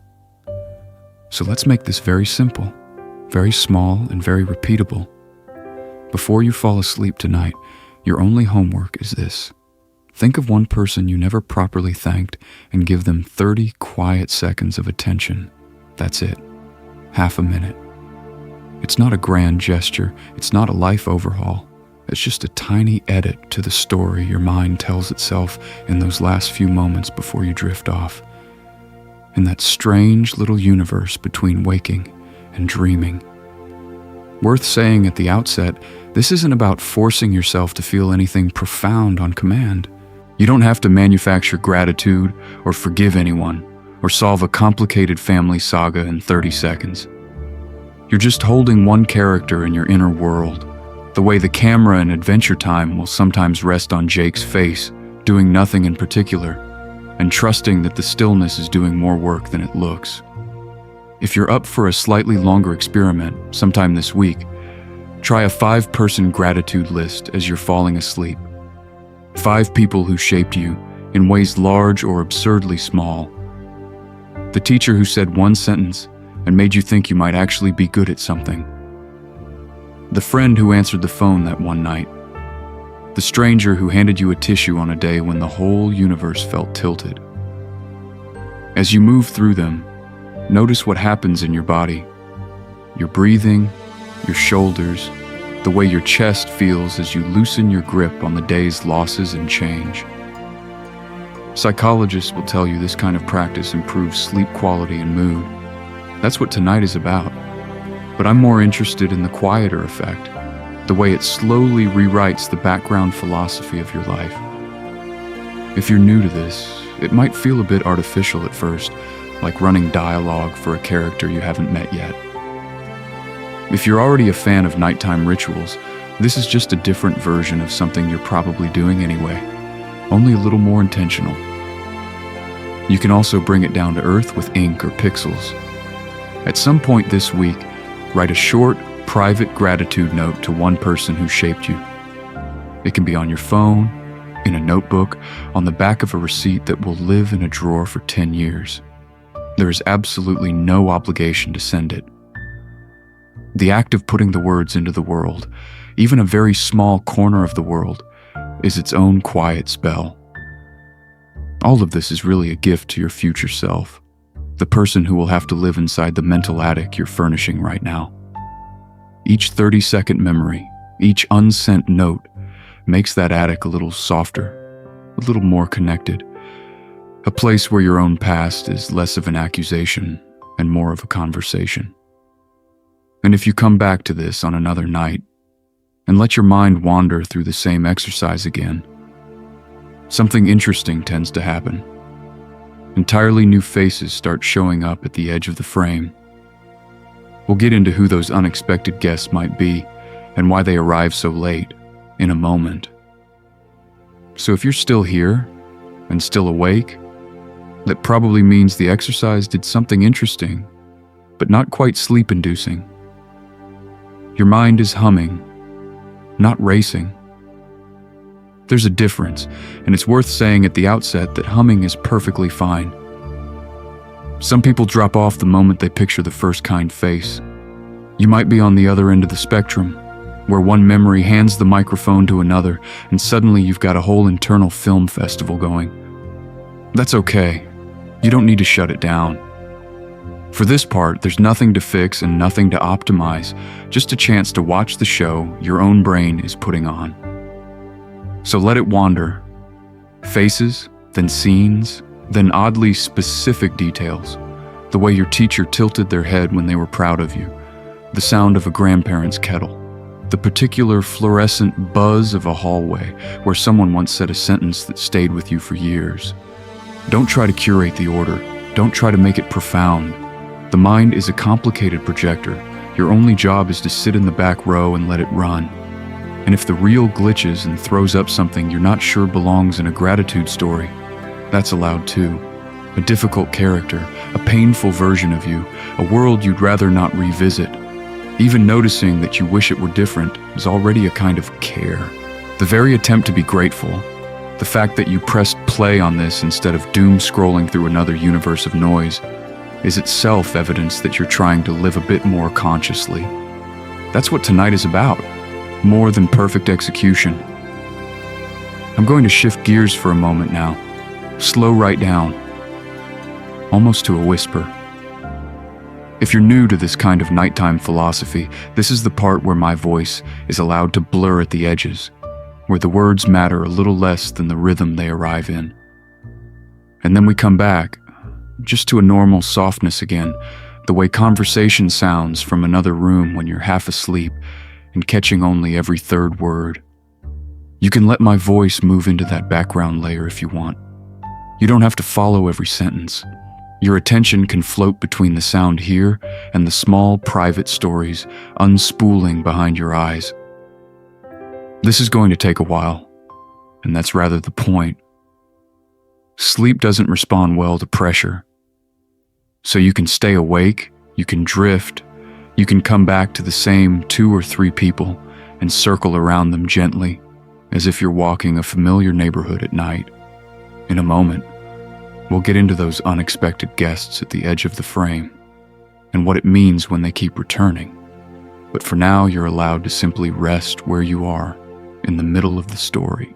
So let's make this very simple, very small, and very repeatable. Before you fall asleep tonight, your only homework is this. Think of one person you never properly thanked and give them 30 quiet seconds of attention. That's it. Half a minute. It's not a grand gesture. It's not a life overhaul. It's just a tiny edit to the story your mind tells itself in those last few moments before you drift off. In that strange little universe between waking and dreaming. Worth saying at the outset, this isn't about forcing yourself to feel anything profound on command. You don't have to manufacture gratitude or forgive anyone or solve a complicated family saga in 30 seconds. You're just holding one character in your inner world, the way the camera in Adventure Time will sometimes rest on Jake's face, doing nothing in particular, and trusting that the stillness is doing more work than it looks. If you're up for a slightly longer experiment sometime this week, try a 5-person gratitude list as you're falling asleep. 5 people who shaped you in ways large or absurdly small. The teacher who said one sentence and made you think you might actually be good at something. The friend who answered the phone that one night. The stranger who handed you a tissue on a day when the whole universe felt tilted. As you move through them, notice what happens in your body. Your breathing, your shoulders, the way your chest feels as you loosen your grip on the day's losses and change. Psychologists will tell you this kind of practice improves sleep quality and mood. That's what tonight is about. But I'm more interested in the quieter effect, the way it slowly rewrites the background philosophy of your life. If you're new to this, it might feel a bit artificial at first, like running dialogue for a character you haven't met yet. If you're already a fan of nighttime rituals, This is just a different version of something you're probably doing anyway, only a little more intentional. You can also bring it down to earth with ink or pixels. At some point this week, write a short, private gratitude note to one person who shaped you. It can be on your phone, in a notebook, on the back of a receipt that will live in a drawer for 10 years. There is absolutely no obligation to send it. The act of putting the words into the world, even a very small corner of the world, is its own quiet spell. All of this is really a gift to your future self, the person who will have to live inside the mental attic you're furnishing right now. Each 30-second memory, each unsent note, makes that attic a little softer, a little more connected, a place where your own past is less of an accusation and more of a conversation. And if you come back to this on another night and let your mind wander through the same exercise again, something interesting tends to happen. Entirely new faces start showing up at the edge of the frame. We'll get into who those unexpected guests might be and why they arrive so late in a moment. So if you're still here and still awake, that probably means the exercise did something interesting, but not quite sleep-inducing. Your mind is humming, not racing. There's a difference, and it's worth saying at the outset that humming is perfectly fine. Some people drop off the moment they picture the first kind face. You might be on the other end of the spectrum, where one memory hands the microphone to another, and suddenly you've got a whole internal film festival going. That's okay. You don't need to shut it down. For this part, there's nothing to fix and nothing to optimize, just a chance to watch the show your own brain is putting on. So let it wander. Faces, then scenes, then oddly specific details. The way your teacher tilted their head when they were proud of you. The sound of a grandparent's kettle. The particular fluorescent buzz of a hallway where someone once said a sentence that stayed with you for years. Don't try to curate the order. Don't try to make it profound. The mind is a complicated projector. Your only job is to sit in the back row and let it run. And if the reel glitches and throws up something you're not sure belongs in a gratitude story, that's allowed too. A difficult character, a painful version of you, a world you'd rather not revisit. Even noticing that you wish it were different is already a kind of care. The very attempt to be grateful, the fact that you pressed play on this instead of doom scrolling through another universe of noise, is itself evidence that you're trying to live a bit more consciously. That's what tonight is about, more than perfect execution. I'm going to shift gears for a moment now, slow right down, almost to a whisper. If you're new to this kind of nighttime philosophy, this is the part where my voice is allowed to blur at the edges, where the words matter a little less than the rhythm they arrive in. And then we come back, just to a normal softness again, the way conversation sounds from another room when you're half asleep and catching only every third word. You can let my voice move into that background layer if you want. You don't have to follow every sentence. Your attention can float between the sound here and the small private stories unspooling behind your eyes. This is going to take a while, and that's rather the point. Sleep doesn't respond well to pressure. So you can stay awake, you can drift, you can come back to the same 2 or 3 people and circle around them gently, as if you're walking a familiar neighborhood at night. In a moment, we'll get into those unexpected guests at the edge of the frame, and what it means when they keep returning. But for now, you're allowed to simply rest where you are, in the middle of the story.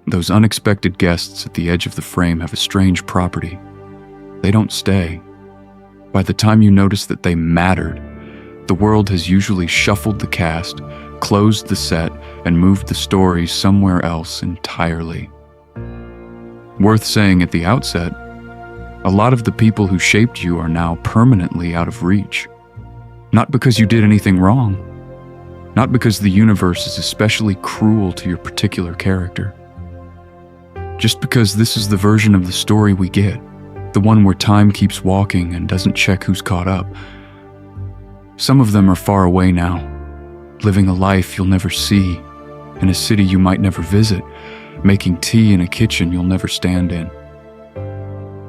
Those unexpected guests at the edge of the frame have a strange property. They don't stay. By the time you notice that they mattered, the world has usually shuffled the cast, closed the set, and moved the story somewhere else entirely. Worth saying at the outset, a lot of the people who shaped you are now permanently out of reach. Not because you did anything wrong. Not because the universe is especially cruel to your particular character. Just because this is the version of the story we get. The one where time keeps walking and doesn't check who's caught up. Some of them are far away now, living a life you'll never see, in a city you might never visit, making tea in a kitchen you'll never stand in.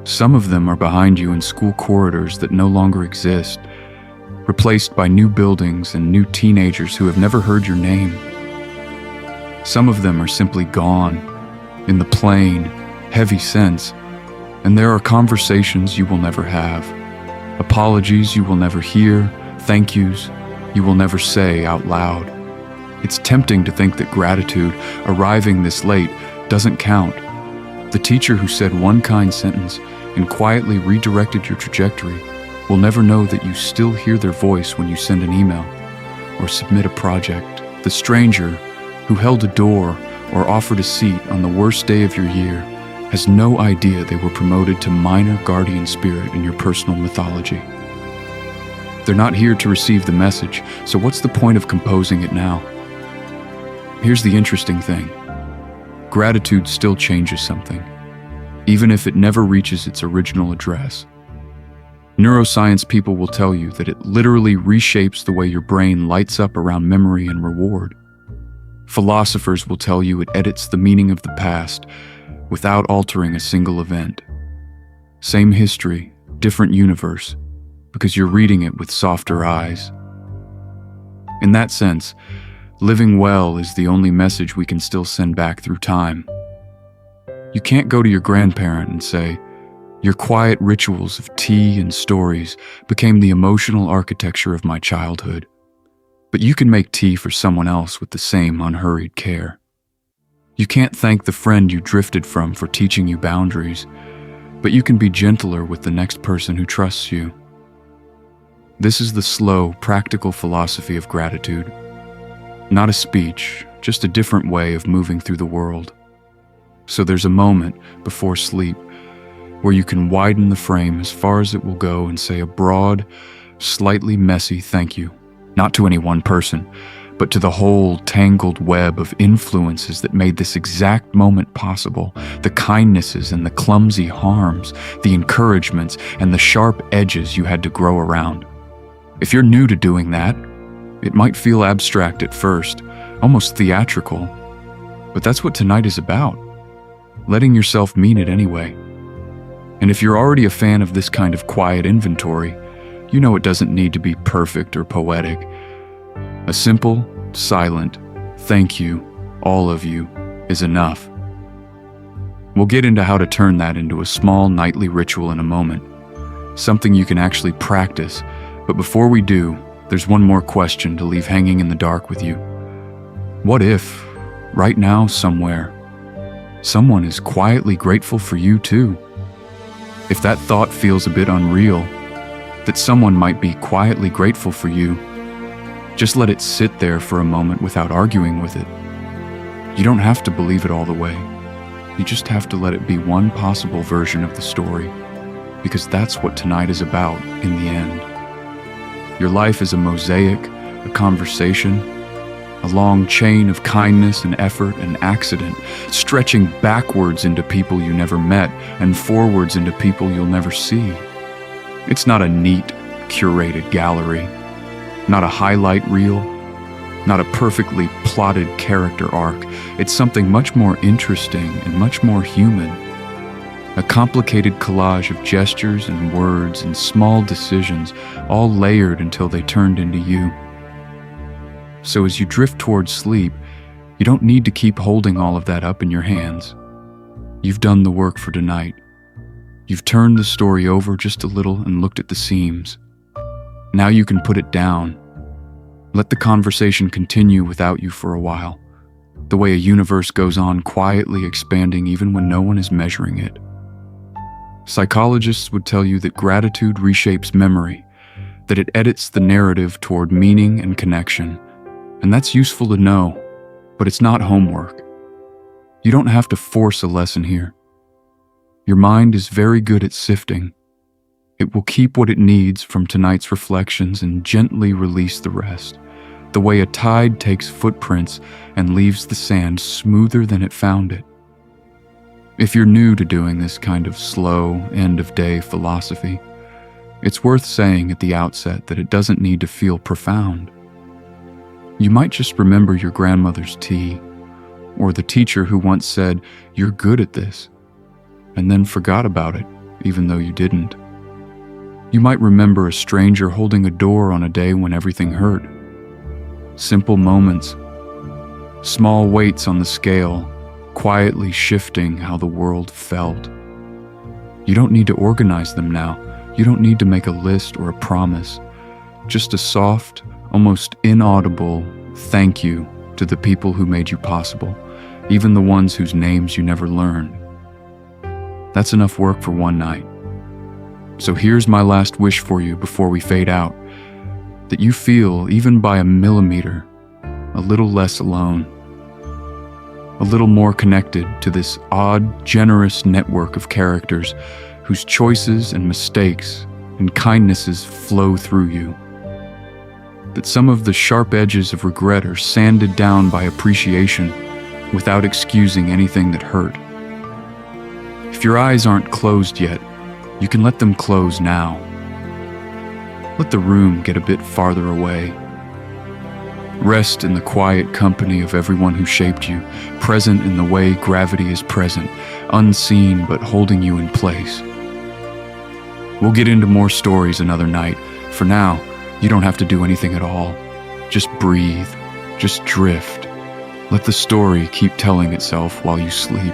Some of them are behind you in school corridors that no longer exist, replaced by new buildings and new teenagers who have never heard your name. Some of them are simply gone, in the plain, heavy sense, and there are conversations you will never have, apologies you will never hear, thank yous you will never say out loud. It's tempting to think that gratitude, arriving this late, doesn't count. The teacher who said one kind sentence and quietly redirected your trajectory will never know that you still hear their voice when you send an email or submit a project. The stranger who held a door or offered a seat on the worst day of your year has no idea they were promoted to minor guardian spirit in your personal mythology. They're not here to receive the message, so what's the point of composing it now? Here's the interesting thing. Gratitude still changes something, even if it never reaches its original address. Neuroscience people will tell you that it literally reshapes the way your brain lights up around memory and reward. Philosophers will tell you it edits the meaning of the past without altering a single event. Same history, different universe, because you're reading it with softer eyes. In that sense, living well is the only message we can still send back through time. You can't go to your grandparent and say, "Your quiet rituals of tea and stories became the emotional architecture of my childhood." But you can make tea for someone else with the same unhurried care. You can't thank the friend you drifted from for teaching you boundaries, but you can be gentler with the next person who trusts you. This is the slow, practical philosophy of gratitude. Not a speech, just a different way of moving through the world. So there's a moment before sleep where you can widen the frame as far as it will go and say a broad, slightly messy thank you. Not to any one person, but to the whole tangled web of influences that made this exact moment possible, the kindnesses and the clumsy harms, the encouragements and the sharp edges you had to grow around. If you're new to doing that, it might feel abstract at first, almost theatrical, but that's what tonight is about, letting yourself mean it anyway. And if you're already a fan of this kind of quiet inventory, you know it doesn't need to be perfect or poetic. A simple, silent, thank you, all of you, is enough. We'll get into how to turn that into a small nightly ritual in a moment, something you can actually practice. But before we do, there's one more question to leave hanging in the dark with you. What if, right now somewhere, someone is quietly grateful for you too? If that thought feels a bit unreal, that someone might be quietly grateful for you, just let it sit there for a moment without arguing with it. You don't have to believe it all the way. You just have to let it be one possible version of the story, because that's what tonight is about in the end. Your life is a mosaic, a conversation, a long chain of kindness and effort and accident, stretching backwards into people you never met and forwards into people you'll never see. It's not a neat, curated gallery, not a highlight reel, not a perfectly plotted character arc. It's something much more interesting and much more human. A complicated collage of gestures and words and small decisions, all layered until they turned into you. So as you drift towards sleep, you don't need to keep holding all of that up in your hands. You've done the work for tonight. You've turned the story over just a little and looked at the seams. Now you can put it down. Let the conversation continue without you for a while, the way a universe goes on quietly expanding even when no one is measuring it. Psychologists would tell you that gratitude reshapes memory, that it edits the narrative toward meaning and connection, and that's useful to know, but it's not homework. You don't have to force a lesson here. Your mind is very good at sifting. It will keep what it needs from tonight's reflections and gently release the rest, the way a tide takes footprints and leaves the sand smoother than it found it. If you're new to doing this kind of slow, end-of-day philosophy, it's worth saying at the outset that it doesn't need to feel profound. You might just remember your grandmother's tea, or the teacher who once said, "You're good at this," and then forgot about it, even though you didn't. You might remember a stranger holding a door on a day when everything hurt. Simple moments, small weights on the scale, quietly shifting how the world felt. You don't need to organize them now. You don't need to make a list or a promise. Just a soft, almost inaudible thank you to the people who made you possible, even the ones whose names you never learned. That's enough work for one night. So here's my last wish for you before we fade out, that you feel, even by a millimeter, a little less alone, a little more connected to this odd, generous network of characters whose choices and mistakes and kindnesses flow through you. That some of the sharp edges of regret are sanded down by appreciation without excusing anything that hurt. If your eyes aren't closed yet, you can let them close now. Let the room get a bit farther away. Rest in the quiet company of everyone who shaped you, present in the way gravity is present, unseen but holding you in place. We'll get into more stories another night. For now, you don't have to do anything at all. Just breathe, just drift. Let the story keep telling itself while you sleep.